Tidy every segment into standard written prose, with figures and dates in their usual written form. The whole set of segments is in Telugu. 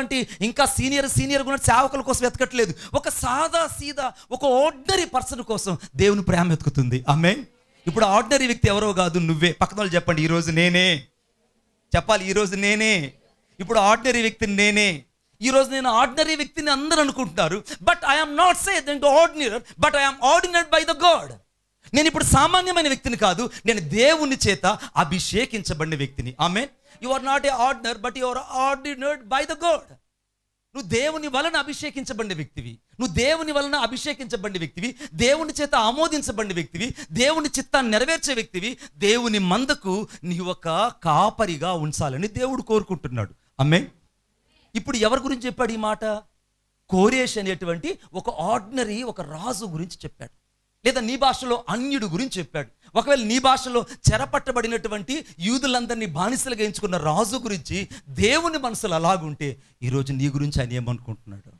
అంటే ఇంకా సీనియర్ కూడా సేవకుల కోసం వెతకట్లేదు. ఒక సాదా సీదా ఒక ఆర్డినరీ పర్సన్ కోసం దేవుని ప్రేమ వెతుకుతుంది. ఆమేన్. ఇప్పుడు ఆర్డినరీ వ్యక్తి ఎవరో కాదు, నువ్వే. పక్కన వాళ్ళు చెప్పండి, ఈరోజు నేనే చెప్పాలి. ఈరోజు నేనే. ఇప్పుడు ఆర్డినరీ వ్యక్తిని నేనే. ఈరోజు నేను ఆర్డినరీ వ్యక్తిని అందరూ అనుకుంటున్నారు. But I'm not said into ordinary, but I'm ordained by the God. నేను ఇప్పుడు సామాన్యమైన వ్యక్తిని కాదు, నేను దేవుని చేత అభిషేకించబడిన వ్యక్తిని. ఆమేన్. You are not a ordinary, but you are ordained by the God. నువ్వు దేవుని వలన అభిషేకించబడిన వ్యక్తివి. నువ్వు దేవుని వలన అభిషేకించబడిన వ్యక్తివి, దేవుని చేత ఆమోదించబడిన వ్యక్తివి, దేవుని చిత్తాన్ని నెరవేర్చే వ్యక్తివి. దేవుని మందకు నీ ఒక కాపరిగా ఉంచాలని దేవుడు కోరుకుంటున్నాడు. ఆమేన్. ఇప్పుడు ఎవరి గురించి చెప్పాడు ఈ మాట? కోరేష్ అనేటువంటి ఒక ఆర్డినరీ, ఒక రాజు గురించి చెప్పాడు. లేదా నీ భాషలో అన్యుడు గురించి చెప్పాడు. ఒకవేళ నీ భాషలో చెరపట్టబడినటువంటి యూదులందరినీ బానిసలుగా ఎంచుకున్న రాజు గురించి దేవుని మనసులు అలాగుంటే, ఈరోజు నీ గురించి ఆయన ఏమనుకుంటున్నాడు?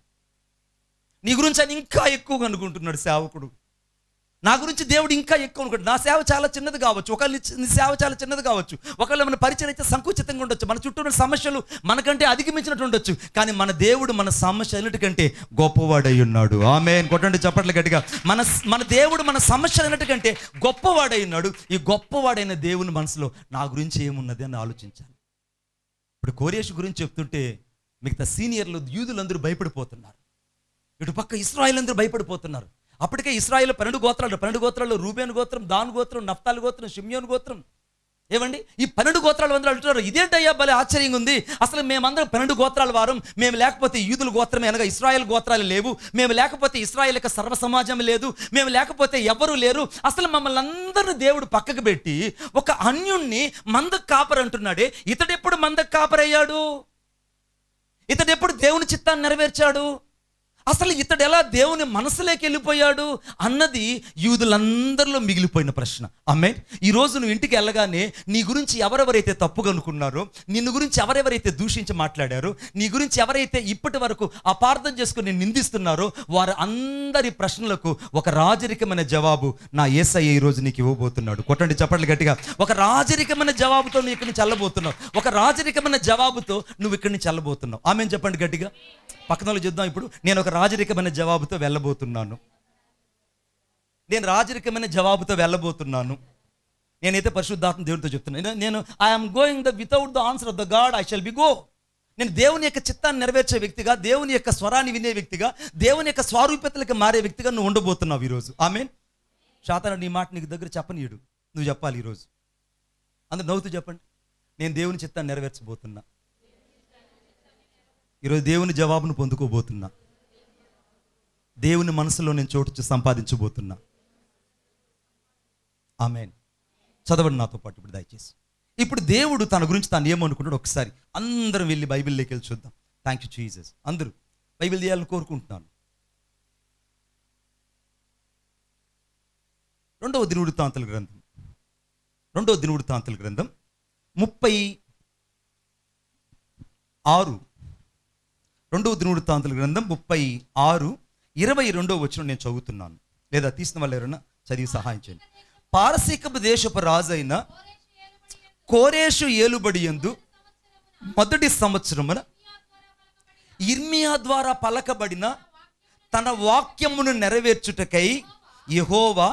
నీ గురించి ఆయన ఇంకా ఎక్కువగా అనుకుంటున్నాడు సేవకుడు. నా గురించి దేవుడు ఇంకా ఎక్కువ అనుకుంటాడు. నా సేవ చాలా చిన్నది కావచ్చు, ఒకవేళ నీ సేవ చాలా చిన్నది కావచ్చు, ఒకవేళ మన పరిచయం అయితే సంకుచితంగా ఉండొచ్చు, మన చుట్టూ ఉన్న సమస్యలు మనకంటే అధిగమించినట్టు ఉండొచ్చు. కానీ మన దేవుడు మన సమస్యలన్నిటికంటే గొప్పవాడై ఉన్నాడు. ఆమేన్. కొట్టండి చప్పట్లు గట్టిగా. మన దేవుడు మన సమస్యలన్నిటికంటే గొప్పవాడై ఉన్నాడు. ఈ గొప్పవాడైన దేవుని మనసులో నా గురించి ఏమున్నది అని ఆలోచించాలి. ఇప్పుడు కోరేష్ గురించి చెప్తుంటే మిగతా సీనియర్లు యూదులందరూ భయపడిపోతున్నారు. ఇటు పక్క ఇశ్రాయేలు అందరూ భయపడిపోతున్నారు. అప్పటికే ఇశ్రాయేలు 12 గోత్రాల్లో రూబేను గోత్రం, దాను గోత్రం, నఫ్తాలి గోత్రం, షిమ్యోను గోత్రం. ఏమండి, ఈ 12 గోత్రాలు అందరూ అంటున్నారు, ఇదేంటయ్యా భలే ఆశ్చర్యంగా ఉంది, అసలు మేమందరం 12 గోత్రాల వారం, మేము లేకపోతే యూదుల గోత్రమే అనగా ఇశ్రాయేల్ గోత్రాలు లేవు, మేము లేకపోతే ఇశ్రాయేల్ యొక్క సర్వ సమాజం లేదు, మేము లేకపోతే ఎవరు లేరు, అసలు మమ్మల్ని అందరినీ దేవుడు పక్కకు పెట్టి ఒక అన్యుణ్ణి మందకు కాపరి అంటున్నాడే, ఇతడెప్పుడు మందకు కాపరయ్యాడు? ఇతడెప్పుడు దేవుని చిత్తాన్ని నెరవేర్చాడు? అసలు ఇతడు ఎలా దేవుని మనసులోకి వెళ్ళిపోయాడు అన్నది యూదులందరిలో మిగిలిపోయిన ప్రశ్న. ఆమేన్. ఈరోజు నువ్వు ఇంటికి వెళ్ళగానే నీ గురించి ఎవరెవరైతే తప్పుగా అనుకున్నారో, నిన్ను గురించి ఎవరెవరైతే దూషించి మాట్లాడారో, నీ గురించి ఎవరైతే ఇప్పటి వరకు అపార్థం చేసుకుని నిందిస్తున్నారో, వారి అందరి ప్రశ్నలకు ఒక రాజరికమైన జవాబు నా యేసయ్య ఈరోజు నీకు ఇవ్వబోతున్నాడు. కొట్టండి చప్పట్లు గట్టిగా. ఒక రాజరికమైన జవాబుతో నువ్వు ఇక్కడి నుంచి వెళ్ళబోతున్నావు. ఒక రాజరికమైన జవాబుతో నువ్వు ఇక్కడి నుంచి వెళ్ళబోతున్నావు. ఆమేన్ చెప్పండి గట్టిగా. పక్కన వాళ్ళు చూద్దాం. ఇప్పుడు నేను ఒక రాజరికమైన జవాబుతో వెళ్ళబోతున్నాను. నేనైతే పరిశుద్ధాత్మ దేవునితో చెప్తున్నాను. నేను I'm going without the answer of the God I shall be go. నేను దేవుని యొక్క చిత్తాన్ని నెరవేర్చే వ్యక్తిగా, దేవుని యొక్క స్వరాన్ని వినే వ్యక్తిగా, దేవుని యొక్క స్వరూపతలకు మారే వ్యక్తిగా నువ్వు ఉండబోతున్నావు ఈరోజు. ఆమేన్. శాతాను నీ మాట నీకు దగ్గర చెప్పనీయుడు, నువ్వు చెప్పాలి ఈరోజు. అందరు నవ్వుతూ చెప్పండి, నేను దేవుని చిత్తాన్ని నెరవేర్చబోతున్నా. ఈరోజు దేవుని జవాబును పొందుకోబోతున్నా. దేవుని మనసులో నేను చోటు సంపాదించబోతున్నా. ఆమేన్. చదవండి నాతో పాటు ఇప్పుడు దయచేసి. ఇప్పుడు దేవుడు తన గురించి తాను ఏమనుకుంటాడు ఒకసారి అందరం వెళ్ళి బైబిల్లోకి వెళ్ళి చూద్దాం. Thank you Jesus. అందరూ బైబిల్ తీయాలని కోరుకుంటున్నాను. 2వ దినవృత్తాంతాల గ్రంథం 36. 2వ దినవృత్తాంతాల గ్రంథం 36:22 వచనం నేను చదువుతున్నాను. లేదా తీసిన వాళ్ళు ఎవరైనా చదివి సహాయం చేయండి. పారసీకపు దేశపు రాజు అయిన కోరేషు ఏలుబడి యందు మొదటి సంవత్సరమున ఇర్మియా ద్వారా పలకబడిన తన వాక్యమును నెరవేర్చుటకై యెహోవా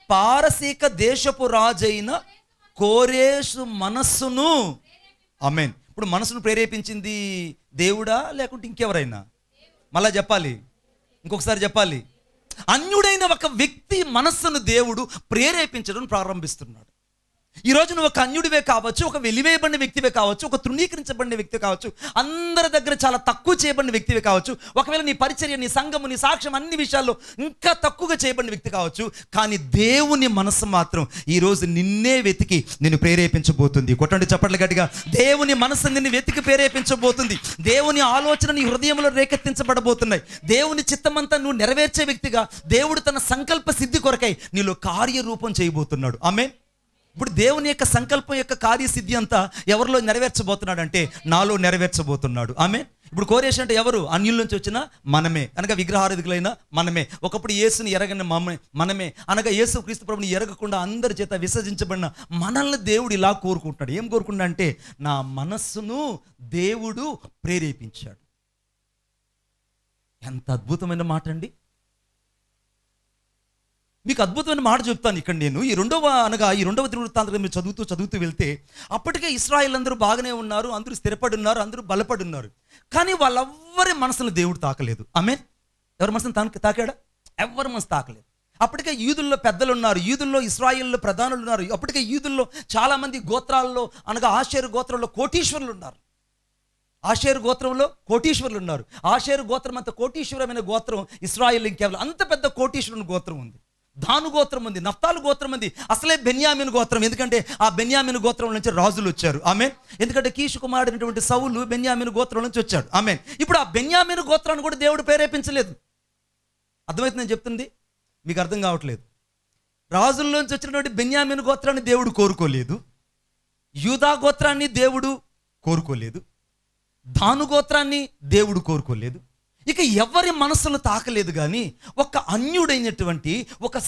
పారసీక దేశపు రాజైన కోరేషు మనస్సును, ఆమేన్. ఇప్పుడు మనసును ప్రేరేపించింది దేవుడా లేకుంటే ఇంకెవరైనా? మళ్ళా చెప్పాలి, ఇంకొకసారి చెప్పాలి. అన్యుడైన ఒక వ్యక్తి మనస్సును దేవుడు ప్రేరేపించడం ప్రారంభిస్తున్నాడు. ఈరోజు నువ్వు ఒక అన్యుడివే కావచ్చు, ఒక వెలివేయబడిన వ్యక్తివే కావచ్చు, ఒక తృణీకరించబడిన వ్యక్తి కావచ్చు, అందరి దగ్గర చాలా తక్కువ చేయబడిన వ్యక్తివే కావచ్చు, ఒకవేళ నీ పరిచర్య, నీ సంఘము, నీ సాక్ష్యం అన్ని విషయాల్లో ఇంకా తక్కువగా చేయబడిన వ్యక్తి కావచ్చు. కానీ దేవుని మనసు మాత్రం ఈరోజు నిన్నే వెతికి నిన్ను ప్రేరేపించబోతుంది. కొట్టండి చప్పట్లు గట్టిగా. దేవుని మనసు నిన్ను వెతికి ప్రేరేపించబోతుంది. దేవుని ఆలోచన నీ హృదయంలో రేకెత్తించబడబోతున్నాయి. దేవుని చిత్తమంతా నువ్వు నెరవేర్చే వ్యక్తిగా దేవుడు తన సంకల్ప సిద్ధి కొరకై నీలో కార్యరూపం చేయబోతున్నాడు. ఆమేన్. ఇప్పుడు దేవుని యొక్క సంకల్పం యొక్క కార్యసిద్ధి అంతా ఎవరిలో నెరవేర్చబోతున్నాడు అంటే నాలో నెరవేర్చబోతున్నాడు. ఆమేన్. ఇప్పుడు కోరేష్ అంటే ఎవరు? అన్యుల నుంచి వచ్చిన మనమే, అనగా విగ్రహారాధికులైన మనమే. ఒకప్పుడు యేసుని ఎరగని మనమే, అనగా యేసు క్రీస్తు ప్రభుని ఎరగకుండా అందరి చేత విసర్జించబడిన మనల్ని దేవుడు ఇలా కోరుకుంటున్నాడు. ఏం కోరుకుంటున్నా అంటే, నా మనస్సును దేవుడు ప్రేరేపించాడు. ఎంత అద్భుతమైన మాట అండి. మీకు అద్భుతమైన మాట చెప్తాను ఇక్కడ నేను. ఈ రెండవ దినవృత్తాంతం మీరు చదువుతూ వెళ్తే, అప్పటికే ఇశ్రాయేలు అందరూ బాగానే ఉన్నారు, అందరూ స్థిరపడి ఉన్నారు, అందరూ బలపడి ఉన్నారు. కానీ వాళ్ళెవ్వరి మనసును దేవుడు తాకలేదు. ఆమేన్. ఎవరి మనసును తాకాడా? ఎవరి మనసు తాకలేదు. అప్పటికే యూదుల్లో పెద్దలు ఉన్నారు, యూదుల్లో ఇశ్రాయేల్లో ప్రధానులు ఉన్నారు. అప్పటికే యూదుల్లో చాలామంది గోత్రాల్లో, అనగా ఆషేరు గోత్రంలో కోటీశ్వరులు ఉన్నారు. ఆషేరు గోత్రంలో కోటీశ్వరులు ఉన్నారు. ఆషేరు గోత్రం అంత కోటీశ్వరమైన గోత్రం ఇశ్రాయేల్ ఇంకేవలం అంత పెద్ద కోటీశ్వరుని గోత్రం ఉంది. దాను గోత్రం ఉంది, నఫ్తాలు గోత్రం ఉంది, అసలే బెన్యామీను గోత్రం. ఎందుకంటే ఆ బెన్యామీను గోత్రం నుంచి రాజులు వచ్చారు. ఆమేన్. ఎందుకంటే కీషు కుమారుడైనటువంటి సౌలు బెన్యామీను గోత్రం నుంచి వచ్చాడు. ఆమేన్. ఇప్పుడు ఆ బెన్యామీను గోత్రాన్ని కూడా దేవుడు ప్రేరేపించలేదు. అర్థమైతే నేను చెప్తుంది? మీకు అర్థం కావట్లేదు. రాజుల్లోంచి వచ్చినటువంటి బెన్యామీను గోత్రాన్ని దేవుడు కోరుకోలేదు, యూదా గోత్రాన్ని దేవుడు కోరుకోలేదు, దాను గోత్రాన్ని దేవుడు కోరుకోలేదు. ఇక ఎవరి మనసులు తాకలేదు. కానీ ఒక అన్యుడైనటువంటి ఒక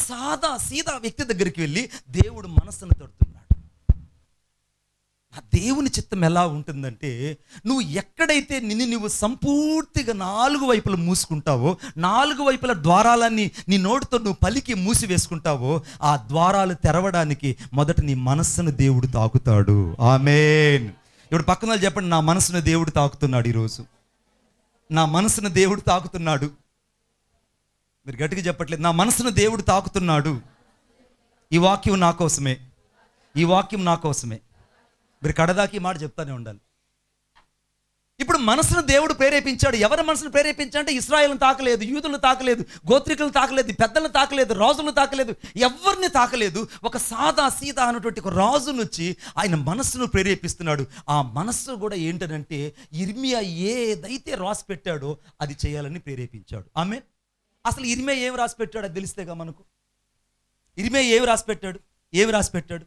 సీదా వ్యక్తి దగ్గరికి వెళ్ళి దేవుడు మనస్సును తడుతున్నాడు. ఆ దేవుని చిత్తం ఎలా ఉంటుందంటే, నువ్వు ఎక్కడైతే నువ్వు సంపూర్తిగా 4 వైపులు మూసుకుంటావో, 4 వైపుల ద్వారాలన్నీ నీ నోటితో నువ్వు పలికి మూసివేసుకుంటావో, ఆ ద్వారాలు తెరవడానికి మొదట నీ మనస్సును దేవుడు తాకుతాడు. ఆమేన్. ఇప్పుడు పక్కన చెప్పండి, నా మనసును దేవుడు తాకుతున్నాడు. ఈరోజు నా మనసును దేవుడు తాకుతున్నాడు. మీరు గట్టిగా చెప్పట్లేదు, నా మనసును దేవుడు తాకుతున్నాడు. ఈ వాక్యం నా కోసమే, ఈ వాక్యం నా కోసమే. మీరు కడదాకి మాట చెప్తానే ఉండాలి. ఇప్పుడు మనసును దేవుడు ప్రేరేపించాడు. ఎవరి మనసును ప్రేరేపించాడంటే, ఇశ్రాయేలును తాకలేదు, యూదులను తాకలేదు, గోత్రికులను తాకలేదు, పెద్దలను తాకలేదు, రాజులను తాకలేదు, ఎవరిని తాకలేదు. ఒక సీదా అన్నటువంటి ఒక రాజును వచ్చి ఆయన మనస్సును ప్రేరేపిస్తున్నాడు. ఆ మనస్సు కూడా ఏంటంటే, ఇర్మియా ఏదైతే రాసి పెట్టాడో అది చేయాలని ప్రేరేపించాడు. ఆమేన్. అసలు ఇర్మియా ఏం రాసి పెట్టాడు అది తెలిస్తేగా మనకు. ఇర్మియా ఏమి రాసి పెట్టాడు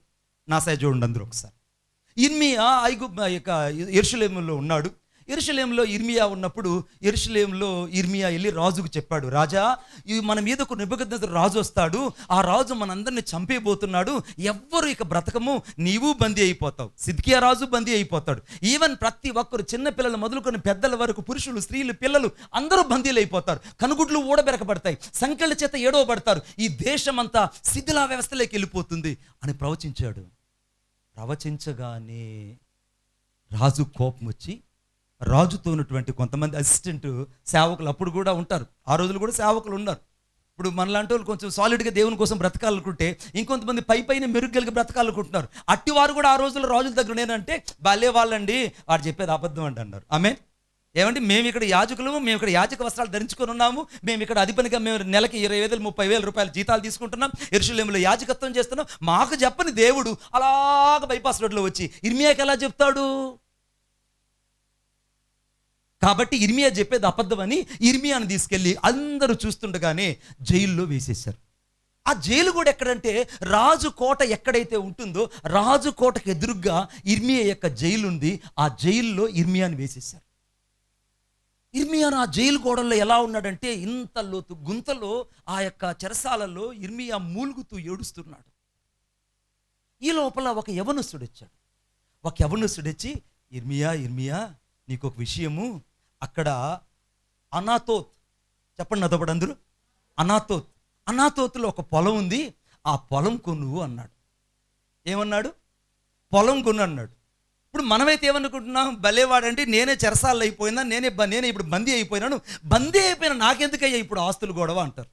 నా సైజ్ చూడండి అందరూ ఒకసారి. ఇర్మియా యెరూషలేములో ఉన్నాడు. యెరూషలేములో ఇర్మియా ఉన్నప్పుడు యెరూషలేములో ఇర్మియా వెళ్ళి రాజుకు చెప్పాడు, రాజా, మన మీద ఒక నెబుకద్నెజరు రాజు వస్తాడు, ఆ రాజు మనందరిని చంపేయబోతున్నాడు, ఎవ్వరు ఇక బ్రతకము, నీవు బందీ అయిపోతావు, సిద్కియా రాజు బందీ అయిపోతాడు, ఈవెన్ ప్రతి ఒక్కరు చిన్న పిల్లలు మొదలుకొని పెద్దల వరకు, పురుషులు, స్త్రీలు, పిల్లలు అందరూ బందీలు అయిపోతారు, కనుగుడ్లు ఊడబెరకబడతాయి, సంకెళ్ళ చేత ఏడవబడతారు, ఈ దేశం అంతా శిథిలా వ్యవస్థలోకి వెళ్ళిపోతుంది అని ప్రవచించాడు. ప్రవచించగానే రాజు కోపం వచ్చి, రాజుతో ఉన్నటువంటి కొంతమంది అసిస్టెంట్ సేవకులు అప్పుడు కూడా ఉంటారు, ఆ రోజులు కూడా సేవకులు ఉన్నారు. ఇప్పుడు మనలాంటి వాళ్ళు కొంచెం సాలిడ్గా దేవుని కోసం బ్రతకాలనుకుంటే, ఇంకొంతమంది పైన మెరుగ్గలిగి బ్రతకాలనుకుంటున్నారు. అట్టివారు కూడా ఆ రోజుల్లో రాజుల దగ్గర నేనంటే, బాలే వాళ్ళండి, వాడు చెప్పేది అబద్ధం అండి అన్నారు. ఆమేన్. ఏమంటే, మేము ఇక్కడ యాజకులము, మేము ఇక్కడ యాజక వస్త్రాలు ధరించుకొని ఉన్నాము, మేము ఇక్కడ అధిపనిగా మేము నెలకి 20,000 30,000 రూపాయలు జీతాలు తీసుకుంటున్నాం, యెరూషలేములో యాజకత్వం చేస్తున్నాం, మాకు చెప్పని దేవుడు అలాగ బైపాస్ రోడ్లో వచ్చి ఇర్మియాకి ఎలా చెప్తాడు? కాబట్టి ఇర్మియా చెప్పేది అబద్ధం అని ఇర్మియాను తీసుకెళ్ళి అందరూ చూస్తుండగానే జైల్లో వేసేశారు. ఆ జైలు కూడా ఎక్కడంటే, రాజు కోట ఎక్కడైతే ఉంటుందో రాజు కోటకు ఎదురుగ్గా ఇర్మియా యొక్క జైలు ఉంది. ఆ జైల్లో ఇర్మియాను వేసేశారు. ఇర్మియాను ఆ జైలు గోడల్లో ఎలా ఉన్నాడంటే, ఇంత లోతు గుంతలో ఆ యొక్క చెరసాలలో ఇర్మియా మూలుగుతూ ఏడుస్తున్నాడు. ఈ లోపల ఒక యవనస్తుడు వచ్చి, ఇర్మియా నీకు ఒక విషయము, అక్కడ అనాతోత్, చెప్పండి నాతో పాటు అందరూ, అనాతోత్లో ఒక పొలం ఉంది, ఆ పొలం కొను అన్నాడు. ఏమన్నాడు? పొలం కొను అన్నాడు. ఇప్పుడు మనమైతే ఏమనుకుంటున్నాం, భలేవాడంటే నేనే చెరసాల్లో అయిపోయినా, నేనే ఇప్పుడు బందీ అయిపోయినా నాకెందుకయ్యా ఇప్పుడు ఆస్తులు గొడవ అంటారు.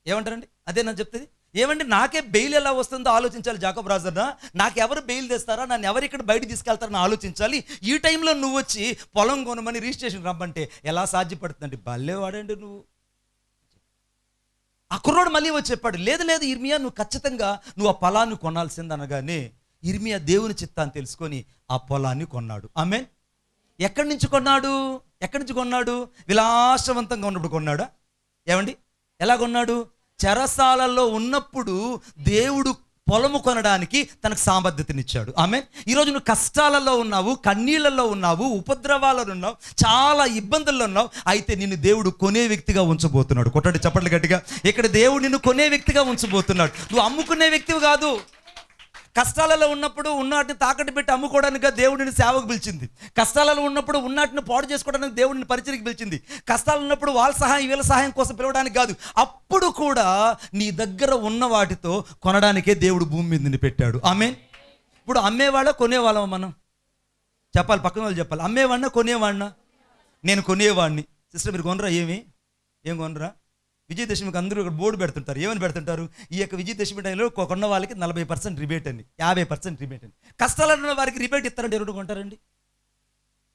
ఏమంటారండి? అదే నేను చెప్తుంది. ఏమంటే, నాకే బెయిల్ ఎలా వస్తుందో ఆలోచించాలి జాకబ్ రాజన్నా, నాకెవరు బెయిల్ తెస్తారా, నన్ను ఎవరు ఇక్కడ బయట తీసుకెళ్తారని ఆలోచించాలి. ఈ టైంలో నువ్వు వచ్చి పొలం కొనమని రిజిస్ట్రేషన్ రమ్మంటే ఎలా సాధ్యపడుతుందండి? భలేవాడండి నువ్వు. ఆ కుర్రోడు మళ్ళీ వచ్చి చెప్పాడు, లేదు ఇర్మియా, నువ్వు ఖచ్చితంగా ఆ పొలాన్ని కొనాల్సింది అనగానే ఇర్మియా దేవుని చిత్తాన్ని తెలుసుకొని ఆ పొలాన్ని కొన్నాడు. ఆమేన్. ఎక్కడి నుంచి కొన్నాడు? విలాసవంతంగా ఉన్నప్పుడు కొన్నాడా? ఏమండి, ఎలా కొన్నాడు? చెరసాలలో ఉన్నప్పుడు దేవుడు పొలము కొనడానికి తనకు సామర్థ్యతనిచ్చాడు. ఆమేన్. ఈరోజు నువ్వు కష్టాలలో ఉన్నావు, కన్నీళ్లలో ఉన్నావు, ఉపద్రవాలలో ఉన్నావు, చాలా ఇబ్బందుల్లో ఉన్నావు. అయితే నిన్ను దేవుడు కొనే వ్యక్తిగా ఉంచబోతున్నాడు. కొట్టండి చప్పట్లు గట్టిగా. ఇక్కడ దేవుడు నిన్ను కొనే వ్యక్తిగా ఉంచబోతున్నాడు. నువ్వు అమ్ముకునే వ్యక్తివి కాదు. కష్టాలలో ఉన్నప్పుడు ఉన్నాటిని తాకట్టు పెట్టి అమ్ముకోవడానికి దేవుడిని సేవకు పిలిచింది. కష్టాలలో ఉన్నప్పుడు ఉన్నాటిని పాడు చేసుకోవడానికి దేవుడిని పరిచయకి పిలిచింది. కష్టాలు ఉన్నప్పుడు వాళ్ళ సహాయం వీళ్ళ సహాయం కోసం పిలవడానికి కాదు. అప్పుడు కూడా నీ దగ్గర ఉన్న వాటితో కొనడానికే దేవుడు భూమి మీద పెట్టాడు. ఆమేన్. ఇప్పుడు అమ్మేవాళ్ళ కొనేవాళ్ళం మనం చెప్పాలి, పక్కన వాళ్ళు చెప్పాలి. అమ్మేవాడినా కొనేవాడినా? నేను కొనేవాడిని. సిస్టర్ మీరు కొనరా? ఏం కొనరా? విజయదశమికి అందరూ ఇక్కడ బోర్డు పెడుతుంటారు. ఏమని పెడుతుంటారు? ఈ యొక్క విజయదశమి టైంలో కొన్న వాళ్ళకి 40% రిబేట్ అని, 50% రిబేట్ అని. కష్టాలలో ఉన్న వారికి రిబేట్ ఇస్తారంటే ఎవరు కొంటారండి?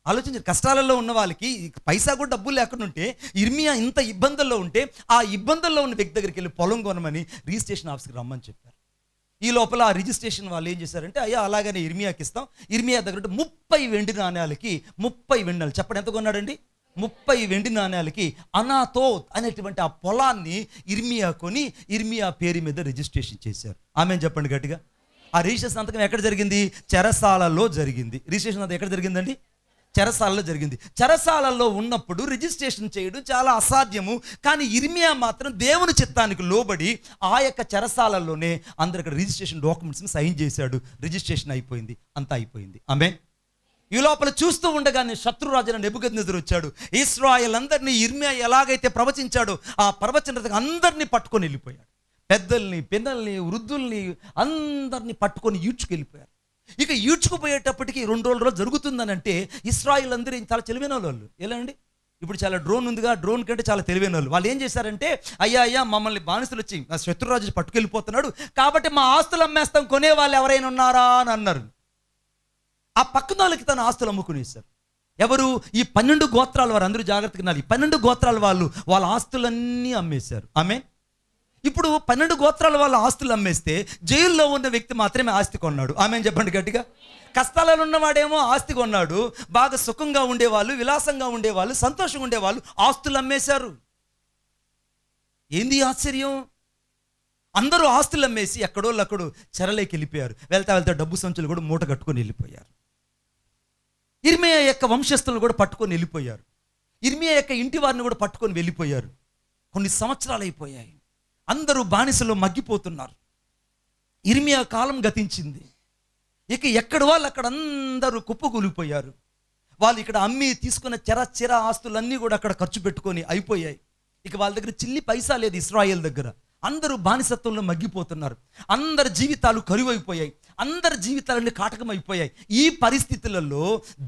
ఆలోచించారు. కష్టాలలో ఉన్న వాళ్ళకి పైసా కూడా డబ్బులు లేకుండా ఉంటే, ఇర్మియా ఇంత ఇబ్బందుల్లో ఉంటే, ఆ ఇబ్బందుల్లో ఉన్న వ్యక్తి దగ్గరికి వెళ్ళి పొలం కొనమని రిజిస్ట్రేషన్ ఆఫీస్కి రమ్మని చెప్పారు. ఈ లోపల ఆ రిజిస్ట్రేషన్ వాళ్ళు ఏం చేశారంటే, అయ్యా అలాగనే ఇర్మియాకి ఇస్తాం. ఇర్మియా దగ్గర 30 వెండి నాణ్యాలకి 30 వెండి నాణ్యాలు చెప్పండి ఎంత కొన్నాడండి? 30 వెండి నాణ్యాలకి అనాతోత్ అనేటువంటి ఆ పొలాన్ని ఇర్మియా కొని ఇర్మియా పేరు మీద రిజిస్ట్రేషన్ చేశారు. ఆమెను చెప్పండి గట్టిగా. ఆ రిజిస్ట్రేషన్ సంతకం ఎక్కడ జరిగింది? చెరసాలలో జరిగింది. రిజిస్ట్రేషన్ అంతా ఎక్కడ జరిగిందండి? చెరసాలలో జరిగింది. చెరసాలలో ఉన్నప్పుడు రిజిస్ట్రేషన్ చేయడం చాలా అసాధ్యము. కానీ ఇర్మియా మాత్రం దేవుని చిత్తానికి లోబడి ఆ యొక్క చెరసాలలోనే అందరు ఇక్కడ రిజిస్ట్రేషన్ డాక్యుమెంట్స్ని సైన్ చేశాడు. రిజిస్ట్రేషన్ అయిపోయింది, అంతా అయిపోయింది. ఆమేన్. ఈ లోపల చూస్తూ ఉండగానే శత్రురాజైన నెబుకద్నెజరు వచ్చాడు. ఇశ్రాయేల్ అందరినీ ఇర్మియా ఎలాగైతే ప్రవచించాడో ఆ ప్రవచన అందరినీ పట్టుకొని వెళ్ళిపోయాడు. పెద్దల్ని, పిల్లల్ని, వృద్ధుల్ని అందరినీ పట్టుకొని ఈడ్చుకెళ్ళిపోయారు. ఇక ఈడ్చుకుపోయేటప్పటికి 2 రోజులు జరుగుతుందని అంటే ఇశ్రాయేల్ అందరూ చాలా తెలివైన వాళ్ళు. ఎలా అండి? ఇప్పుడు చాలా డ్రోన్ ఉందిగా, డ్రోన్ కంటే చాలా తెలివైన వాళ్ళు. వాళ్ళు ఏం చేశారంటే, అయ్యా మమ్మల్ని బానిసలు వచ్చి శత్రురాజు పట్టుకెళ్ళిపోతున్నాడు కాబట్టి మా ఆస్తులు అమ్మేస్తాం, కొనే వాళ్ళు ఎవరైనా ఉన్నారా అని అన్నారు. ఆ పక్కన వాళ్ళకి తన ఆస్తులు అమ్ముకునేశారు. ఎవరు? ఈ 12 గోత్రాల వారు. అందరూ జాగ్రత్తగా వినాలి. 12 గోత్రాల వాళ్ళు వాళ్ళ ఆస్తులన్నీ అమ్మేశారు. ఆమేన్. ఇప్పుడు 12 గోత్రాల వాళ్ళ ఆస్తులు అమ్మేస్తే జైల్లో ఉన్న వ్యక్తి మాత్రమే ఆస్తి కొన్నాడు. ఆమేన్ చెప్పండి గట్టిగా. కష్టాలలో ఉన్నవాడేమో ఆస్తి కొన్నాడు. బాగా సుఖంగా ఉండేవాళ్ళు, విలాసంగా ఉండేవాళ్ళు, సంతోషంగా ఉండేవాళ్ళు ఆస్తులు అమ్మేశారు. ఏంది ఆశ్చర్యం? అందరూ ఆస్తులు అమ్మేసి ఎక్కడోళ్ళక్కడు చెరలేకి వెళ్ళిపోయారు. వెళ్తా డబ్బు సంచులు కూడా మూట కట్టుకొని వెళ్ళిపోయారు. ఇర్మియా యొక్క వంశస్థులను కూడా పట్టుకొని వెళ్ళిపోయారు. ఇర్మియా యొక్క ఇంటి వారిని కూడా పట్టుకొని వెళ్ళిపోయారు. కొన్ని సంవత్సరాలు అయిపోయాయి. అందరూ బానిసలో మగ్గిపోతున్నారు. ఇర్మియా కాలం గతించింది. ఇక ఎక్కడ వాళ్ళు అక్కడ అందరూ కుప్పకూలిపోయారు. వాళ్ళు ఇక్కడ అమ్మి తీసుకున్న చెర ఆస్తులన్నీ కూడా అక్కడ ఖర్చు పెట్టుకొని అయిపోయాయి. ఇక వాళ్ళ దగ్గర చిల్లి పైసా లేదు. ఇశ్రాయేల్ దగ్గర అందరూ బానిసత్వంలో మగ్గిపోతున్నారు. అందరి జీవితాలు కరువైపోయాయి. అందరి జీవితాలన్నీ కాటకమైపోయాయి. ఈ పరిస్థితులలో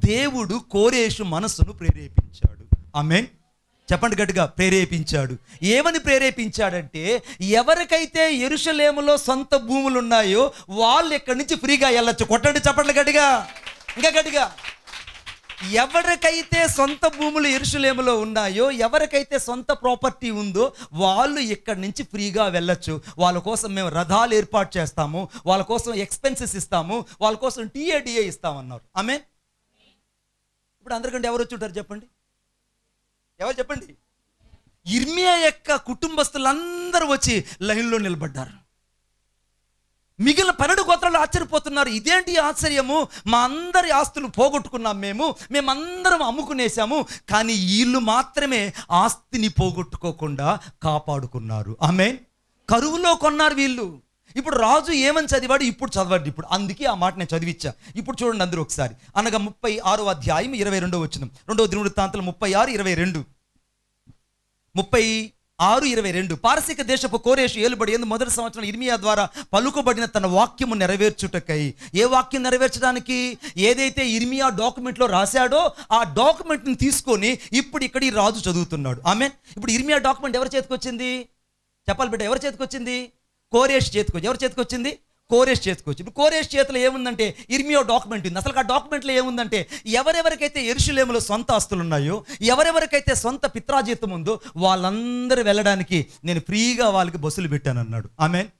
దేవుడు కోరేషు మనస్సును ప్రేరేపించాడు. ఆమేన్ చెప్పండి గట్టిగా. ప్రేరేపించాడు. ఏమని ప్రేరేపించాడంటే, ఎవరికైతే యెరూషలేములో సొంత భూములు ఉన్నాయో వాళ్ళు ఇక్కడి నుంచి ఫ్రీగా వెళ్ళొచ్చు. కొట్టండి చప్పట్లు గట్టిగా, ఇంకా గట్టిగా. ఎవరికైతే సొంత భూములు యెరూషలేములో ఉన్నాయో, ఎవరికైతే సొంత ప్రాపర్టీ ఉందో వాళ్ళు ఇక్కడి నుంచి ఫ్రీగా వెళ్ళొచ్చు. వాళ్ళ కోసం మేము రథాలు ఏర్పాటు చేస్తాము, వాళ్ళ కోసం ఎక్స్పెన్సెస్ ఇస్తాము, వాళ్ళ కోసం టీఏడిఏ ఇస్తామన్నారు. ఆమేన్. ఇప్పుడు అందరికంటే ఎవరు వచ్చి ఉంటారు చెప్పండి? ఎవరు చెప్పండి? ఇర్మియా యొక్క కుటుంబస్తులందరూ వచ్చి లైన్లో నిలబడ్డారు. మిగిలిన 12 గోత్రాలు ఆశ్చర్యపోతున్నారు. ఇదేంటి ఆశ్చర్యము? మా అందరి ఆస్తులు పోగొట్టుకున్నాం, మేమందరం అమ్ముకునేసాము, కానీ వీళ్ళు మాత్రమే ఆస్తిని పోగొట్టుకోకుండా కాపాడుకున్నారు. ఆమేన్. కరువులో కొన్నారు వీళ్ళు. ఇప్పుడు రాజు ఏమని చదివాడు? ఇప్పుడు చదవండి. ఇప్పుడు అందుకే ఆ మాట నేను చదివిచ్చా. ఇప్పుడు చూడండి అందరూ ఒకసారి. అనగా 36వ అధ్యాయం 22వ వచనం. 2వ దినవృత్తాంతాలు 36:22. 36:22. పారసీక దేశపు కోరేషు ఏలుబడి ఎందు మొదటి సంవత్సరం ఇర్మియా ద్వారా పలుకుబడిన తన వాక్యము నెరవేర్చుటకై. ఏ వాక్యం నెరవేర్చడానికి? ఏదైతే ఇర్మియా డాక్యుమెంట్లో రాశాడో ఆ డాక్యుమెంట్ని తీసుకొని ఇప్పుడు ఇక్కడ ఈ రాజు చదువుతున్నాడు. ఆమేన్. ఇప్పుడు ఇర్మియా డాక్యుమెంట్ ఎవరి చేతికి వచ్చింది? చెప్పాలి బిడ్డ, ఎవరి చేతికి వచ్చింది? కోరేష్ చేతికి వచ్చి. ఎవరి చేతికి వచ్చింది? కోరేష్ చేతికి వచ్చి. ఇప్పుడు కోరేష్ చేతిలో ఏముందంటే ఇర్మియా డాక్యుమెంట్ ఉంది. అసలు ఆ డాక్యుమెంట్లో ఏముందంటే, ఎవరెవరికైతే యెరూషలేములో సొంత ఆస్తులు ఉన్నాయో, ఎవరెవరికైతే సొంత పిత్రాజీతం ఉందో వాళ్ళందరూ వెళ్ళడానికి నేను ఫ్రీగా వాళ్ళకి బస్సులు పెట్టాను అన్నాడు. ఆమేన్.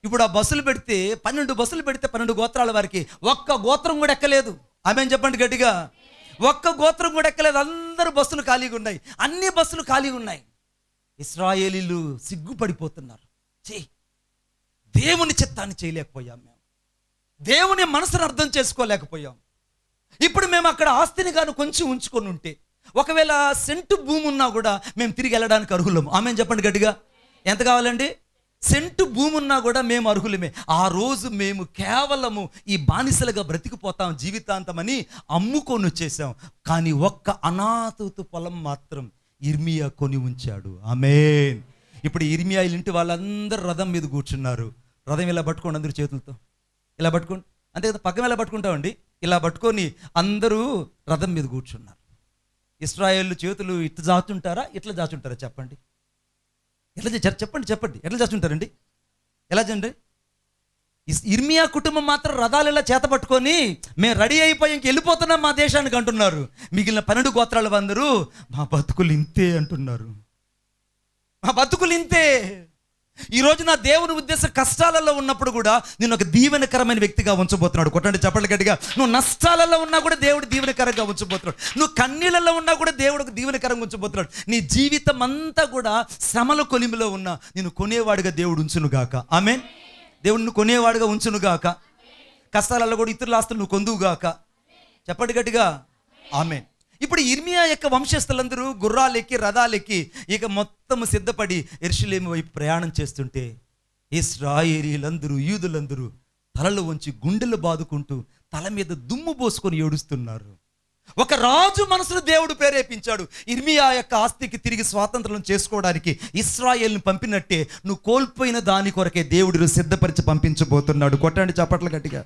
ఇప్పుడు ఆ బస్సులు పెడితే 12 బస్సులు పెడితే 12 గోత్రాల వారికి ఒక్క గోత్రం కూడా ఎక్కలేదు. ఆమేన్ చెప్పండి గట్టిగా. ఒక్క గోత్రం కూడా ఎక్కలేదు. అందరూ బస్సులు ఖాళీగా ఉన్నాయి. అన్ని బస్సులు ఖాళీగా ఉన్నాయి. ఇశ్రాయేలీలు సిగ్గుపడిపోతున్నారు. దేవుని చిత్తాన్ని చేయలేకపోయాం. మేము దేవుని మనసును అర్థం చేసుకోలేకపోయాం. ఇప్పుడు మేము అక్కడ ఆస్తిని కానీ కొంచెం ఉంచుకొని ఉంటే, ఒకవేళ సెంటు భూమి ఉన్నా కూడా మేము తిరిగి వెళ్ళడానికి అర్హులము. ఆమెను చెప్పండి గట్టిగా. ఎంత కావాలండి? సెంటు భూమి ఉన్నా కూడా మేము అర్హులమే. ఆ రోజు మేము కేవలము ఈ బానిసలుగా బ్రతికిపోతాం జీవితాంతమని అమ్ముకొని వచ్చేసాం. కానీ ఒక్క అనాథుతు పొలం మాత్రం ఇర్మియా కొని ఉంచాడు. ఆమేన్. ఇప్పుడు ఇర్మియా ఇంటి వాళ్ళందరూ రథం మీద కూర్చున్నారు. రథం ఇలా పట్టుకోండి, అందరూ చేతులతో ఇలా పట్టుకోండి. అంతే కదా, పక్కన ఇలా పట్టుకుంటామండి. ఇలా పట్టుకొని అందరూ రథం మీద కూర్చున్నారు. ఇశ్రాయేలు చేతులు ఇట్లా జాచుంటారా, ఇట్లా జాచుంటారా? చెప్పండి. ఎట్లా చెప్పండి ఎట్లా చేస్తుంటారండి? ఎలా చండి? ఇర్మియా కుటుంబం మాత్రం రథాలు ఇలా చేత పట్టుకొని మేము రెడీ అయిపోయి ఇంక వెళ్ళిపోతున్నాం మా దేశానికి అంటున్నారు. మిగిలిన 12 గోత్రాల అందరూ మా బతుకులు ఇంతే అంటున్నారు. మా బతుకులు ఇంతే. ఈరోజు నా దేవుని ఉద్దేశం కష్టాలలో ఉన్నప్పుడు కూడా నేను ఒక దీవెనకరమైన వ్యక్తిగా ఉంచబోతున్నాడు. కొట్టండి చప్పట్లు గట్టిగా. నువ్వు నష్టాలలో ఉన్నా కూడా దేవుడు దీవెనకరంగా ఉంచబోతున్నాడు. నువ్వు కన్నీళ్ళలో ఉన్నా కూడా దేవుడు దీవెనకరంగా ఉంచబోతున్నాడు. నీ జీవితం అంతా కూడా శ్రమల కొలిమిలో ఉన్నా నేను కొనేవాడిగా దేవుడు ఉంచునుగాక. ఆమేన్. దేవుడిని కొనేవాడిగా ఉంచునుగాక. కష్టాలలో కూడా ఇతరుల ఆస్తులు నువ్వు కొందువుగాక. చెప్పండి గట్టిగా. ఆమేన్. ఇప్పుడు ఇర్మియా యొక్క వంశస్థులందరూ గుర్రాలెక్కి రథాలెక్కి ఇక మొత్తం సిద్ధపడి యెరూషలేము వైపు ప్రయాణం చేస్తుంటే ఇశ్రాయేలీలందరూ యూదులందరూ తలలు వంచి గుండెలు బాదుకుంటూ తల మీద దుమ్ము పోసుకొని ఏడుస్తున్నారు. ఒక రాజు మనసును దేవుడు ప్రేరేపించాడు. ఇర్మియా యొక్క ఆస్తికి తిరిగి స్వాతంత్రం చేసుకోవడానికి ఇశ్రాయేలుని పంపినట్టే నువ్వు కోల్పోయిన దాని కొరకే దేవుడు సిద్ధపరిచి పంపించబోతున్నాడు. కొట్టండి చప్పట్లు గట్టిగా.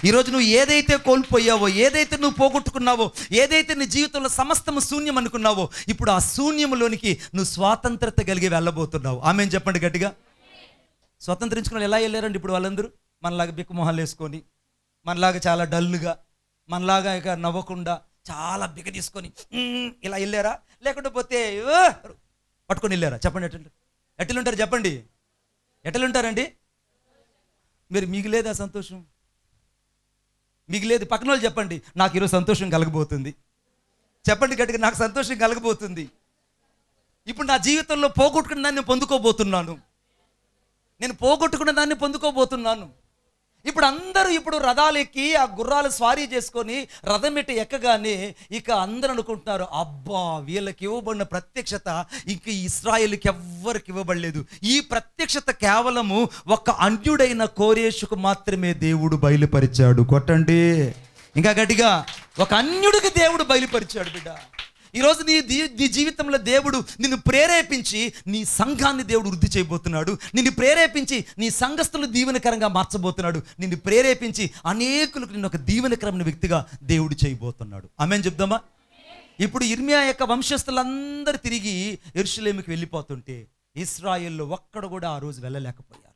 ఈరోజు నువ్వు ఏదైతే కోల్పోయావో, ఏదైతే నువ్వు పోగొట్టుకున్నావో, ఏదైతే నీ జీవితంలో సమస్తము శూన్యం అనుకున్నావో, ఇప్పుడు ఆ శూన్యంలోనికి నువ్వు స్వాతంత్రత కలిగి వెళ్ళబోతున్నావు. ఆమేన్ చెప్పండి గట్టిగా. స్వతంత్రించుకుని ఎలా వెళ్ళారండి ఇప్పుడు వాళ్ళందరూ? మనలాగా బిక్కు మొహాలు వేసుకొని, మనలాగా చాలా డల్లుగా, మనలాగా ఇక నవ్వకుండా చాలా బిగ తీసుకొని ఇలా వెళ్ళారా? లేకుంటే పోతే పట్టుకొని వెళ్ళారా? చెప్పండి. ఎట్లుంటారు చెప్పండి. ఎట్లుంటారండి మీరు? మీకు లేదా సంతోషం? మీకు లేదు. పక్కన వాళ్ళు చెప్పండి, నాకు ఈరోజు సంతోషం కలగబోతుంది. చెప్పండి గట్టిగా, నాకు సంతోషం కలగబోతుంది. ఇప్పుడు నా జీవితంలో పోగొట్టుకున్న దాన్ని పొందుకోబోతున్నాను. నేను పోగొట్టుకున్న దాన్ని పొందుకోబోతున్నాను. ఇప్పుడు అందరూ ఇప్పుడు రథాలు ఎక్కి ఆ గుర్రాలు స్వారీ చేసుకొని రథం ఎట్టి ఎక్కగానే ఇక అందరూ అనుకుంటున్నారు, అబ్బా వీళ్ళకి ఇవ్వబడిన ప్రత్యక్షత ఇంక ఇశ్రాయేలుకి ఎవ్వరికి ఇవ్వబడలేదు. ఈ ప్రత్యక్షత కేవలము ఒక అన్యుడైన కోరేషుకు మాత్రమే దేవుడు బయలుపరిచాడు. కొట్టండి ఇంకా గట్టిగా. ఒక అన్యుడికి దేవుడు బయలుపరిచాడు. బిడ్డ, ఈరోజు నీ జీవితంలో దేవుడు నిన్ను ప్రేరేపించి నీ సంఘాన్ని దేవుడు వృద్ధి చేయబోతున్నాడు. నిన్ను ప్రేరేపించి నీ సంఘస్థులు దీవెనకరంగా మార్చబోతున్నాడు. నిన్ను ప్రేరేపించి అనేకులకు నిన్ను ఒక దీవెనకరమైన వ్యక్తిగా దేవుడు చేయబోతున్నాడు. ఆమేన్ చెప్దామా? ఇప్పుడు ఇర్మియా యొక్క వంశస్థులందరూ తిరిగి యెరూషలేముకి వెళ్ళిపోతుంటే ఇశ్రాయేల్లో ఒక్కడు కూడా ఆ రోజు వెళ్ళలేకపోయారు.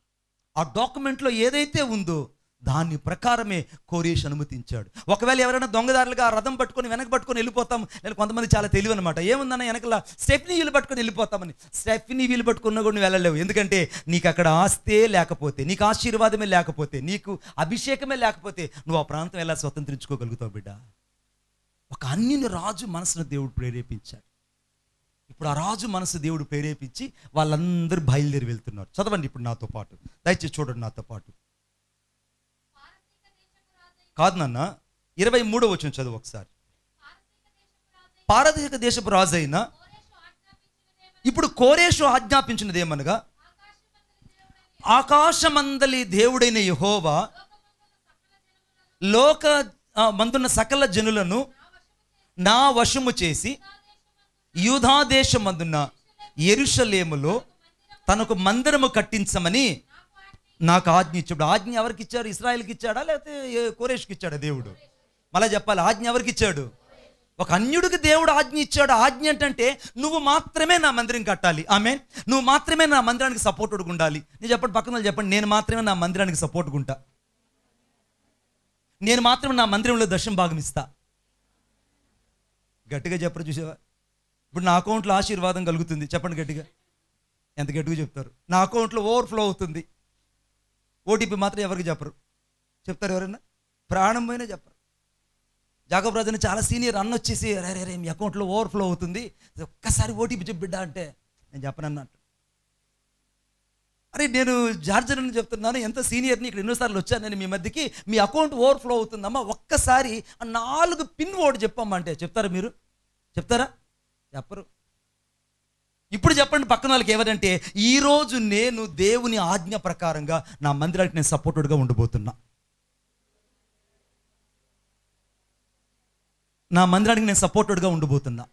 ఆ డాక్యుమెంట్లో ఏదైతే ఉందో దాని ప్రకారమే కోరేష్ అనుమతించాడు. ఒకవేళ ఎవరైనా దొంగదారులుగా రథం పట్టుకొని వెనక పట్టుకొని వెళ్ళిపోతాం, లేదా కొంతమంది చాలా తెలివి అనమాట, ఏముందన్న వెనకలా స్టెఫ్నీ వీలు పట్టుకొని వెళ్ళిపోతామని. స్టెఫ్నీ వీలు పట్టుకున్నా కూడా నువ్వు వెళ్ళలేవు. ఎందుకంటే నీకు అక్కడ ఆస్తే లేకపోతే, నీకు ఆశీర్వాదమే లేకపోతే, నీకు అభిషేకమే లేకపోతే నువ్వు ఆ ప్రాంతం ఎలా స్వతంత్రించుకోగలుగుతావు బిడ్డ? ఒక అన్యుని రాజు మనసును దేవుడు ప్రేరేపించాడు. ఇప్పుడు ఆ రాజు మనసు దేవుడు ప్రేరేపించి వాళ్ళందరూ బయలుదేరి వెళ్తున్నారు. చదవండి ఇప్పుడు నాతో పాటు, దయచేసి చూడండి నాతో పాటు. కాదు నాన్న, 23వ వచనం చదువు ఒకసారి. పారదీక దేశపు రాజు అయిన ఇప్పుడు కోరేషు ఆజ్ఞాపించినదేమనగా, ఆకాశమందలి దేవుడైన యెహోవా లోక మందున్న సకల జనులను నా వశము చేసి యూదా దేశమందున్న యెరూషలేములో తనకు మందిరము కట్టించమని నాకు ఆజ్ఞ ఇచ్చాడు. ఆజ్ఞ ఎవరికి ఇచ్చారు? ఇశ్రాయేలుకి ఇచ్చాడా లేకపోతే కోరేష్కి ఇచ్చాడా దేవుడు? మళ్ళీ చెప్పాలి, ఆజ్ఞ ఎవరికి ఇచ్చాడు? ఒక అన్యుడికి దేవుడు ఆజ్ఞ ఇచ్చాడు. ఆజ్ఞ ఏంటంటే నువ్వు మాత్రమే నా మందిరం కట్టాలి. ఆమేన్. నువ్వు మాత్రమే నా మందిరానికి సపోర్ట్గా ఉండాలి. నేను చెప్పండి, పక్కన చెప్పండి, నేను మాత్రమే నా మందిరానికి సపోర్ట్గా ఉంటా. నేను మాత్రమే నా మందిరంలో దశమ భాగం ఇస్తా. గట్టిగా చెప్పరు చూసావా? ఇప్పుడు నా అకౌంట్లో ఆశీర్వాదం కలుగుతుంది. చెప్పండి గట్టిగా. ఎంత గట్టిగా చెప్తారు? నా అకౌంట్లో ఓవర్ఫ్లో అవుతుంది. ఓటీపీ మాత్రం ఎవరికి చెప్పరు. చెప్తారు ఎవరైనా? ప్రాణం పోయినా చెప్పరు. జాకబ్ రాజుని చాలా సీనియర్ అన్న వచ్చేసి, రే మీ అకౌంట్లో ఓవర్ఫ్లో అవుతుంది, ఒక్కసారి ఓటీపీ చెప్పు బిడ్డ అంటే నేను చెప్పను అన్నట్టు. అరే నేను జార్జర్ అని చెప్తున్నాను, ఎంత సీనియర్ని, ఇక్కడ ఎన్నోసార్లు వచ్చాను నేను మీ మధ్యకి, మీ అకౌంట్ ఓవర్ఫ్లో అవుతుందమ్మా, ఒక్కసారి 4 పిన్ వర్డ్ చెప్పమ్మా అంటే చెప్తారా? మీరు చెప్తారా? చెప్పరు. ఇప్పుడు చెప్పండి పక్కన వాళ్ళకి ఎవరంటే, ఈరోజు నేను దేవుని ఆజ్ఞ ప్రకారంగా నా మందిరానికి నేను సపోర్టెడ్గా ఉండబోతున్నా. నా మందిరానికి నేను సపోర్టెడ్గా ఉండబోతున్నా.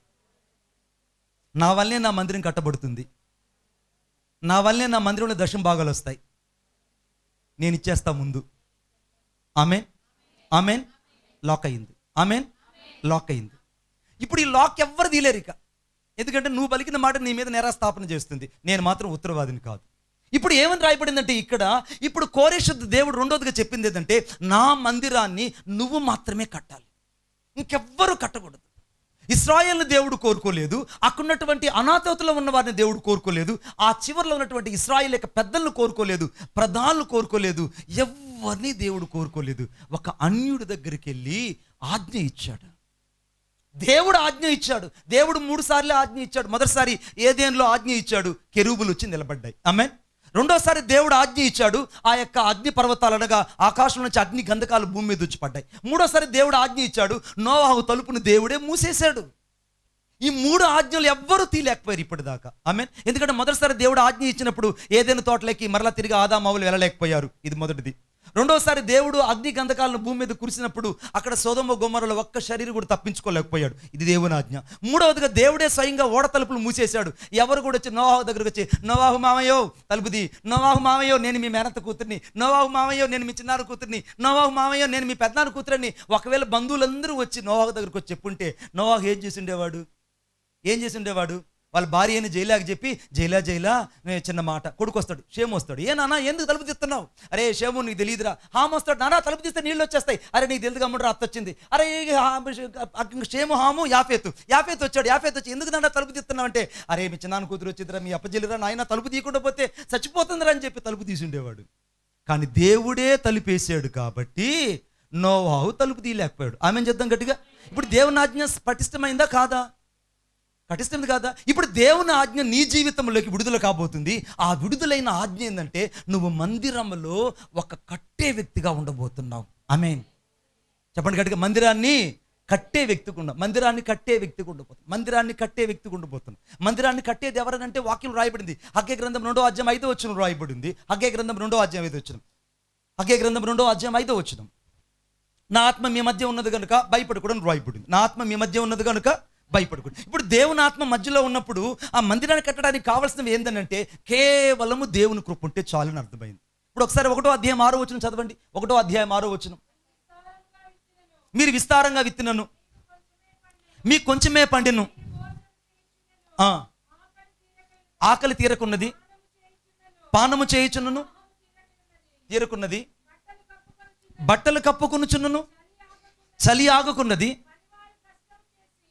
నా వల్లే నా మందిరం కట్టబడుతుంది, నా వల్లే నా మందిరంలో దశమ భాగాలు వస్తాయి. నేను ఇచ్చేస్తా ముందు. Amen, amen. లాక్ అయింది. ఆమెన్, లాక్ అయింది. ఇప్పుడు ఈ లాక్ ఎవ్వరు తీలేరు ఇక, ఎందుకంటే నువ్వు పలికిన మాట నీ మీద నేరాస్థాపన చేస్తుంది. నేను మాత్రం ఉత్తరవాదిని కాదు. ఇప్పుడు ఏమని రాయబడిందంటే ఇక్కడ, ఇప్పుడు కోరేషు దేవుడు రెండోదిగా చెప్పింది ఏంటంటే, నా మందిరాన్ని నువ్వు మాత్రమే కట్టాలి, ఇంకెవ్వరూ కట్టకూడదు. ఇశ్రాయేల్ని దేవుడు కోరుకోలేదు, అక్కడున్నటువంటి అనాథతలో ఉన్న వారిని దేవుడు కోరుకోలేదు, ఆ చివరిలో ఉన్నటువంటి ఇశ్రాయేల్ యొక్క పెద్దలను కోరుకోలేదు, ప్రధానులు కోరుకోలేదు, ఎవరిని దేవుడు కోరుకోలేదు. ఒక అన్యుడి దగ్గరికి వెళ్ళి ఆజ్ఞ ఇచ్చాడు. దేవుడు ఆజ్ఞ ఇచ్చాడు. దేవుడు 3 సార్లు ఆజ్ఞ ఇచ్చాడు. మొదటిసారి ఏదెన్లో ఆజ్ఞ ఇచ్చాడు, కెరూబులు వచ్చి నిలబడ్డాయి. ఆమేన్. రెండోసారి దేవుడు ఆజ్ఞ ఇచ్చాడు, ఆ యొక్క అగ్ని పర్వతాలు అనగా ఆకాశం నుంచి అగ్ని గంధకాలు భూమి మీద వచ్చి పడ్డాయి. మూడోసారి దేవుడు ఆజ్ఞ ఇచ్చాడు, నోవాహు తలుపును దేవుడే మూసేశాడు. ఈ 3 ఆజ్ఞలు ఎవ్వరూ తీయలేకపోయారు ఇప్పటిదాకా. ఆమేన్. ఎందుకంటే మొదటిసారి దేవుడు ఆజ్ఞ ఇచ్చినప్పుడు ఏదైనా తోటలోకి మరలా తిరిగి ఆదామవ్వలు వెళ్ళలేకపోయారు, ఇది మొదటిది. రెండోసారి దేవుడు అగ్ని గంధకాలను భూమి మీద కురిసినప్పుడు అక్కడ సొదొమ గొమొర్రాలో ఒక్క శరీరం కూడా తప్పించుకోలేకపోయాడు, ఇది దేవుని ఆజ్ఞ. మూడవదిగా దేవుడే స్వయంగా ఓడ తలుపులు మూసేశాడు. ఎవరు కూడా వచ్చి నోవాహు దగ్గరకు వచ్చి, నోవాహు మామయ్యో తలుపుది, నోవాహు మామయ్యో నేను మీ మేనత్త కూతుర్ని, నోవాహు మామయ్యో నేను మీ చిన్నారు కూతుర్ని, నోవాహు మామయ్యో నేను మీ పెద్దనాన్న కూతురని ఒకవేళ బంధువులందరూ వచ్చి నోవాహు దగ్గరకు వచ్చి చెప్పుంటే నోవాహు ఏం చేసి ఉండేవాడు? వాళ్ళ భార్య అయిన జైలాకి చెప్పి, జైలా చిన్న మాట, కొడుకు వస్తాడు, షేము వస్తాడు, ఏ నాన్న ఎందుకు తలుపు తీస్తున్నావు? అరే షేము నీకు తెలియదురా. హాము వస్తాడు, నాన్న తలుపు తీస్తే నీళ్ళు వచ్చేస్తాయి. అరే నీకు తెలుసు కమ్ముడు అత్త వచ్చింది. అరే షేము హాము యాఫేతు వచ్చాడు, యాఫేతు వచ్చి ఎందుకు నాన్న తలుపు తీస్తున్నావు అంటే, అరే మీ చిన్నాన్న కూతురు వచ్చిందిరా, మీ అప్పజల్లిరా, నాయన తలుపు తీయకుండా పోతే చచ్చిపోతుందిరా అని చెప్పి తలుపు తీసుండేవాడు. కానీ దేవుడే తలుపేసాడు కాబట్టి నోవాహు తలుపు తీయలేకపోయాడు. ఆమెను చెప్దాం గట్టిగా. ఇప్పుడు దేవుని ఆజ్ఞ పటిష్టమైందా కాదా? పటిస్తుంది కాదా? ఇప్పుడు దేవుని ఆజ్ఞ నీ జీవితంలోకి విడుదల కాబోతుంది. ఆ విడుదలైన ఆజ్ఞ ఏంటంటే, నువ్వు మందిరంలో ఒక కట్టే వ్యక్తిగా ఉండబోతున్నావు. ఆమేన్. చెప్పండి గట్టిగా. మందిరాన్ని కట్టే వ్యక్తిగా మందిరాన్ని కట్టే వ్యక్తిగా ఉండబోతున్నాం. మందిరాన్ని కట్టేది ఎవరనంటే వాక్యం రాయబడింది. హగ్గై గ్రంథం 2వ అధ్యాయం 5వ వచనం రాయబడింది. హగ్గై గ్రంథం 2వ అధ్యాయం 5వ వచనం. హగ్గై గ్రంథం 2వ అధ్యాయం 5వ వచనం. నా ఆత్మ మీ మధ్య ఉన్నది కనుక భయపడకూడని రాయబడింది. నా ఆత్మ మీ మధ్య ఉన్నది కనుక భయపడకూడదు. ఇప్పుడు దేవుని ఆత్మ మధ్యలో ఉన్నప్పుడు ఆ మందిరాన్ని కట్టడానికి కావాల్సినవి ఏంటంటే, కేవలము దేవుని కృప ఉంటే చాలని అర్థమైంది. ఇప్పుడు ఒకసారి 1వ అధ్యాయం 6వ వచనం చదవండి. 1వ అధ్యాయం 6వ వచనం. మీరు విస్తారంగా విత్తినను, మీ కొంచెమే పండిను, ఆకలి తీరకున్నది, పానము చేయుచున్నను తీరకున్నది, బట్టలు కప్పుకొనుచున్నను చలి ఆగుకున్నది,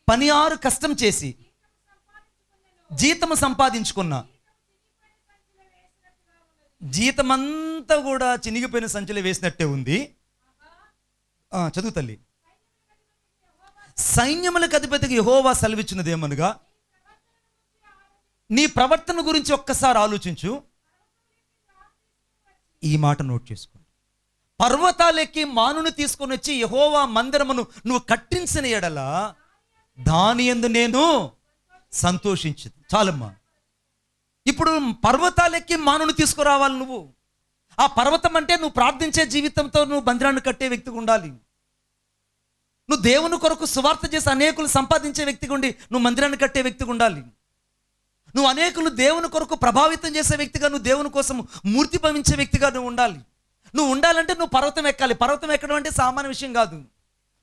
పనియారు కష్టం చేసి జీతము సంపాదించుకున్న, జీతమంతా కూడా చినిగిపోయిన సంచులు వేసినట్టే ఉంది. చదువు తల్లి. సైన్యములకు అధిపతికి యెహోవా సెలవిచ్చినదేమనగా, నీ ప్రవర్తన గురించి ఒక్కసారి ఆలోచించు. ఈ మాట నోట్ చేసుకో. పర్వతాలెక్కి మానును తీసుకొని వచ్చి యెహోవా మందిరమును నువ్వు కట్టించిన ఎడల దాని యందు నేను సంతోషించదు. చాలమ్మా. ఇప్పుడు పర్వతాలెక్కి మానును తీసుకురావాలి నువ్వు. ఆ పర్వతం అంటే నువ్వు ప్రార్థించే జీవితంతో నువ్వు మందిరాన్ని కట్టే వ్యక్తిగా ఉండాలి. నువ్వు దేవుని కొరకు సువార్త చేసి అనేకులు సంపాదించే వ్యక్తిగా ఉండి నువ్వు మందిరాన్ని కట్టే వ్యక్తిగా ఉండాలి. నువ్వు అనేకులు దేవుని కొరకు ప్రభావితం చేసే వ్యక్తిగా, నువ్వు దేవుని కోసం మూర్తి భవించే వ్యక్తిగా నువ్వు ఉండాలి. నువ్వు ఉండాలంటే నువ్వు పర్వతం ఎక్కాలి. పర్వతం ఎక్కడం అంటే సామాన్య విషయం కాదు.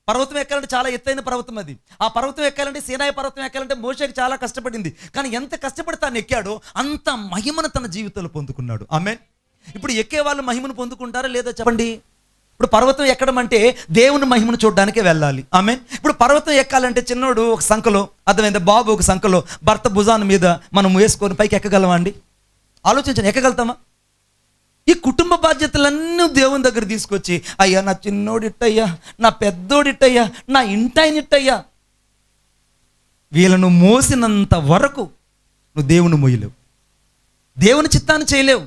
పర్వతం ఎక్కాలంటే చాలా ఎత్తైన పర్వతం అది. ఆ పర్వతం ఎక్కాలంటే, సీనాయి పర్వతం ఎక్కాలంటే మోషేకి చాలా కష్టపడింది. కానీ ఎంత కష్టపడి తాను ఎక్కాడో అంత మహిమను తన జీవితంలో పొందుకున్నాడు. ఆమేన్. ఇప్పుడు ఎక్కే వాళ్ళు మహిమను పొందుకుంటారా లేదా చెప్పండి. ఇప్పుడు పర్వతం ఎక్కడం అంటే దేవుని మహిమను చూడడానికే వెళ్ళాలి. ఆమేన్. ఇప్పుడు పర్వతం ఎక్కాలంటే చిన్నోడు ఒక సంఖలో, అర్థమైందా, బాబు ఒక సంఖలో భర్త భుజాన్ని మీద మనం వేసుకొని పైకి ఎక్కగలమా అండి? ఆలోచించండి, ఎక్కగలుగుతామా? ఈ కుటుంబ బాధ్యతలన్నీ దేవుని దగ్గర తీసుకొచ్చి, అయ్యా నా చిన్నోడిట్టయ్యా, నా పెద్దోడిట్టయ్యా, నా ఇంటాయనిట్టయ్యా, వీళ్ళను మోసినంత వరకు నువ్వు దేవుని మోయలేవు, దేవుని చిత్తాన్ని చేయలేవు.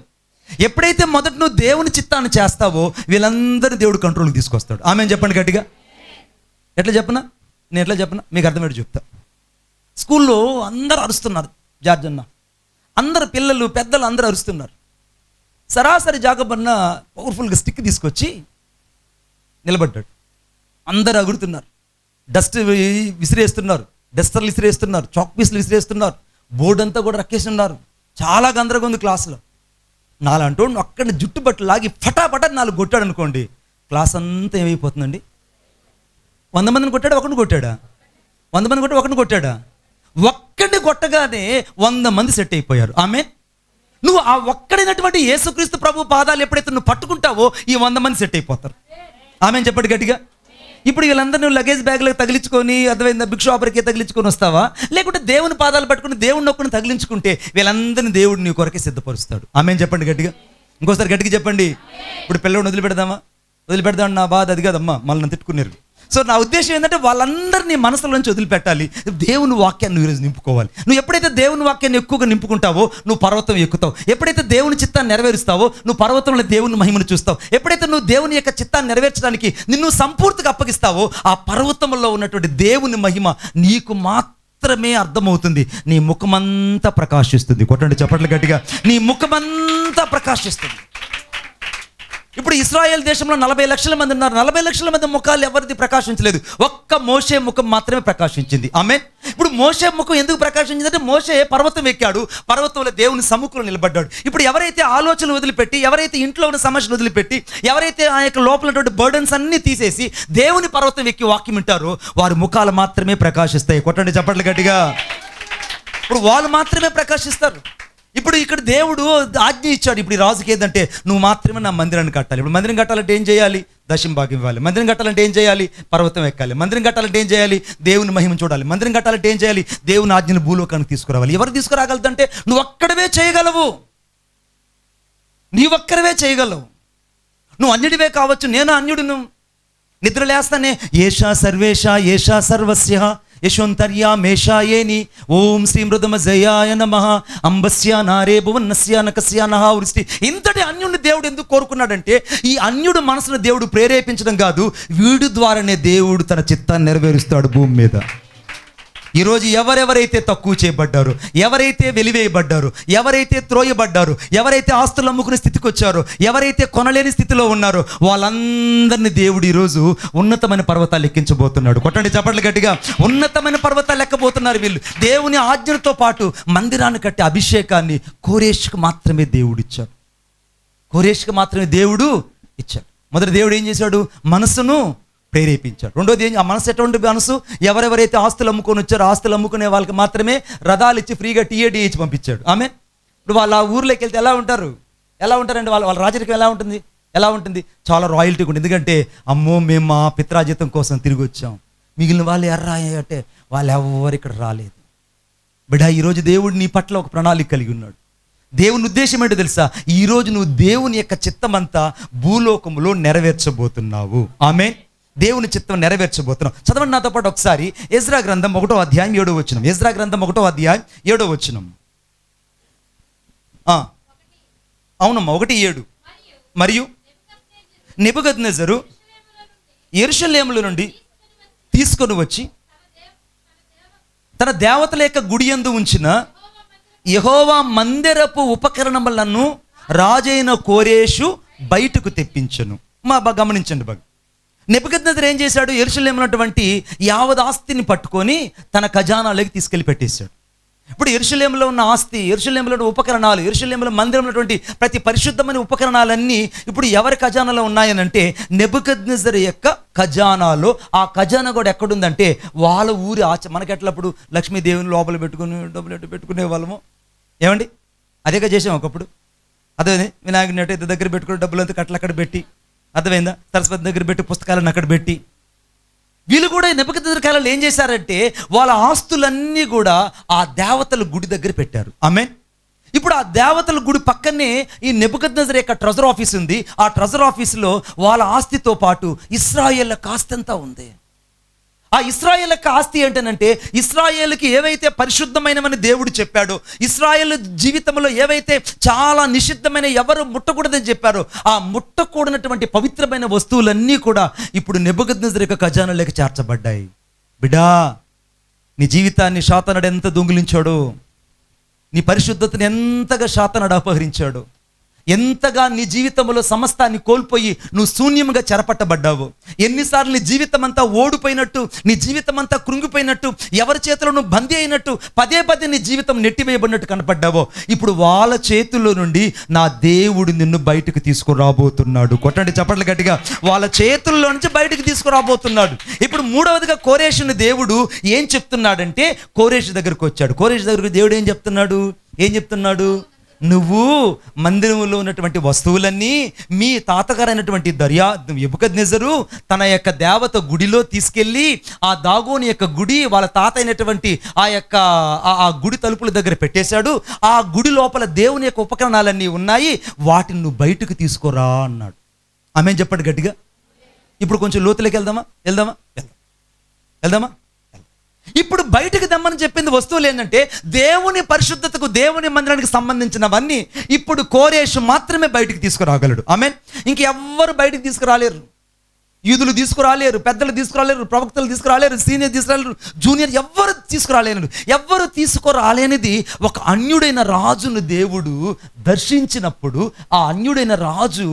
ఎప్పుడైతే మొదట నువ్వు దేవుని చిత్తాన్ని చేస్తావో వీళ్ళందరినీ దేవుడు కంట్రోల్కి తీసుకొస్తాడు. ఆమె చెప్పండి గట్టిగా. ఎట్లా చెప్పనా, నేను ఎట్లా చెప్పనా మీకు అర్థమయ్యేది చెప్తా. స్కూల్లో అందరూ అరుస్తున్నారు, జార్జ్ అన్న, అందరు పిల్లలు పెద్దలు అందరూ అరుస్తున్నారు. సరాసరి జాకబ్ అన్న పవర్ఫుల్గా స్టిక్ తీసుకొచ్చి నిలబడ్డాడు. అందరు అగుడుతున్నారు, డస్ట్ విసిరేస్తున్నారు, డస్టర్లు విసిరేస్తున్నారు, చాక్ పీసులు విసిరేస్తున్నారు, బోర్డు అంతా కూడా రక్కేస్తున్నారు. చాలా గందరగోళంగా ఉంది క్లాసులో. నాలంటూ అక్కడ జుట్టు బట్టలు లాగి ఫటాఫటా 4 కొట్టాడు అనుకోండి, క్లాస్ అంతా ఏమైపోతుందండి? 100 మందిని కొట్టాడా, ఒకరిని కొట్టాడా? 100 మంది కొట్టి ఒకరిని కొట్టాడా? ఒక్కడిని కొట్టగానే 100 మంది సెట్ అయిపోయారు. ఆమె నువ్వు ఆ ఒక్కడైనటువంటి యేసుక్రీస్తు ప్రభు పాదాలు ఎప్పుడైతే నువ్వు పట్టుకుంటావో ఈ 100 మంది సెట్ అయిపోతారు. ఆమె చెప్పండి గట్టిగా. ఇప్పుడు వీళ్ళందరూ నువ్వు లగేజ్ బ్యాగ్లో తగిలించుకొని, అర్థమైందా, బిగ్ షాపర్కి తగిలించుకొని వస్తావా? లేకుంటే దేవుని పాదాలు పట్టుకుని దేవుడిని ఒక్కడిని తగిలించుకుంటే వీళ్ళందరినీ దేవుడు నీ కొరకే సిద్ధపరుస్తాడు. ఆమె చెప్పండి గట్టిగా. ఇంకోసారి గట్టిగా చెప్పండి. ఇప్పుడు పిల్లడిని వదిలిపెడదాం నా బాధ అది కాదమ్మా, మళ్ళీ నన్ను తిట్టుకున్నారు. సో నా ఉద్దేశం ఏంటంటే వాళ్ళందరినీ మనసులో నుంచి వదిలిపెట్టాలి, దేవుని వాక్యాన్ని నువ్వు ఈరోజు నింపుకోవాలి. నువ్వు ఎప్పుడైతే దేవుని వాక్యాన్ని ఎక్కువగా నింపుకుంటావో నువ్వు పర్వతం ఎక్కుతావు. ఎప్పుడైతే దేవుని చిత్తాన్ని నెరవేరుస్తావో నువ్వు పర్వతంలో దేవుని మహిమను చూస్తావు. ఎప్పుడైతే నువ్వు దేవుని యొక్క చిత్తాన్ని నెరవేర్చడానికి నిన్ను సంపూర్తిగా అప్పగిస్తావో ఆ పర్వతంలో ఉన్నటువంటి దేవుని మహిమ నీకు మాత్రమే అర్థమవుతుంది. నీ ముఖమంతా ప్రకాశిస్తుంది. కొట్టండి చప్పట్లు గట్టిగా. నీ ముఖమంతా ప్రకాశిస్తుంది. ఇప్పుడు ఇశ్రాయేల్ దేశంలో 40 లక్షల మంది ఉన్నారు. 40 లక్షల మంది ముఖాలు ఎవరిది ప్రకాశించలేదు, ఒక్క మోషే ముఖం మాత్రమే ప్రకాశించింది. ఆమేన్. ఇప్పుడు మోషే ముఖం ఎందుకు ప్రకాశించిందంటే మోషే పర్వతం ఎక్కాడు, పర్వతంలో దేవుని సముఖంలో నిలబడ్డాడు. ఇప్పుడు ఎవరైతే ఆలోచనలు వదిలిపెట్టి, ఎవరైతే ఇంట్లో ఉన్న సమస్యలు వదిలిపెట్టి, ఎవరైతే ఆ యొక్క లోపలటువంటి బర్డన్స్ అన్ని తీసేసి దేవుని పర్వతం ఎక్కి వాక్యం వింటారో వారి ముఖాలు మాత్రమే ప్రకాశిస్తాయి. కొట్టండి చప్పట్లు గట్టిగా. ఇప్పుడు వాళ్ళు మాత్రమే ప్రకాశిస్తారు. ఇప్పుడు ఇక్కడ దేవుడు ఆజ్ఞ ఇచ్చాడు. ఇప్పుడు ఈ రాజుకి ఏంటంటే నువ్వు మాత్రమే నా మందిరాన్ని కట్టాలి. ఇప్పుడు మందిరం కట్టాలంటే ఏం చేయాలి? దశమ భాగం ఇవ్వాలి. మందిరం కట్టాలంటే ఏం చేయాలి? పర్వతం ఎక్కాలి. మందిరం కట్టాలంటే ఏం చేయాలి? దేవుని మహిమ చూడాలి. మందిరం కట్టాలంటే ఏం చేయాలి? దేవుని ఆజ్ఞను భూలోకానికి తీసుకురావాలి. ఎవరు తీసుకురాగలదంటే నువ్వు ఒక్కడవే చేయగలవు. నీవొక్కడవే చేయగలవు. నువ్వు అన్యుడివే కావచ్చు, నేను అన్యుడును. నిద్ర లేస్తానే ఏషా సర్వేష ఏషా సర్వస్య యశోంతర్యా మేషాయేని ఓం శ్రీ మృదమ జయాయ నమః అంబస్య నారే భువన్నస్య నకస్య నహ వృష్టి. ఇంతటి అన్యుడిని దేవుడు ఎందుకు కోరుకున్నాడంటే ఈ అన్యుడు మనసును దేవుడు ప్రేరేపించడం కాదు, వీడి ద్వారానే దేవుడు తన చిత్తాన్ని నెరవేరుస్తాడు భూమి మీద. ఈరోజు ఎవరెవరైతే తక్కువ చేయబడ్డారు, ఎవరైతే వెలివేయబడ్డారు, ఎవరైతే త్రోయబడ్డారు, ఎవరైతే ఆస్తులు అమ్ముకునే స్థితికి వచ్చారో, ఎవరైతే కొనలేని స్థితిలో ఉన్నారో వాళ్ళందరినీ దేవుడు ఈరోజు ఉన్నతమైన పర్వతాలు ఎక్కించబోతున్నాడు. కొట్టండి చప్పట్లు గట్టిగా. ఉన్నతమైన పర్వతాలు ఎక్కబోతున్నారు వీళ్ళు. దేవుని ఆజ్ఞలతో పాటు మందిరాన్ని కట్టే అభిషేకాన్ని కోరేష్కి మాత్రమే దేవుడు ఇచ్చాడు. కోరేష్కి మాత్రమే దేవుడు ఇచ్చాడు. మొదటి దేవుడు ఏం చేశాడు? మనసును ప్రేరేపించాడు. రెండోది ఆ మనసు ఎటువంటి మనసు? ఎవరెవరైతే ఆస్తులు అమ్ముకొని వచ్చారో ఆస్తులు అమ్ముకునే వాళ్ళకి మాత్రమే రథాలు ఇచ్చి ఫ్రీగా టీఏడీ ఇచ్చి పంపించాడు. ఆమె ఇప్పుడు వాళ్ళ ఆ ఊర్లోకి వెళ్తే ఎలా ఉంటారంటే వాళ్ళ రాజరికం ఎలా ఉంటుంది? చాలా రాయల్టీ ఉంటుంది. ఎందుకంటే అమ్మో మేము మా పిత్రాజితం కోసం తిరిగి వచ్చాం, మిగిలిన వాళ్ళు ఎర్రా అంటే వాళ్ళు ఎవరు ఇక్కడ రాలేదు. బిడ్డ, ఈరోజు దేవుడు నీ పట్ల ఒక ప్రణాళిక కలిగి ఉన్నాడు. దేవుని ఉద్దేశం ఏంటో తెలుసా? ఈరోజు నువ్వు దేవుని యొక్క చిత్తమంతా భూలోకములో నెరవేర్చబోతున్నావు. ఆమె దేవుని చిత్తం నెరవేర్చబోతున్నాం. చదవండి నాతో పాటు ఒకసారి ఎజ్రా గ్రంథం 1వ అధ్యాయం 7వ వచనం. ఎజ్రా గ్రంథం 1వ అధ్యాయం 7వ వచనం. అవునమ్మా, 1:7. మరియు నెబుకద్నెజరు యెరూషలేములో నుండి తీసుకొని వచ్చి తన దేవతల యొక్క గుడి యందు ఉంచిన యెహోవా మందిరపు ఉపకరణములను రాజైన కోరేషు బయటకు తెప్పించను. గమనించండి బాగా. నెబుకద్నెజరు ఏం చేశాడు? యెరూషలేములో ఉన్నటువంటి యావత్ ఆస్తిని పట్టుకొని తన ఖజానాలోకి తీసుకెళ్లి పెట్టేశాడు. ఇప్పుడు యెరూషలేములో ఉన్న ఆస్తి, యెరూషలేములో ఉన్న ఉపకరణాలు, యెరూషలేములో మందిరంలో ఉన్నటువంటి ప్రతి పరిశుద్ధమైన ఉపకరణాలన్నీ ఇప్పుడు ఎవరి ఖజానాలో ఉన్నాయనంటే నెబుకద్నెజరు యొక్క ఖజానాలో. ఆ ఖజానా కూడా ఎక్కడుందంటే వాళ్ళ ఊరి మనకెట్లప్పుడు లక్ష్మీదేవిని లోపల పెట్టుకుని డబ్బులు పెట్టుకునే వాళ్ళము. ఏమండి, అదేగా చేసాం ఒకప్పుడు. అదే వినాయకుని అటు దగ్గర పెట్టుకుని డబ్బులంతా కట్టలు అక్కడ పెట్టి, అర్థమైందా, సరస్వతి దగ్గర పెట్టి పుస్తకాలను అక్కడ పెట్టి. వీళ్ళు కూడా నెబుకద్నెజరు కాలంలో ఏం చేశారంటే వాళ్ళ ఆస్తులన్నీ కూడా ఆ దేవతల గుడి దగ్గర పెట్టారు. ఆమేన్. ఇప్పుడు ఆ దేవతల గుడి పక్కనే ఈ నెబుకద్నెజరు యొక్క ట్రెజర్ ఆఫీస్ ఉంది. ఆ ట్రెజర్ ఆఫీసులో వాళ్ళ ఆస్తితో పాటు ఇశ్రాయేళ్ల కాస్తంతా ఉంది. ఆ ఇశ్రాయేలు యొక్క ఆస్తి ఏంటనంటే, ఇశ్రాయేలుకి ఏవైతే పరిశుద్ధమైనవని దేవుడు చెప్పాడో, ఇశ్రాయేలు జీవితంలో ఏవైతే చాలా నిషిద్ధమైన ఎవరు ముట్టకూడదని చెప్పారో, ఆ ముట్టకూడనటువంటి పవిత్రమైన వస్తువులన్నీ కూడా ఇప్పుడు నెబుకద్నెజరు యొక్క ఖజానాలోకి చేర్చబడ్డాయి. బిడ్డా, నీ జీవితాన్ని శాతానుడు ఎంత దొంగిలించాడో, నీ పరిశుద్ధతను ఎంతగా శాతానుడు అపహరించాడో, ఎంతగా నీ జీవితంలో సమస్తాన్ని కోల్పోయి నువ్వు శూన్యంగా చెరపట్టబడ్డావు. ఎన్నిసార్లు నీ జీవితం అంతా ఓడిపోయినట్టు, నీ జీవితం అంతా కృంగిపోయినట్టు, ఎవరి చేతిలో నువ్వు బందీ అయినట్టు, పదే పదే నీ జీవితం నెట్టివేయబడినట్టు కనపడ్డావో, ఇప్పుడు వాళ్ళ చేతుల్లో నుండి నా దేవుడు నిన్ను బయటకు తీసుకురాబోతున్నాడు. కొట్టండి చప్పట్లు గట్టిగా. వాళ్ళ చేతుల్లో నుంచి బయటకు తీసుకురాబోతున్నాడు. ఇప్పుడు మూడవదిగా కోరేషుని దేవుడు ఏం చెప్తున్నాడంటే, కోరేషు దగ్గరకు వచ్చాడు. కోరేషు దగ్గరకు దేవుడు ఏం చెప్తున్నాడు? నువ్వు మందిరంలో ఉన్నటువంటి వస్తువులన్నీ మీ తాతగారైనటువంటి నెబుకద్నెజరు తన యొక్క దేవత గుడిలో తీసుకెళ్ళి, ఆ దాగోని యొక్క గుడి వాళ్ళ తాత అయినటువంటి ఆ గుడి తలుపుల దగ్గర పెట్టేశాడు. ఆ గుడి లోపల దేవుని యొక్క ఉపకరణాలన్నీ ఉన్నాయి, వాటిని నువ్వు బయటకు తీసుకురా అన్నాడు. ఆమేన్ చెప్పండి గట్టిగా. ఇప్పుడు కొంచెం లోతులోకి వెళ్దామా? ఇప్పుడు బయటకు దమ్మని చెప్పింది వస్తువులు ఏంటంటే, దేవుని పరిశుద్ధతకు, దేవుని మందిరానికి సంబంధించినవన్నీ ఇప్పుడు కోరేషు మాత్రమే బయటికి తీసుకురాగలడు. ఆమేన్. ఇంకెవ్వరు బయటికి తీసుకురాలేరు. యూదులు తీసుకురాలేరు, పెద్దలు తీసుకురాలేరు, ప్రవక్తలు తీసుకురాలేరు, సీనియర్ తీసుకురాలేరు, జూనియర్ ఎవ్వరు తీసుకురాలేనిది ఒక అన్యుడైన రాజును దేవుడు దర్శించినప్పుడు, ఆ అన్యుడైన రాజు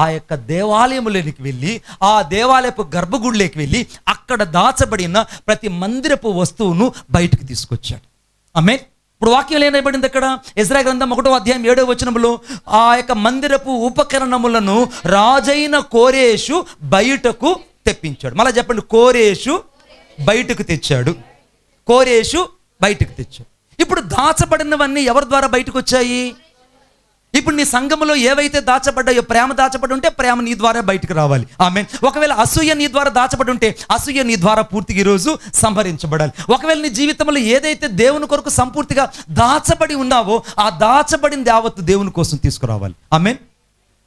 ఆ యొక్క దేవాలయంలోకి వెళ్ళి, ఆ దేవాలయపు గర్భగుడిలోకి వెళ్ళి, అక్కడ దాచబడిన ప్రతి మందిరపు వస్తువును బయటకు తీసుకొచ్చాడు. ఆమేన్. ఇప్పుడు వాక్యం ఏమైబడింది అక్కడ? ఎజ్రా గ్రంథం 1వ అధ్యాయం 7వ వచనంలో ఆ యొక్క మందిరపు ఉపకరణములను రాజైన కోరేషు బయటకు తెప్పించాడు. మళ్ళీ చెప్పండి, కోరేషు బయటకు తెచ్చాడు. ఇప్పుడు దాచబడినవన్నీ ఎవరి ద్వారా బయటకు వచ్చాయి? ఇప్పుడు నీ సంఘములో ఏవైతే దాచబడ్డాయో, ప్రేమ దాచబడి ఉంటే ప్రేమ నీ ద్వారా బయటకు రావాలి. ఆమేన్. ఒకవేళ అసూయ నీ ద్వారా దాచబడి ఉంటే అసూయ నీ ద్వారా పూర్తిగా ఈరోజు సంహరించబడాలి. ఒకవేళ నీ జీవితంలో ఏదైతే దేవుని కొరకు సంపూర్తిగా దాచబడి ఉన్నావో, ఆ దాచబడిన యావత్తు దేవుని కోసం తీసుకురావాలి. ఆమేన్.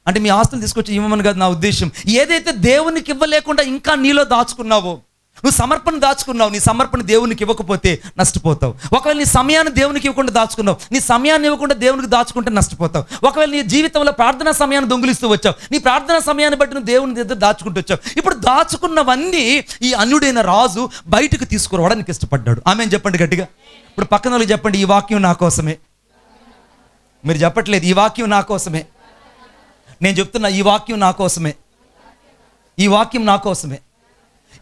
అంటే మీ ఆస్తులు తీసుకొచ్చి ఇవ్వమని కాదు నా ఉద్దేశం. ఏదైతే దేవునికి ఇవ్వలేకుండా ఇంకా నీలో దాచుకున్నావో, నువ్వు సమర్పణ దాచుకున్నావు, నీ సమర్పణ దేవునికి ఇవ్వకపోతే నష్టపోతావు. ఒకవేళ నీ సమయాన్ని దేవునికి ఇవ్వకుండా దాచుకున్నావు, నీ సమయాన్ని ఇవ్వకుండా దేవునికి దాచుకుంటే నష్టపోతావు. ఒకవేళ నీ జీవితంలో ప్రార్థనా సమయాన్ని దొంగిలిస్తూ వచ్చావు, నీ ప్రార్థనా సమయాన్ని బట్టి నువ్వు దేవుని దగ్గర దాచుకుంటూ వచ్చావు. ఇప్పుడు దాచుకున్నవన్నీ ఈ అన్యుడైన రాజు బయటకు తీసుకురావడానికి ఇష్టపడ్డాడు. ఆమేన్ చెప్పండి గట్టిగా. ఇప్పుడు పక్కన వాళ్ళకి చెప్పండి, ఈ వాక్యం నా కోసమే. మీరు చెప్పట్లేదు, ఈ వాక్యం నా కోసమే. నేను చెప్తున్నా, ఈ వాక్యం నా కోసమే.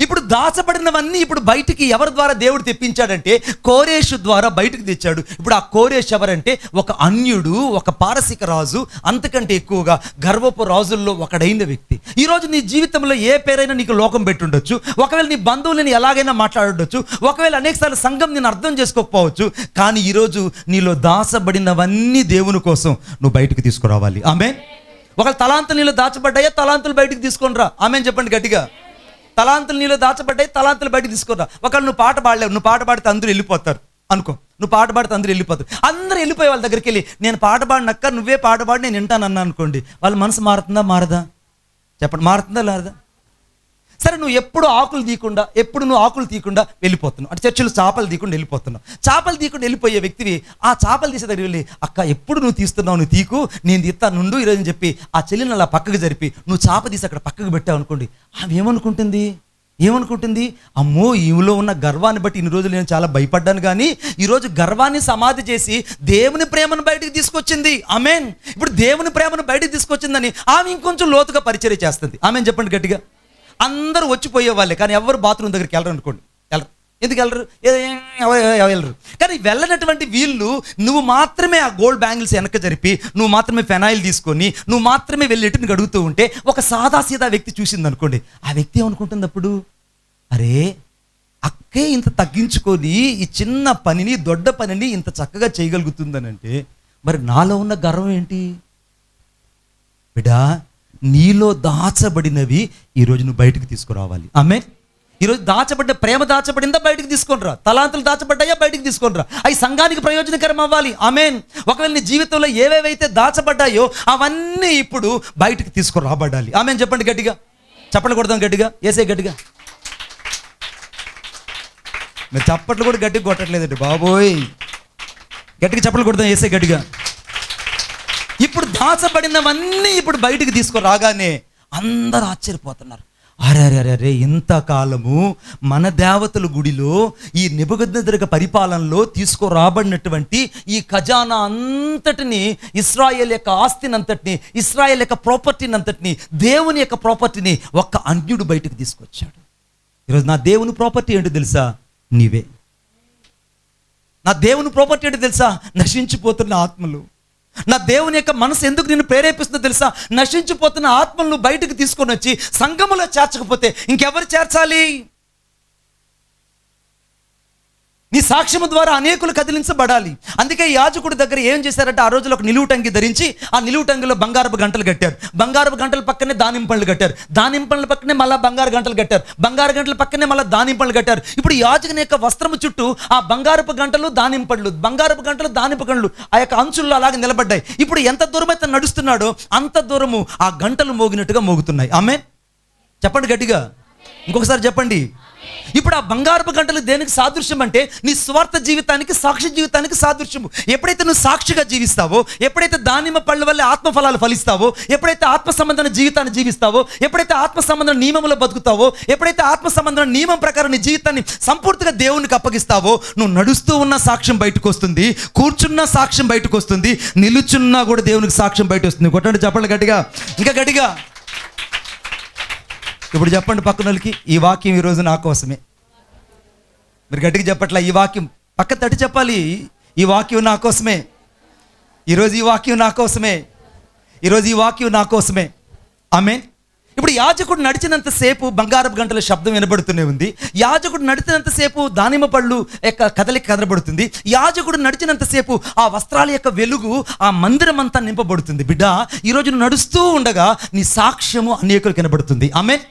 ఇప్పుడు దాచబడినవన్నీ ఇప్పుడు బయటికి ఎవరి ద్వారా దేవుడు తెప్పించాడంటే, కోరేషు ద్వారా బయటకు తెచ్చాడు. ఇప్పుడు ఆ కోరేషు ఎవరంటే ఒక అన్యుడు, ఒక పారసిక రాజు, అంతకంటే ఎక్కువగా గర్వపు రాజుల్లో ఒకడైన వ్యక్తి. ఈరోజు నీ జీవితంలో ఏ పేరైనా నీకు లోకం పెట్టుండొచ్చు, ఒకవేళ నీ బంధువులని ఎలాగైనా మాట్లాడొచ్చు, ఒకవేళ అనేకసార్లు సంఘం నేను అర్థం చేసుకోకపోవచ్చు, కానీ ఈరోజు నీలో దాచబడినవన్నీ దేవుని కోసం నువ్వు బయటకు తీసుకురావాలి. ఆమేన్. ఒకవేళ తలాంతులు నీలో దాచబడ్డాయా, తలాంతులు బయటకు తీసుకొని రా. ఆమేన్ చెప్పండి గట్టిగా. తలాంతులు నీలో దాచబడ్డాయి, తలాంతులు బయటకు తీసుకురా. ఒకవేళ నువ్వు పాట పాడలేవు, నువ్వు పాట పాడితే అందరూ వెళ్ళిపోతారు అనుకో. నువ్వు పాట పాడితే అందరూ వెళ్ళిపోయి వాళ్ళ దగ్గరికి వెళ్ళి, నేను పాట పాడినక్క, నువ్వే పాట పాడి నేను వింటానన్నా అనుకోండి, వాళ్ళ మనసు మారుతుందా? చెప్పండి, మారుతుందా లేదా? సరే, నువ్వు ఎప్పుడు ఆకులు తీయకుండా వెళ్ళిపోతున్నావు. అంటే చర్చిలో చేపలు తీయకుండా వెళ్ళిపోయే వ్యక్తివి ఆ చేపలు తీసే దగ్గర వెళ్ళి, అక్క ఎప్పుడు నువ్వు తీస్తున్నావు, నువ్వు తీకు, నేను తీస్తాను నుండు ఈరోజు అని చెప్పి ఆ చెల్లిని అలా పక్కకు జరిపి నువ్వు చేప తీసి అక్కడ పక్కకు పెట్టావు అనుకోండి, ఆమె ఏమనుకుంటుంది? అమ్మో, ఈమెలో ఉన్న గర్వాన్ని బట్టి ఇన్ని రోజులు నేను చాలా భయపడ్డాను, కానీ ఈరోజు గర్వాన్ని సమాధి చేసి దేవుని ప్రేమను బయటకు తీసుకొచ్చింది. ఆమేన్. ఇప్పుడు దేవుని ప్రేమను బయటకు తీసుకొచ్చిందని ఆమె ఇంకొంచెం లోతుగా పరిచర్య చేస్తుంది. ఆమేన్ చెప్పండి గట్టిగా. అందరూ వచ్చిపోయే వాళ్ళే, కానీ ఎవరు బాత్రూమ్ దగ్గరికి వెళ్ళరు అనుకోండి. ఎందుకు వెళ్ళరు? వెళ్ళరు. కానీ వెళ్ళనటువంటి వీళ్ళు, నువ్వు మాత్రమే ఆ గోల్డ్ బ్యాంగిల్స్ వెనక జరిపి, నువ్వు మాత్రమే ఫెనాయిల్ తీసుకొని, నువ్వు మాత్రమే వెళ్ళి ఎటుని గడుగుతూ ఉంటే ఒక సాదాసీదా వ్యక్తి చూసింది అనుకోండి, ఆ వ్యక్తి ఏమనుకుంటుంది అప్పుడు? అరే, అక్కే ఇంత తగ్గించుకొని ఈ చిన్న పనిని, దొడ్డ పనిని ఇంత చక్కగా చేయగలుగుతుందనంటే మరి నాలో ఉన్న గర్వం ఏంటి? బిడ్డా, నీలో దాచబడినవి ఈరోజు నువ్వు బయటకు తీసుకురావాలి. ఆమేన్. ఈరోజు ప్రేమ దాచబడిందా, బయటకు తీసుకొని రా. తలాంతులు దాచబడ్డాయా, బయటకు తీసుకొని రా. అవి సంఘానికి ప్రయోజనకరం అవ్వాలి. ఆమేన్. ఒకవేళ నీ జీవితంలో ఏవేవైతే దాచబడ్డాయో అవన్నీ ఇప్పుడు బయటకు తీసుకొని రాబడాలి. ఆమేన్ చెప్పండి గట్టిగా. చెప్పండి కొడదాం గట్టిగా. ఏసే గట్టిగా. మీరు చప్పట్లు కూడా గట్టిగా కొట్టట్లేదండి బాబోయ్. గట్టిగా చప్పట్లు కొడతాం వేసే గట్టిగా. ఇప్పుడు దాచబడినవన్నీ ఇప్పుడు బయటికి తీసుకురాగానే అందరూ ఆశ్చర్యపోతున్నారు. అరే అరే అరే అరే, ఇంతకాలము మన దేవతల గుడిలో ఈ నెబుకద్నెజరు పరిపాలనలో తీసుకురాబడినటువంటి ఈ ఖజానా అంతటిని, ఇశ్రాయేల్ యొక్క ఆస్తిని అంతటిని, ఇశ్రాయేల్ యొక్క ప్రాపర్టీని అంతటిని, దేవుని యొక్క ప్రాపర్టీని ఒక్క అన్యుడు బయటకు తీసుకొచ్చాడు. ఈరోజు నా దేవుని ప్రాపర్టీ ఏంటో తెలుసా? నీవే. నా దేవుని ప్రాపర్టీ ఏంటో తెలుసా? నశించిపోతున్న ఆత్మలు. నా దేవుని యొక్క మనసు ఎందుకు నిన్ను ప్రేరేపిస్తుందో తెలుసా? నశించిపోతున్న ఆత్మలను బయటకు తీసుకొని వచ్చి సంఘములో చేర్చకపోతే ఇంకెవరు చేర్చాలి? నీ సాక్ష్యము ద్వారా అనేకులు కదిలించబడాలి. అందుకే యాజకుడి దగ్గర ఏం చేశారంటే, ఆ రోజులో ఒక నిలువుటంగి ధరించి ఆ నిలువుటంగిలో బంగారపు గంటలు కట్టారు. బంగారపు గంటల పక్కనే దానింపండ్లు కట్టారు. దానింపండ్ల పక్కనే మళ్ళీ బంగారు గంటలు కట్టారు. బంగారు గంటల పక్కనే మళ్ళీ దానింపండ్లు కట్టారు. ఇప్పుడు యాజకుని యొక్క వస్త్రము చుట్టూ ఆ బంగారపు గంటలు, దానింపండ్లు, బంగారపు గంటలు, దానింప గంటలు ఆ యొక్క అంచుల్లో అలాగే నిలబడ్డాయి. ఇప్పుడు ఎంత దూరం అయితే నడుస్తున్నాడో అంత దూరము ఆ గంటలు మోగినట్టుగా మోగుతున్నాయి. ఆమేన్ చెప్పండి గట్టిగా, ఇంకొకసారి చెప్పండి. ఇప్పుడు ఆ బంగారపు గంటలు దేనికి సాదృశ్యం అంటే నీ స్వార్థ జీవితానికి, సాక్షి జీవితానికి సాదృశ్యము. ఎప్పుడైతే నువ్వు సాక్షిగా జీవిస్తావో, ఎప్పుడైతే దానిమ్మ పళ్ళ వల్ల ఆత్మఫలాలు ఫలిస్తావో, ఎప్పుడైతే ఆత్మ సంబంధమైన జీవితాన్ని జీవిస్తావో, ఎప్పుడైతే ఆత్మ సంబంధమైన నియమంలో బతుకుతావో, ఎప్పుడైతే ఆత్మ సంబంధమైన నియమం ప్రకారం నీ జీవితాన్ని సంపూర్తిగా దేవునికి అప్పగిస్తావో, నువ్వు నడుస్తూ ఉన్న సాక్ష్యం బయటకు వస్తుంది, కూర్చున్న సాక్ష్యం బయటకు వస్తుంది, నిలుచున్నా కూడా దేవునికి సాక్ష్యం బయట వస్తుంది. కొట్టండి చెప్పండి గట్టిగా, ఇంకా గట్టిగా. ఇప్పుడు చెప్పండి పక్కన వాళ్ళకి, ఈ వాక్యం ఈరోజు నా కోసమే. మీరు గట్టిగా చెప్పట్లా, ఈ వాక్యం పక్క తట్టి చెప్పాలి. ఈ వాక్యం నా కోసమే, ఈరోజు ఈ వాక్యం నా కోసమే, ఈరోజు ఈ వాక్యం నా కోసమే. ఆమేన్. ఇప్పుడు యాజకుడు నడిచినంతసేపు బంగారపు గంటల శబ్దం వినబడుతూనే ఉంది. యాజకుడు నడిచినంతసేపు దానిమ్మ పళ్ళు యొక్క కదలిక కదలబడుతుంది. యాజకుడు నడిచినంతసేపు ఆ వస్త్రాల యొక్క వెలుగు ఆ మందిరం అంతా నింపబడుతుంది. బిడ్డ, ఈరోజు నువ్వు నడుస్తూ ఉండగా నీ సాక్ష్యము అనేకులకు కనబడుతుంది. ఆమేన్.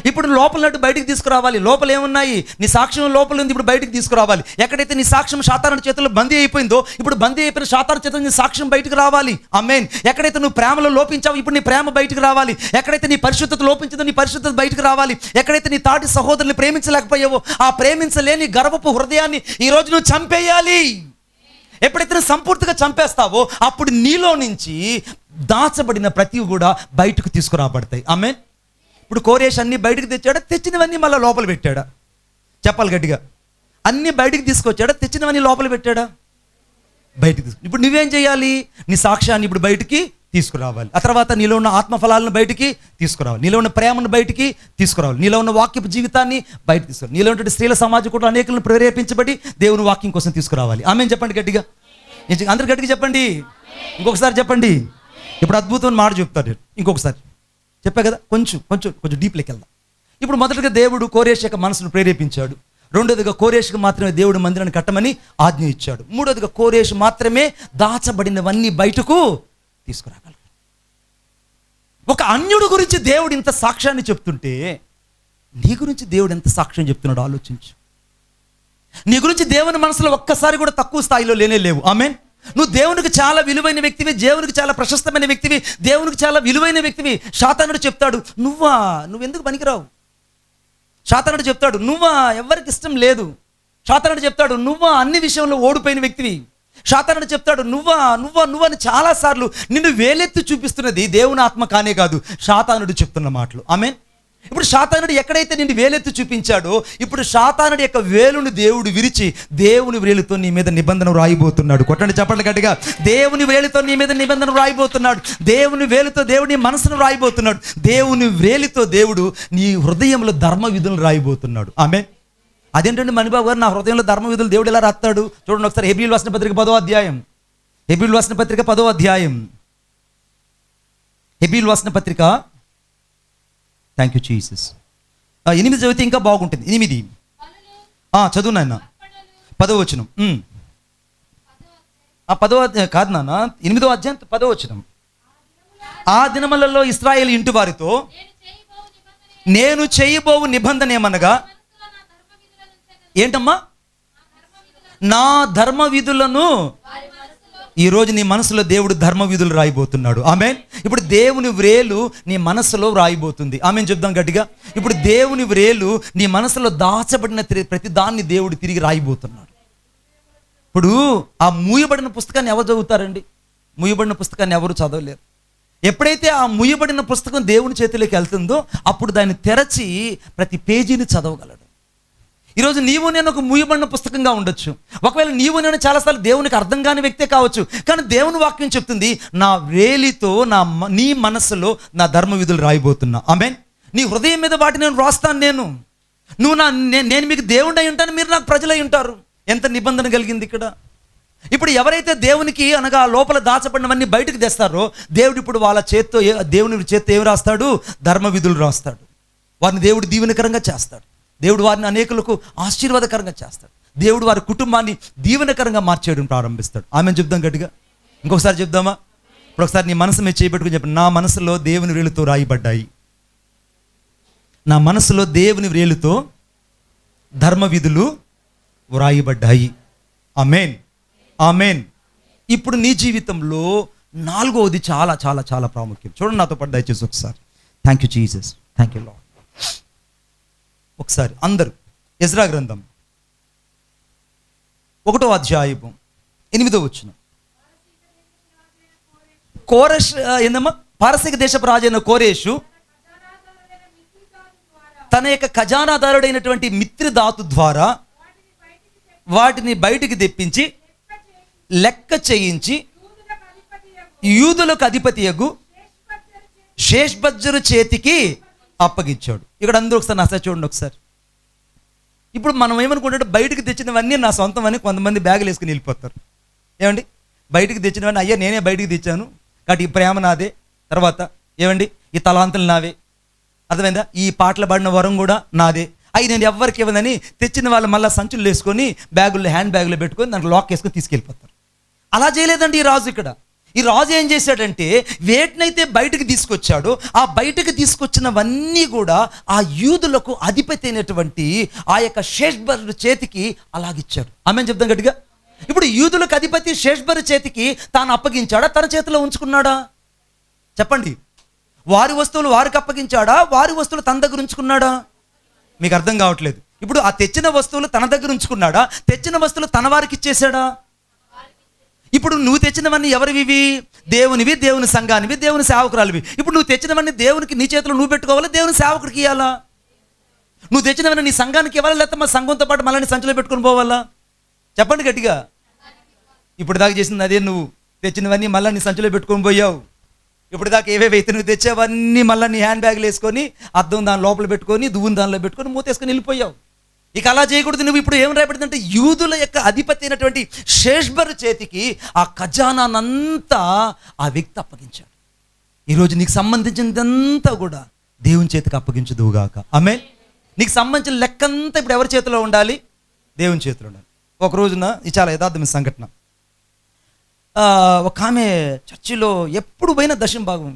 ఇప్పుడు లోపల నటు బయటికి తీసుకురావాలి. లోపల ఏమున్నాయి? నీ సాక్ష్యం లోపల ఉంది, ఇప్పుడు బయటికి తీసుకురావాలి. ఎక్కడైతే నీ సాక్ష్యం సాతాను చేతుల్లో బందీ అయిపోయిందో, ఇప్పుడు బందీ అయిపోయిన సాతాను చేతుల్లో నీ సాక్ష్యం బయటకు రావాలి. ఆమేన్. ఎక్కడైతే నువ్వు ప్రేమలో లోపించావు, ఇప్పుడు నీ ప్రేమ బయటకు రావాలి. ఎక్కడైతే నీ పరిశుద్ధత లోపించిందో, నీ పరిశుద్ధత బయటకు రావాలి. ఎక్కడైతే నీ తాటి సహోదరుని ప్రేమించలేకపోయావో, ఆ ప్రేమించలేని గర్వపు హృదయాన్ని ఈరోజు నువ్వు చంపేయాలి. ఎప్పుడైతే నువ్వు సంపూర్తిగా చంపేస్తావో, అప్పుడు నీలో నుంచి దాచబడిన ప్రతివి కూడా బయటకు తీసుకురాబడతాయి. ఆమేన్. ఇప్పుడు కోరేష్ అన్ని బయటకు తెచ్చాడా? తెచ్చినవన్నీ మళ్ళీ లోపల పెట్టాడా? చెప్పాలి గట్టిగా. అన్నీ బయటికి తీసుకొచ్చాడా? తెచ్చినవన్నీ లోపల పెట్టాడా? బయటికి తీసుకు. ఇప్పుడు నువ్వేం చేయాలి? నీ సాక్ష్యాన్ని ఇప్పుడు బయటికి తీసుకురావాలి. ఆ తర్వాత నీలో ఉన్న ఆత్మఫలాలను బయటికి తీసుకురావాలి, నీలో ఉన్న ప్రేమను బయటికి తీసుకురావాలి, నీలో ఉన్న వాక్యపు జీవితాన్ని బయటకు తీసుకురావాలి. నీలో ఉన్నటువంటి స్త్రీల సమాజం కూడా అనేకులను ప్రేరేపించబడి దేవుని వాక్యం కోసం తీసుకురావాలి. ఆమేన్ చెప్పండి గట్టిగా, అందరు గట్టిగా చెప్పండి. ఇంకొకసారి చెప్పండి. ఇప్పుడు అద్భుతమైన మాట చెప్తారు. ఇంకొకసారి చెప్పా కదా, కొంచెం డీప్లోకి వెళ్దాం. ఇప్పుడు మొదటగా దేవుడు కోరేష్ యొక్క మనసును ప్రేరేపించాడు. రెండోదిగా కోరేష్కి మాత్రమే దేవుడు మందిరాన్ని కట్టమని ఆజ్ఞ ఇచ్చాడు. మూడోదిగా కోరేష్ మాత్రమే దాచబడినవన్నీ బయటకు తీసుకురాగలరు. ఒక అన్యుడు గురించి దేవుడు ఇంత సాక్ష్యాన్ని చెప్తుంటే, నీ గురించి దేవుడు ఎంత సాక్ష్యం చెప్తున్నాడు ఆలోచించు. నీ గురించి దేవుని మనసులో ఒక్కసారి కూడా తక్కువ స్థాయిలో లేనే లేవు. ఆమేన్. నువ్వు దేవునికి చాలా విలువైన వ్యక్తివి, దేవునికి చాలా ప్రశస్తమైన వ్యక్తివి, దేవునికి చాలా విలువైన వ్యక్తివి. సాతానుడు చెప్తాడు, నువ్వెందుకు పనికిరావు. సాతానుడు చెప్తాడు, ఎవరికి ఇష్టం లేదు. సాతానుడు చెప్తాడు, అన్ని విషయంలో ఓడిపోయిన వ్యక్తివి. సాతానుడు చెప్తాడు, నువ్వని చాలాసార్లు నిన్ను వేలెత్తి చూపిస్తున్నది దేవుని ఆత్మ కానే కాదు, సాతానుడు చెప్తున్న మాటలు. ఆమేన్. ఇప్పుడు సాతానుడు ఎక్కడైతే నిన్ను వేలెత్తి చూపించాడో, ఇప్పుడు సాతానుడి యొక్క వేలుని దేవుడు విరిచి దేవుని వేలుతో నీ మీద నిబంధన రాయిపోతున్నాడు. కొట్టండి చప్పట్లు గట్టిగా. దేవుని వేలుతో నీ మీద నిబంధన రాయిపోతున్నాడు. దేవుని వేలుతో దేవుడు నీ మనసును రాయిపోతున్నాడు. దేవుని వేలితో దేవుడు నీ హృదయంలో ధర్మ విధులను రాయిపోతున్నాడు. ఆమేన్. అదేంటండి మణిబాబు గారు, నా హృదయంలో ధర్మ విధులు దేవుడు ఎలా రాస్తాడు? చూడండి ఒకసారి హెబ్రీయులు రాసిన పత్రిక 10వ అధ్యాయం. హెబ్రీయులు రాసిన పత్రిక 10వ అధ్యాయం. హెబ్రీయులు రాసిన పత్రిక, థ్యాంక్ యూ జీసస్. 8 చదివితే ఇంకా బాగుంటుంది. 8 చదువు నాయన. 10వ వచనం. 10వ అధ్యాయం కాదు నాన్న, 8వ అధ్యాయం 10వ వచనం. ఆ దినములలో ఇశ్రాయేలు ఇంటి వారితో నేను చేయబోవు నిబంధన ఏమనగా, ఏంటమ్మా? నా ధర్మ విధులను ఈరోజు నీ మనసులో దేవుడు ధర్మ విధులు రాయిపోతున్నాడు. ఆమేన్. ఇప్పుడు దేవుని వ్రేలు నీ మనసులో రాయిపోతుంది. ఆమేన్ చెప్దాం గట్టిగా. ఇప్పుడు దేవుని వ్రేలు నీ మనసులో దాచబడిన ప్రతి దాన్ని దేవుడు తిరిగి రాయిపోతున్నాడు. ఇప్పుడు ఆ మూయబడిన పుస్తకాన్ని ఎవరు చదువుతారండి? మూయబడిన పుస్తకాన్ని ఎవరు చదవలేరు. ఎప్పుడైతే ఆ మూయబడిన పుస్తకం దేవుని చేతిలోకి వెళ్తుందో అప్పుడు దాన్ని తెరచి ప్రతి పేజీని చదవగలడు. ఈరోజు నీవు నేను ఒక మూయబడిన పుస్తకంగా ఉండొచ్చు. ఒకవేళ నీవు నేను చాలాసార్లు దేవునికి అర్థం కాని వ్యక్తే కావచ్చు. కానీ దేవుని వాక్యం చెప్తుంది, నా వేలితో నీ మనసులో నా ధర్మ విధులు రాయిపోతున్నా. ఆమేన్. నీ హృదయం మీద వాటిని నేను రాస్తాను. నేను మీకు దేవుడు అయి ఉంటాను, మీరు నాకు ప్రజలై ఉంటారు. ఎంత నిబంధన కలిగింది ఇక్కడ. ఇప్పుడు ఎవరైతే దేవునికి అనగా లోపల దాచబడినవన్నీ బయటకు తెస్తారో దేవుడు ఇప్పుడు వాళ్ళ చేత్తో దేవుని చేత్తో ఏమి రాస్తాడు? ధర్మ విధులు రాస్తాడు. వారిని దేవుడు దీవెనకరంగా చేస్తాడు. దేవుడు వారిని అనేకులకు ఆశీర్వాదకరంగా చేస్తాడు. దేవుడు వారి కుటుంబాన్ని దీవెనకరంగా మార్చేయడం ప్రారంభిస్తాడు. ఆమె చెప్దాం గట్టిగా. ఇంకొకసారి చెప్దామా? ఇప్పుడు ఒకసారి నీ మనసు మీద చేపెట్టుకుని చెప్పండి, నా మనసులో దేవుని వేలుతో రాయబడ్డాయి. నా మనసులో దేవుని వేలుతో ధర్మ విధులు వ్రాయబడ్డాయి. ఆమేన్, ఆమేన్. ఇప్పుడు నీ జీవితంలో నాలుగవది చాలా చాలా చాలా ప్రాముఖ్యం. చూడండి నాతో పాటు దయచేసి ఒకసారి. Thank you Jesus, thank you lord. ఒకసారి అందరూ ఎజ్రా గ్రంథం 1వ అధ్యాయము 8వ వచనం. కోరెష్ ఏందమ్మా? పారసీక దేశపు రాజైన కోరేషు తన యొక్క ఖజానాదారుడైనటువంటి మిత్రదాతు ద్వారా వాటిని బయటికి తెప్పించి లెక్క చేయించి యూదులకు అధిపతియగు షేష్బజ్జరు చేతికి అప్పగించాడు. ఇక్కడ అందరూ ఒకసారి నా చూడండి ఒకసారి. ఇప్పుడు మనం ఏమనుకుంటే బయటకు తెచ్చినవన్నీ నా సొంతం అని కొంతమంది బ్యాగులు వేసుకుని వెళ్ళిపోతారు. ఏమండి? బయటకు తెచ్చినవన్నీ అయ్యా నేనే బయటికి తెచ్చాను కాబట్టి ఈ ప్రేమ నాదే, తర్వాత ఏమండి ఈ తలాంతులు నావే, అర్థమైందా? ఈ పాటలు పాడిన వరం కూడా నాదే. అవి నేను ఎవరికి ఇవ్వదని తెచ్చిన వాళ్ళు మళ్ళీ సంచులు వేసుకొని బ్యాగుల్లో హ్యాండ్ బ్యాగులో పెట్టుకొని దానికి లాక్ వేసుకొని తీసుకెళ్ళిపోతారు. అలా చేయలేదండి ఈ రాజు. ఇక్కడ ఈ రాజు ఏం చేశాడంటే వేటినైతే బయటకు తీసుకొచ్చాడో ఆ బయటకు తీసుకొచ్చినవన్నీ కూడా ఆ యూదులకు అధిపతి అయినటువంటి ఆ యొక్క షేష్బరు చేతికి అలాగిచ్చాడు. ఆమెను చెప్దాం గట్టిగా. ఇప్పుడు యూదులకు అధిపతి షేష్బరు చేతికి తాను అప్పగించాడా, తన చేతిలో ఉంచుకున్నాడా? చెప్పండి. వారి వస్తువులు వారికి అప్పగించాడా, వారి వస్తువులు తన దగ్గర ఉంచుకున్నాడా? మీకు అర్థం కావట్లేదు. ఇప్పుడు ఆ తెచ్చిన వస్తువులు తన దగ్గర ఉంచుకున్నాడా, తెచ్చిన వస్తువులు తన వారికి ఇచ్చేసాడా? ఇప్పుడు నువ్వు తెచ్చినవన్నీ ఎవరివి? దేవునివి, దేవుని సంఘానివి, దేవుని సేవకురాలివి. ఇప్పుడు నువ్వు తెచ్చినవన్నీ దేవునికి నీ చేతిలో నువ్వు పెట్టుకోవాలా, దేవుని సేవకుడికి ఇవ్వాలా? నువ్వు తెచ్చినవన్నీ నీ సంఘానికి ఇవ్వాలా, లేకపోతే మా సంఘంతో పాటు మళ్ళీ సంచిలో పెట్టుకుని పోవాలా? చెప్పండి గట్టిగా. ఇప్పుడు దాకా చేసింది అదే. నువ్వు తెచ్చినవన్నీ మళ్ళీ నీ సంచిలో పెట్టుకొని పోయావు. ఇప్పుడు దాకా ఏవేవైతే నువ్వు తెచ్చావన్నీ మళ్ళీ నీ హ్యాండ్ బ్యాగ్లు వేసుకొని అద్దం దాని లోపల పెట్టుకొని దువ్వుని దానిలో పెట్టుకొని మూతేసుకొని వెళ్ళిపోయావు. ఇక అలా చేయకూడదు. నువ్వు ఇప్పుడు ఏం రాయబడిందంటే యూదుల యొక్క అధిపతి అయినటువంటి షేష్బరు చేతికి ఆ ఖజానానంతా ఆ వ్యక్తి అప్పగించాడు. ఈరోజు నీకు సంబంధించినదంతా కూడా దేవుని చేతికి అప్పగించదువుగాక. ఆమేన్. నీకు సంబంధించిన లెక్కంతా ఇప్పుడు ఎవరి చేతిలో ఉండాలి? దేవుని చేతిలో ఉండాలి. ఒక రోజున ఇది చాలా యథార్థమైన సంఘటన. ఒక ఆమె చర్చిలో ఎప్పుడు పోయినా దశమ భాగం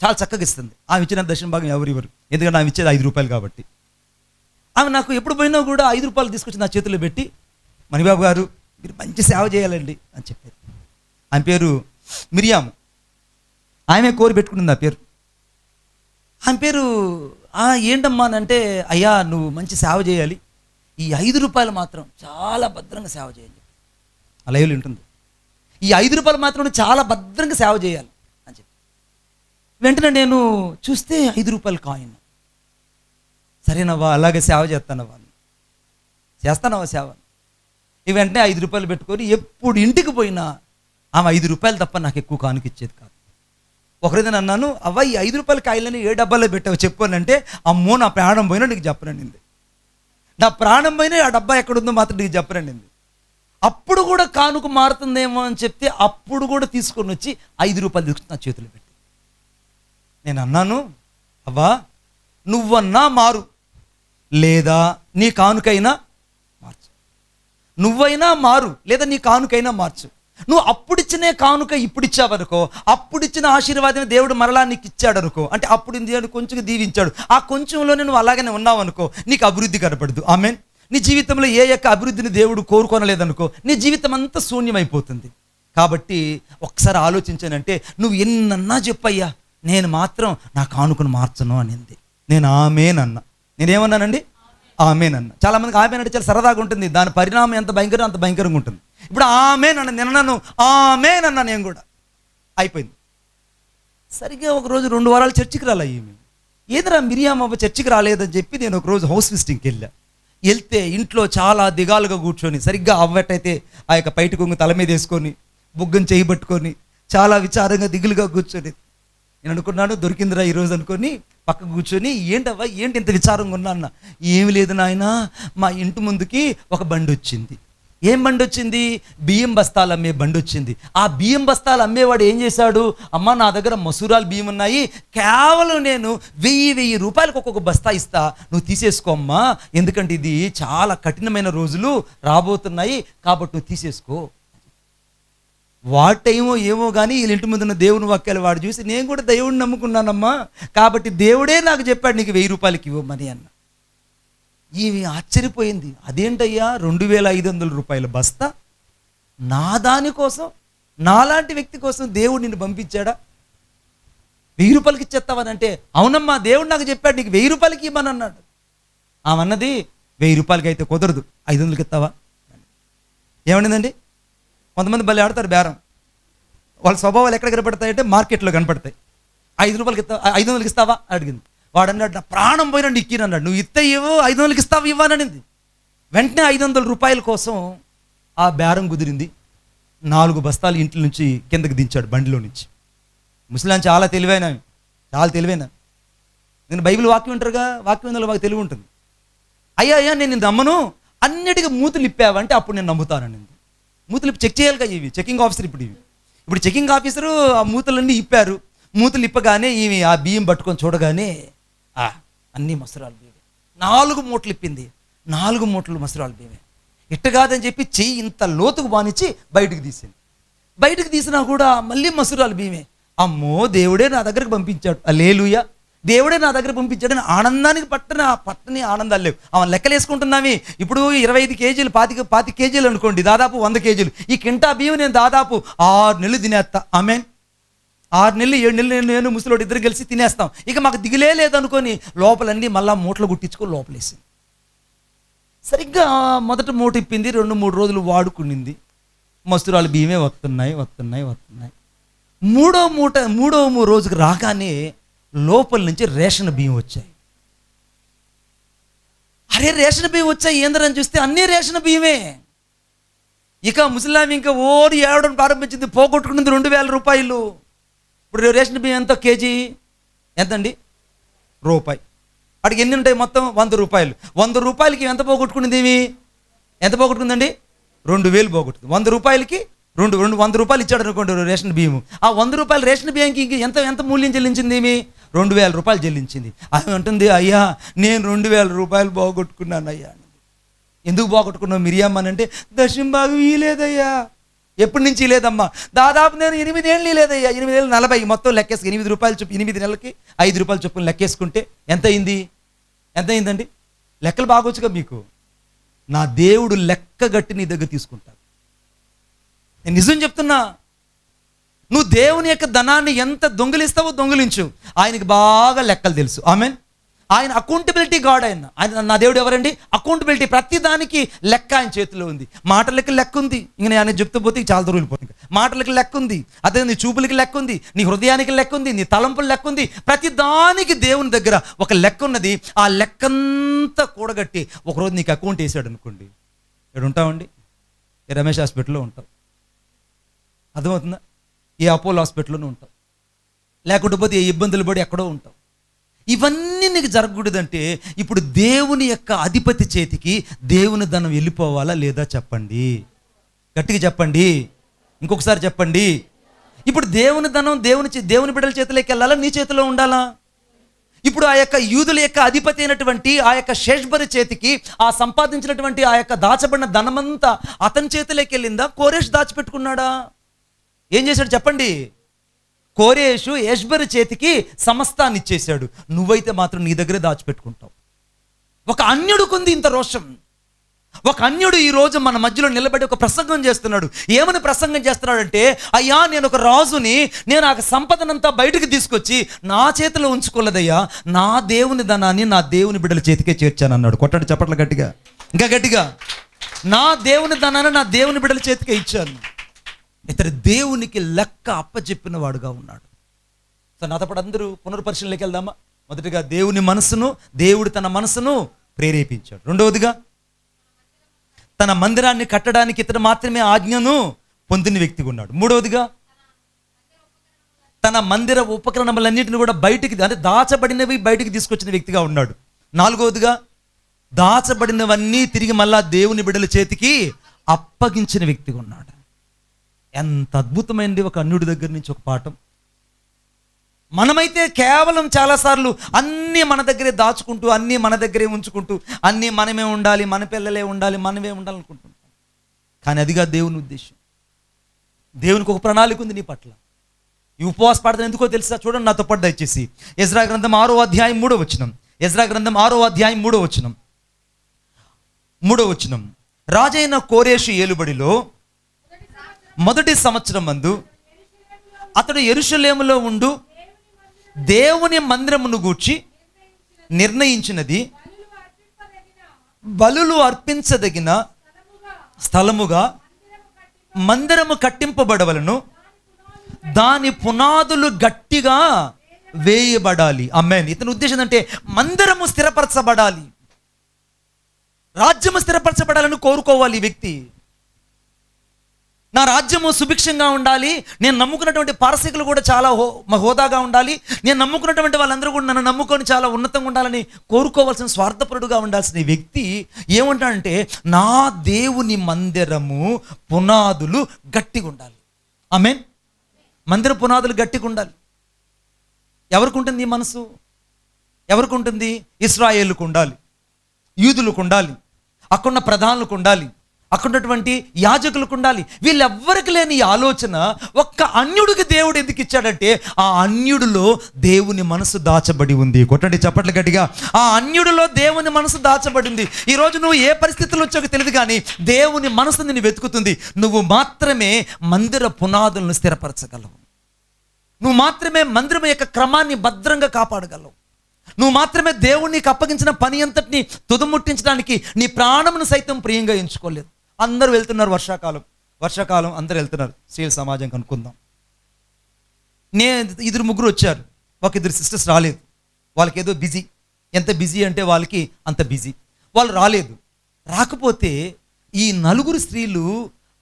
చాలా చక్కగా ఇస్తుంది. ఆమె ఇచ్చిన దశమ భాగం ఎవరు? ఎందుకంటే ఆమె ఇచ్చేది 5 రూపాయలు కాబట్టి. ఆమె నాకు ఎప్పుడు పోయినా కూడా 5 రూపాయలు తీసుకొచ్చి నా చేతిలో పెట్టి, మణిబాబు గారు మీరు మంచి సేవ చేయాలండి అని చెప్పారు. ఆమె పేరు మిరియాము. ఆమె కోరి పెట్టుకునింది ఆ పేరు. ఆమె పేరు ఏంటమ్మా అని అంటే, అయ్యా నువ్వు మంచి సేవ చేయాలి, ఈ 5 రూపాయలు మాత్రం చాలా భద్రంగా సేవ చేయాలి. అలా ఉంటుంది. ఈ 5 రూపాయలు మాత్రం చాలా భద్రంగా సేవ చేయాలి అని చెప్పి వెంటనే నేను చూస్తే 5 రూపాయలు కాయిన్. సరేనవ్వా, అలాగే సేవ చేస్తానవ్వా, చేస్తానవ్వా సేవ. ఈ వెంటనే 5 రూపాయలు పెట్టుకొని ఎప్పుడు ఇంటికి పోయినా ఆమె 5 రూపాయలు తప్ప నాకు ఎక్కువ కానుకిచ్చేది కాదు. ఒకరోజు అన్నాను, అవ్వ ఈ 5 రూపాయల కాయలని ఏ డబ్బాలో పెట్టావు చెప్పానంటే, అమ్మో నా ప్రాణం పోయినా నీకు చెప్పనండి, నా ప్రాణం పోయినా ఆ డబ్బా ఎక్కడుందో మాత్రం నీకు చెప్పనండి. అప్పుడు కూడా కానుక మారుతుందేమో అని చెప్తే అప్పుడు కూడా తీసుకొని వచ్చి 5 రూపాయలు తీసుకుని నా చేతులు పెట్టి నేను అన్నాను, అవ్వా నువ్వన్నా మారు, లేదా నీ కానుకైనా మార్చు. నువ్వైనా మారు, లేదా నీ కానుకైనా మార్చు. నువ్వు అప్పుడిచ్చినే కానుక ఇప్పుడు ఇచ్చావనుకో, అప్పుడిచ్చిన ఆశీర్వాదం దేవుడు మరలా నీకు ఇచ్చాడు అనుకో, అంటే అప్పుడు దేవుడు కొంచెం దీవించాడు, ఆ కొంచెంలోనే నువ్వు అలాగనే ఉన్నావు అనుకో, నీకు అభివృద్ధి కనపడదు. ఆమేన్. నీ జీవితంలో ఏ యొక్క అభివృద్ధిని దేవుడు కోరుకోనలేదనుకో, నీ జీవితం అంతా శూన్యమైపోతుంది. కాబట్టి ఒకసారి ఆలోచించానంటే, నువ్వు ఎన్నన్నా చెప్పయ్యా, నేను మాత్రం నా కానుకను మార్చను అనింది. నేను ఆమేనన్నా. నేనేమన్నానండి? ఆమేనన్నా. చాలామందికి ఆమేన్ అంటే చాలా సరదాగా ఉంటుంది, దాని పరిణామం ఎంత భయంకరం అంత భయంకరంగా ఉంటుంది. ఇప్పుడు ఆమేనన్నా, నిన్నను ఆమేనన్నా నేను కూడా. అయిపోయింది. సరిగ్గా ఒకరోజు 2 వారాలు చర్చికి రాలే ఈమె. ఏదిరా మిరియాం అవ్వ చర్చికి రాలేదని చెప్పి నేను ఒకరోజు హౌస్ విజిటింగ్కి వెళ్తే ఇంట్లో చాలా దిగాలుగా కూర్చొని, సరిగ్గా అవ్వటైతే ఆ యొక్క పైటి కొంగు తల మీద వేసుకొని బుగ్గను చేయబట్టుకొని చాలా విచారంగా దిగులుగా కూర్చొని, నేను అనుకున్నాను దొరికిందిరా ఈరోజు అనుకొని పక్కకు కూర్చొని, ఏంటవ్వా ఏంటి ఇంత విచారంగా ఉన్నా అన్న. ఏమి లేదు నాయన, మా ఇంటి ముందుకి ఒక బండి వచ్చింది. ఏం బండి వచ్చింది? బియ్యం బస్తాలు అమ్మే బండి వచ్చింది. ఆ బియ్యం బస్తాలు అమ్మేవాడు ఏం చేశాడు, అమ్మ నా దగ్గర మసూరాలు బియ్యం ఉన్నాయి, కేవలం నేను 1000 రూపాయలకు ఒక్కొక్క బస్తా ఇస్తా, నువ్వు తీసేసుకో అమ్మా, ఎందుకంటే ఇది చాలా కఠినమైన రోజులు రాబోతున్నాయి కాబట్టి నువ్వు తీసేసుకో. వాటేమో ఏమో కానీ వీళ్ళ ఇంటి ముందున్న దేవుని వాక్యాలు వాడు చూసి, నేను కూడా దేవుడిని నమ్ముకున్నానమ్మా కాబట్టి దేవుడే నాకు చెప్పాడు నీకు 1000 రూపాయలకి ఇవ్వమని అన్న. ఈమె ఆశ్చర్యపోయింది. అదేంటయ్యా 2500 రూపాయల బస్తా నా దానికోసం, నాలాంటి వ్యక్తి కోసం దేవుడు నిన్ను పంపించాడా? 1000 రూపాయలకి ఇచ్చేస్తావని అంటే, అవునమ్మా దేవుడు నాకు చెప్పాడు నీకు 1000 రూపాయలకి ఇవ్వమని అన్నాడు. ఆమె అన్నది 1000 రూపాయలకి అయితే కుదరదు, 500కి ఇస్తావా? ఏమనిందండి? కొంతమంది భలే ఆడతారు బేరం. వాళ్ళ స్వభావాలు ఎక్కడ కనపడతాయంటే మార్కెట్లో కనపడతాయి. 5 రూపాయలకి ఇస్తావా, 500కి ఇస్తావా అడిగింది. వాడు అన్నాడు, నా ప్రాణం పోయినా ఇక్కిని అన్నాడు. నువ్వు ఇస్తే ఇవ్వు, 500కి ఇస్తావు ఇవ్వననింది. వెంటనే 500 రూపాయల కోసం ఆ బేరం కుదిరింది. 4 బస్తాలు ఇంటి నుంచి కిందకి దించాడు బండిలో నుంచి. ముస్లాం చాలా తెలివైన, చాలా తెలివైన. నేను బైబిల్ వాక్యం ఉంటారుగా, వాక్యం ఉందో మాకు తెలివి ఉంటుంది. అయ్యా నేను నిన్ను నమ్మను, అన్నిటికీ మూతులు ఇప్పావంటే అప్పుడు నేను నమ్ముతాననింది. మూతులు చెక్ చేయాలిగా, ఇవి చెకింగ్ ఆఫీసర్. ఇప్పుడు చెకింగ్ ఆఫీసరు ఆ మూతలన్నీ ఇప్పారు. మూతలు ఇప్పగానే ఈమె ఆ బియ్యం పట్టుకొని చూడగానే అన్నీ మసూరాలు బియ్యమే. 4 మూటలు ఇప్పింది. 4 మూటలు మసూరాలు బియ్యమే. ఇట్ట కాదని చెప్పి చెయ్యి ఇంత లోతుకు బానిచ్చి బయటకు తీసింది. బయటకు తీసినా కూడా మళ్ళీ మసూరాలు బియ్యమే. అమ్మో దేవుడే నా దగ్గరకు పంపించాడు, హల్లెలూయా, దేవుడే నా దగ్గర పంపించాడని ఆనందానికి పట్టని ఆనందాలు లేవు. ఆమె లెక్కలు వేసుకుంటున్నామి. ఇప్పుడు 25 కేజీలు 25 కేజీలు అనుకోండి, దాదాపు 100 కేజీలు. ఈ కింటా బియ్యం నేను దాదాపు 6 నెలలు తినేస్తా. ఆమెన్. 6 నెలలు 7 నెలలు నేను ముసలోడు ఇద్దరు కలిసి తినేస్తాం. ఇక మాకు దిగులే లేదనుకొని లోపలన్నీ మళ్ళా మూటలు గుట్టించుకొని లోపలేసింది. సరిగ్గా మొదట మూట ఇప్పింది, 2-3 రోజులు వాడుకునింది. మసూరాలు బియ్యమే వస్తున్నాయి. మూడో రోజుకి రాగానే లోపల నుంచి రేషన్ బియ్యం వచ్చాయి. అరే రేషన్ బియ్యం వచ్చాయి ఏందని చూస్తే అన్నీ రేషన్ బియ్యమే. ఇక ముసలాం ఇంకా ఓడి ఏడవడం ప్రారంభించింది. పోగొట్టుకున్నది 2000 రూపాయలు. ఇప్పుడు రేషన్ బియ్యం ఎంత కేజీ ఎంతండి? రూపాయి. అడిగి ఎన్ని ఉంటాయి మొత్తం? 100 రూపాయలు. 100 రూపాయలకి ఎంత పోగొట్టుకున్నది? ఎంత పోగొట్టుకుందండి? 2000 పోగొట్టుకుంది. 100 రూపాయలకి 100 రూపాయలు ఇచ్చాడు అనుకోండి రేషన్ బియ్యము. ఆ 100 రూపాయలు రేషన్ బియ్యంకి ఎంత మూల్యం చెల్లించింది? 2000 రూపాయలు చెల్లించింది. ఆమె అంటుంది, అయ్యా నేను 2000 రూపాయలు పోగొట్టుకున్నాను అయ్యా. ఎందుకు పోగొట్టుకున్నావు మిరియాం అని అంటే, దశం భాగం ఇలేదయ్యా. ఎప్పటి నుంచి లేదమ్మా? దాదాపు నేను 8 ఏళ్ళు లేదయ్యా. 8 ఏళ్ళు 40 మొత్తం లెక్కేసుకు 8 రూపాయలు చొప్పున 8 నెలలకి 5 రూపాయలు చొప్పున లెక్కేసుకుంటే ఎంత అయిందండి? లెక్కలు బాగొచ్చుగా మీకు. నా దేవుడు లెక్కగట్టి నీ దగ్గర తీసుకుంటాడు. నేను నిజం చెప్తున్నా. నువ్వు దేవుని యొక్క ధనాన్ని ఎంత దొంగిలిస్తావో దొంగిలించు, ఆయనకి బాగా లెక్కలు తెలుసు. ఆమెన్. ఆయన అకౌంటబిలిటీ గాడ్. ఆయన నా దేవుడు ఎవరండి? అకౌంటబిలిటీ. ప్రతి దానికి లెక్క ఆయన చేతిలో ఉంది. మాటలకి లెక్క ఉంది. ఇంక నేను చెప్తూ పోతే చాలా దూరం వెళ్ళిపోతుంది. మాటలకి లెక్క ఉంది, అదే నీ చూపులకి లెక్క ఉంది, నీ హృదయానికి లెక్క ఉంది, నీ తలంపులు లెక్క ఉంది. ప్రతి దానికి దేవుని దగ్గర ఒక లెక్క ఉన్నది. ఆ లెక్కంతా కూడగట్టి ఒకరోజు నీకు అకౌంట్ వేసాడు అనుకోండి, ఇక్కడ ఉంటామండి, ఏ రమేష్ హాస్పిటల్లో ఉంటావు, అర్థమవుతుందా? ఏ అపోలో హాస్పిటల్లోనే ఉంటావు, లేకపోతే ఏ ఇబ్బందులు పడి ఎక్కడో ఉంటావు. ఇవన్నీ నీకు జరగకూడదంటే ఇప్పుడు దేవుని యొక్క అధిపతి చేతికి దేవుని ధనం వెళ్ళిపోవాలా లేదా చెప్పండి, గట్టిగా చెప్పండి, ఇంకొకసారి చెప్పండి. ఇప్పుడు దేవుని ధనం దేవుని బిడ్డల చేతిలోకి వెళ్ళాలా, నీ చేతిలో ఉండాలా? ఇప్పుడు ఆ యొక్క యూదుల యొక్క అధిపతి అయినటువంటి ఆ యొక్క షేష్బరి చేతికి ఆ సంపాదించినటువంటి ఆ యొక్క దాచబడిన ధనమంతా అతని చేతిలోకి వెళ్ళిందా? కోరేష్ దాచిపెట్టుకున్నాడా? ఏం చేశాడు చెప్పండి? కోరేషు యెష్బెరు చేతికి సమస్తాన్ని ఇచ్చేశాడు. నువ్వైతే మాత్రం నీ దగ్గరే దాచిపెట్టుకుంటావు. ఒక అన్యుడుకుంది ఇంత రోషం. ఒక అన్యుడు ఈ రోజు మన మధ్యలో నిలబడి ఒక ప్రసంగం చేస్తున్నాడు. ఏమని ప్రసంగం చేస్తున్నాడంటే, అయ్యా నేను ఒక రాజుని, నేను ఆ సంపదనంతా బయటకు తీసుకొచ్చి నా చేతిలో ఉంచుకోలేదయ్యా, నా దేవుని ధనాన్ని నా దేవుని బిడ్డల చేతికే చేర్చాను అన్నాడు. కొట్టండి చప్పట్లు గట్టిగా, ఇంకా గట్టిగా. నా దేవుని ధనాన్ని నా దేవుని బిడ్డల చేతికే ఇచ్చాను. ఇతడు దేవునికి లెక్క అప్పచెప్పిన వాడుగా ఉన్నాడు. సో నాతోపాటు అందరూ పునర్పరిశీలనకి వెళ్దామా? మొదటిగా దేవుని మనసును, దేవుడు తన మనసును ప్రేరేపించాడు. రెండవదిగా తన మందిరాన్ని కట్టడానికి ఇతడు మాత్రమే ఆజ్ఞను పొందిన వ్యక్తిగా ఉన్నాడు. మూడవదిగా తన మందిర ఉపకరణములన్నింటిని కూడా బయటికి, అంటే దాచబడినవి బయటికి తీసుకొచ్చిన వ్యక్తిగా ఉన్నాడు. నాలుగవదిగా దాచబడినవన్నీ తిరిగి మళ్ళా దేవుని బిడ్డల చేతికి అప్పగించిన వ్యక్తిగా ఉన్నాడు. ఎంత అద్భుతమైనది ఒక అన్యుడి దగ్గర నుంచి ఒక పాఠం. మనమైతే కేవలం చాలాసార్లు అన్నీ మన దగ్గరే దాచుకుంటూ, అన్నీ మన దగ్గరే ఉంచుకుంటూ, అన్నీ మనమే ఉండాలి, మన పిల్లలే ఉండాలి, మనమే ఉండాలనుకుంటుంటాం. కానీ అదిగా దేవుని ఉద్దేశం. దేవునికి ఒక ప్రణాళిక ఉంది నీ పట్ల. ఈ ఉపవాస ప్రార్థన ఎందుకో తెలుసా? చూడండి నాతో పాటు దయచేసి. ఎజ్రా గ్రంథం 6వ అధ్యాయం 3వ వచనం. ఎజ్రా గ్రంథం 6వ అధ్యాయం 3వ వచనం. 3వ వచనం. రాజైన కోరేషు ఏలుబడిలో మొదటి సంవత్సరం మందు అతడు యెరూషలేములో ఉండు దేవుని మందిరమును గూర్చి నిర్ణయించినది బలులు అర్పించదగిన స్థలముగా మందిరము కట్టింపబడవలను, దాని పునాదులు గట్టిగా వేయబడాలి. ఆమేన్. ఇతని ఉద్దేశం అంటే మందిరము స్థిరపరచబడాలి, రాజ్యము స్థిరపరచబడాలని కోరుకోవాలి ఈ వ్యక్తి. నా రాజ్యము సుభిక్షంగా ఉండాలి, నేను నమ్ముకున్నటువంటి పారసీకులు కూడా చాలా హోదాగా ఉండాలి, నేను నమ్ముకున్నటువంటి వాళ్ళందరూ కూడా నన్ను నమ్ముకొని చాలా ఉన్నతంగా ఉండాలని కోరుకోవాల్సిన, స్వార్థపరుడుగా ఉండాల్సిన వ్యక్తి ఏమంటాడంటే, నా దేవుని మందిరము పునాదులు గట్టిగా ఉండాలి. ఆమేన్. మందిర పునాదులు గట్టిగా ఉండాలి. ఎవరికి ఉంటుంది ఈ మనసు? ఎవరికి ఉంటుంది? ఇశ్రాయేలుకు ఉండాలి, యూదులకు ఉండాలి, అక్కడున్న ప్రధానులకు ఉండాలి, అక్కడున్నటువంటి యాజకులకు ఉండాలి. వీళ్ళెవ్వరికి లేని ఈ ఆలోచన ఒక్క అన్యుడికి దేవుడు ఎందుకు ఇచ్చాడంటే, ఆ అన్యుడిలో దేవుని మనసు దాచబడి ఉంది. కొట్టండి చప్పట్లు గట్టిగా. ఆ అన్యుడిలో దేవుని మనసు దాచబడింది. ఈరోజు నువ్వు ఏ పరిస్థితుల్లో వచ్చాకో తెలియదు, కానీ దేవుని మనసు నిన్ను వెతుకుతుంది. నువ్వు మాత్రమే మందిర పునాదులను స్థిరపరచగలవు. నువ్వు మాత్రమే మందిరం యొక్క క్రమాన్ని భద్రంగా కాపాడగలవు. నువ్వు మాత్రమే దేవునికి అప్పగించిన పని అంతటిని తుదముట్టించడానికి నీ ప్రాణమును సైతం ప్రియంగా ఎంచుకోలేదు. అందరూ వెళ్తున్నారు, వర్షాకాలం అందరూ వెళ్తున్నారు. స్త్రీల సమాజం కనుక్కుందాం. ఇద్దరు ముగ్గురు వచ్చారు, ఒక ఇద్దరు సిస్టర్స్ రాలేదు. వాళ్ళకి ఏదో బిజీ. ఎంత బిజీ అంటే వాళ్ళకి అంత బిజీ. వాళ్ళు రాలేదు. రాకపోతే ఈ నలుగురు స్త్రీలు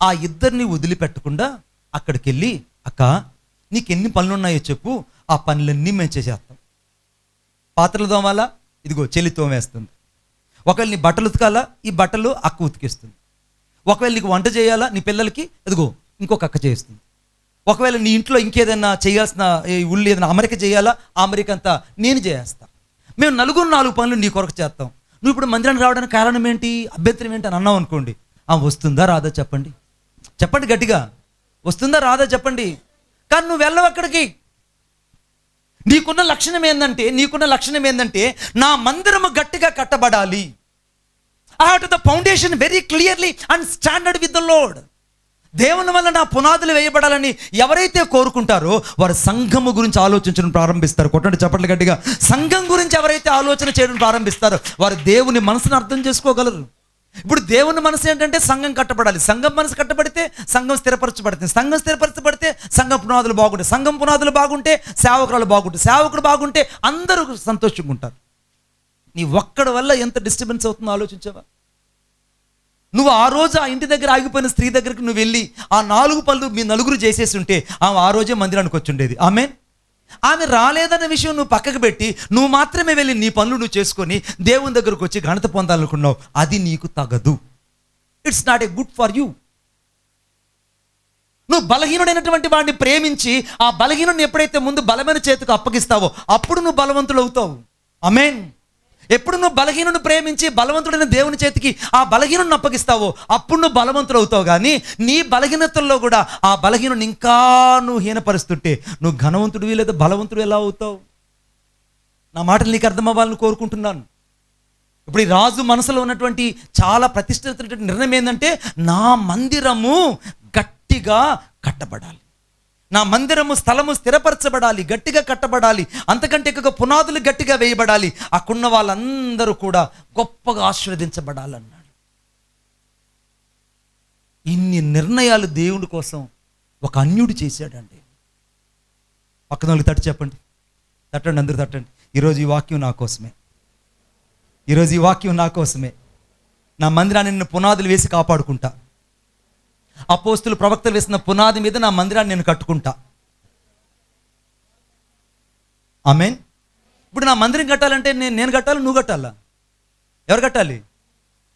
ఆ ఇద్దరిని వదిలిపెట్టకుండా అక్కడికి వెళ్ళి, అక్క నీకు ఎన్ని పనులు ఉన్నాయో చెప్పు, ఆ పనులన్నీ మేము చేసేస్తాం. పాత్రలు తోమాలా, ఇదిగో చెల్లి తోమేస్తుంది. ఒకవేళ నీ బట్టలు ఉతకాలా, ఈ బట్టలు అక్క ఉతికిస్తుంది. ఒకవేళ నీకు వంట చేయాలా, నీ పిల్లలకి ఇదిగో ఇంకొక అక్క చేస్తుంది. ఒకవేళ నీ ఇంట్లో ఇంకేదైనా చేయాల్సిన ఉల్లి ఏదైనా అమరిక చేయాలా, ఆ అమరిక అంతా నేను చేస్తాను. మేము నలుగురు 4 పనులు నీ కొరకు చేస్తాం. నువ్వు ఇప్పుడు మందిరానికి రావడానికి కారణం ఏంటి, అభ్యంతరం ఏంటి అని అన్నావు అనుకోండి. వస్తుందా రాదా చెప్పండి, చెప్పండి గట్టిగా. వస్తుందా రాదా చెప్పండి. కానీ నువ్వు వెళ్ళవు అక్కడికి. నీకున్న లక్షణం ఏంటంటే నా మందిరము గట్టిగా కట్టబడాలి. I have to the foundation very clearly and standard with the Lord. దేవుని వల్ల నా పునాదులు వేయబడాలని ఎవరైతే కోరుకుంటారో వారు సంఘము గురించి ఆలోచించడం ప్రారంభిస్తారు. కొట్టండి చప్పట్లు గట్టిగా. సంఘం గురించి ఎవరైతే ఆలోచన చేయడం ప్రారంభిస్తారో వారు దేవుని మనసును అర్థం చేసుకోగలరు. ఇప్పుడు దేవుని మనసు ఏంటంటే సంఘం కట్టబడాలి. సంఘం మనసు కట్టబడితే సంఘం స్థిరపరచబడుతుంది. సంఘం స్థిరపరచబడితే సంఘం పునాదులు బాగుంటాయి. సంఘం పునాదులు బాగుంటే సేవకురాలు బాగుంటాయి. సేవకుడు బాగుంటే అందరూ సంతోషంగా ఉంటారు. నీ ఒక్కడి వల్ల ఎంత డిస్టర్బెన్స్ అవుతుందో ఆలోచించావా? నువ్వు ఆ రోజు ఆ ఇంటి దగ్గర ఆగిపోయిన స్త్రీ దగ్గరికి నువ్వు వెళ్ళి ఆ 4 పనులు మీ నలుగురు చేసేసి ఉంటే ఆమె ఆ రోజే మందిరానికి వచ్చి ఉండేది. ఆమె రాలేదన్న విషయం నువ్వు పక్కకు పెట్టి నువ్వు మాత్రమే వెళ్ళి నీ పనులు నువ్వు చేసుకొని దేవుని దగ్గరకు వచ్చి ఘనత పొందాలనుకున్నావు. అది నీకు తగదు. It's not a good for you. నువ్వు బలహీనుడైనటువంటి వాడిని ప్రేమించి ఆ బలహీనుడిని ఎప్పుడైతే ముందు బలమైన చేతికి అప్పగిస్తావో అప్పుడు నువ్వు బలవంతుడు అవుతావు. ఆమేన్. ఎప్పుడు నువ్వు బలహీనుని ప్రేమించి బలవంతుడైన దేవుని చేతికి ఆ బలహీనుని అప్పగిస్తావో అప్పుడు నువ్వు బలవంతుడు అవుతావు. కానీ నీ బలహీనతల్లో కూడా ఆ బలహీనుని ఇంకా నువ్వు హీనపరుస్తుంటే నువ్వు ఘనవంతుడివి లేదా బలవంతుడు ఎలా అవుతావు? నా మాటలు నీకు అర్థం అవ్వాలని కోరుకుంటున్నాను. ఇప్పుడు ఈ రాజు మనసులో ఉన్నటువంటి చాలా ప్రతిష్ఠితమైనటువంటి నిర్ణయం ఏంటంటే, నా మందిరము గట్టిగా కట్టబడాలి, నా మందిరము స్థలము స్థిరపరచబడాలి, గట్టిగా కట్టబడాలి, అంతకంటే ఎక్కువగా పునాదులు గట్టిగా వేయబడాలి, అక్కడున్న వాళ్ళందరూ కూడా గొప్పగా ఆశీర్వదించబడాలన్నాడు. ఇన్ని నిర్ణయాలు దేవుడి కోసం ఒక అన్యుడు చేశాడండి. పక్కన వాళ్ళకి తట్టి చెప్పండి, తట్టండి, అందరూ తట్టండి. ఈరోజు ఈ వాక్యం నా కోసమే, ఈరోజు ఈ వాక్యం నా కోసమే. నా మందిరాన్ని నేను పునాదులు వేసి కాపాడుకుంటా. అపోస్తులు ప్రవక్తలు వేసిన పునాది మీద నా మందిరాన్ని నేను కట్టుకుంటా. ఆమేన్. ఇప్పుడు నా మందిరం కట్టాలంటే నేను కట్టాలి, నువ్వు కట్టాలా? ఎవరు కట్టాలి?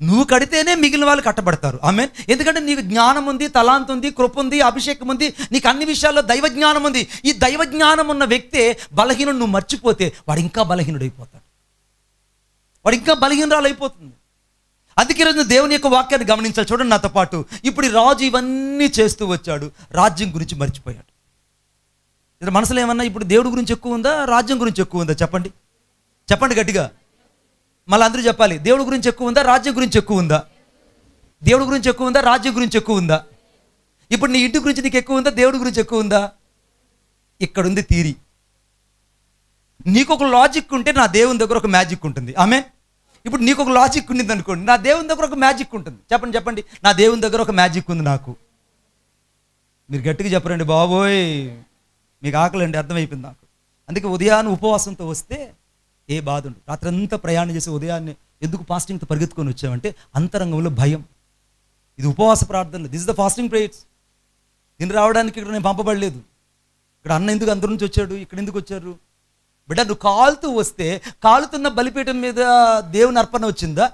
నువ్వు కడితేనే మిగిలిన వాళ్ళు కట్టబడతారు. ఆమేన్. ఎందుకంటే నీకు జ్ఞానం ఉంది, తలాంత్ ఉంది, కృప ఉంది, అభిషేకం ఉంది, నీకు అన్ని విషయాల్లో దైవ జ్ఞానం ఉంది. ఈ దైవ జ్ఞానం ఉన్న వ్యక్తే బలహీనుడు నువ్వు మర్చిపోతే వాడు ఇంకా బలహీనుడైపోతాడు, వాడు ఇంకా బలహీనరాలు అయిపోతుంది. అందుకే రోజు దేవుని యొక్క వాక్యాన్ని గమనించాలి. చూడండి నాతో పాటు. ఇప్పుడు ఈ రాజు ఇవన్నీ చేస్తూ వచ్చాడు, రాజ్యం గురించి మర్చిపోయాడు. ఇది మనసులో ఏమన్నా ఇప్పుడు దేవుడి గురించి ఎక్కువ ఉందా, రాజ్యం గురించి ఎక్కువ ఉందా? చెప్పండి, చెప్పండి గట్టిగా. మళ్ళీ అందరూ చెప్పాలి. దేవుడి గురించి ఎక్కువ ఉందా, రాజ్యం గురించి ఎక్కువ ఉందా? దేవుడి గురించి ఎక్కువ ఉందా, రాజ్యం గురించి ఎక్కువ ఉందా? ఇప్పుడు నీ ఇంటి గురించి నీకు ఎక్కువ ఉందా, దేవుడి గురించి ఎక్కువ ఉందా? ఇక్కడ ఉంది థియరీ. నీకు ఒక లాజిక్ ఉంటే నా దేవుని దగ్గర ఒక మ్యాజిక్ ఉంటుంది. ఆమేన్. ఇప్పుడు నీకు ఒక లాజిక్ ఉండింది అనుకోండి, నా దేవుని దగ్గర ఒక మ్యాజిక్ ఉంటుంది. చెప్పండి, చెప్పండి. నా దేవుని దగ్గర ఒక మ్యాజిక్ ఉంది నాకు. మీరు గట్టిగా చెప్పరండి బాబోయ్, మీకు ఆకలండి, అర్థమైపోయింది నాకు. అందుకే ఉదయాన్ని ఉపవాసంతో వస్తే ఏ బాధ ఉండదు. రాత్రంతా ప్రయాణం చేసి ఉదయాన్నే ఎందుకు ఫాస్టింగ్తో పరిగెత్తుకొని వచ్చామంటే అంతరంగంలో భయం. ఇది ఉపవాస ప్రార్థనలు, this is the fasting prayers. దీన్ని రావడానికి ఇక్కడ నేను పంపబడలేదు. ఇక్కడ అన్న ఎందుకు అందరి నుంచి వచ్చాడు, ఇక్కడ ఎందుకు వచ్చారు? బిడ్డ, నువ్వు కాలుతూ వస్తే కాలుతున్న బలిపీఠం మీద దేవుని అర్పణ వచ్చిందా?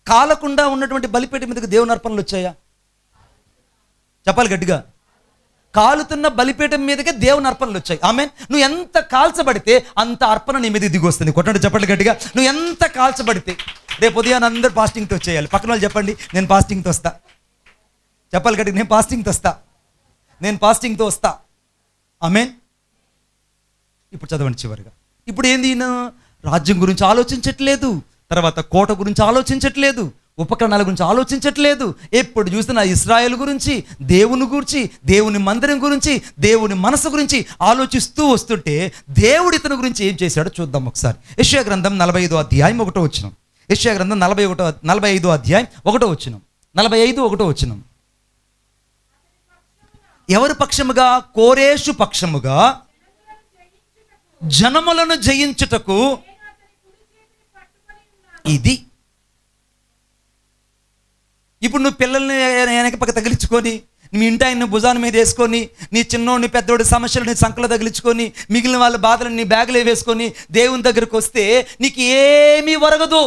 కాలకుండా ఉన్నటువంటి బలిపీఠం మీదకి దేవుని అర్పణలు వచ్చాయా? చెప్పాలి గట్టిగా. కాలుతున్న బలిపీఠం మీదకే దేవుని అర్పణలు వచ్చాయి. ఆమేన్. నువ్వు ఎంత కాల్చబడితే అంత అర్పణ నీ మీద దిగి వస్తుంది. కొట్టండి చెప్పండి గట్టిగా. నువ్వు ఎంత కాల్చబడితే. రేపు ఉదయాన్ని అందరూ ఫాస్టింగ్తో వచ్చేయాలి. పక్కన వాళ్ళు చెప్పండి, నేను ఫాస్టింగ్తో వస్తా. చెప్పాలి గట్టిగా, నేను ఫాస్టింగ్తో వస్తా, నేను ఫాస్టింగ్తో వస్తా. ఆమేన్. ఇప్పుడు చదవండి చివరిగా. ఇప్పుడు ఏంది, ఈయన రాజ్యం గురించి ఆలోచించట్లేదు, తర్వాత కోట గురించి ఆలోచించట్లేదు, ఉపకరణాల గురించి ఆలోచించట్లేదు. ఎప్పుడు చూసినా ఇశ్రాయేలు గురించి, దేవుని గురించి, దేవుని మందిరం గురించి, దేవుని మనసు గురించి ఆలోచిస్తూ వస్తుంటే దేవుడు ఇతని గురించి ఏం చేశాడో చూద్దాం ఒకసారి. యెషయా గ్రంథం 45వ అధ్యాయం 1వ వచనం. యెషయా గ్రంథం 45వ అధ్యాయం 1వ వచనం, 45 వచనం. ఎవరి పక్షముగా? కోరేషు పక్షముగా జనములను జయించుటకు. ఇది ఇప్పుడు నువ్వు పిల్లల్ని వెనక పక్క తగిలించుకొని, మీ ఇంటి ఆయన భుజాన మీద వేసుకొని, నీ చిన్నోడిని పెద్దోడి సమస్యలు నీ సంకలో తగిలించుకొని, మిగిలిన వాళ్ళ బాధలను నీ బ్యాగులో వేసుకొని దేవుని దగ్గరికి వస్తే నీకు ఏమీ ఒరగదు.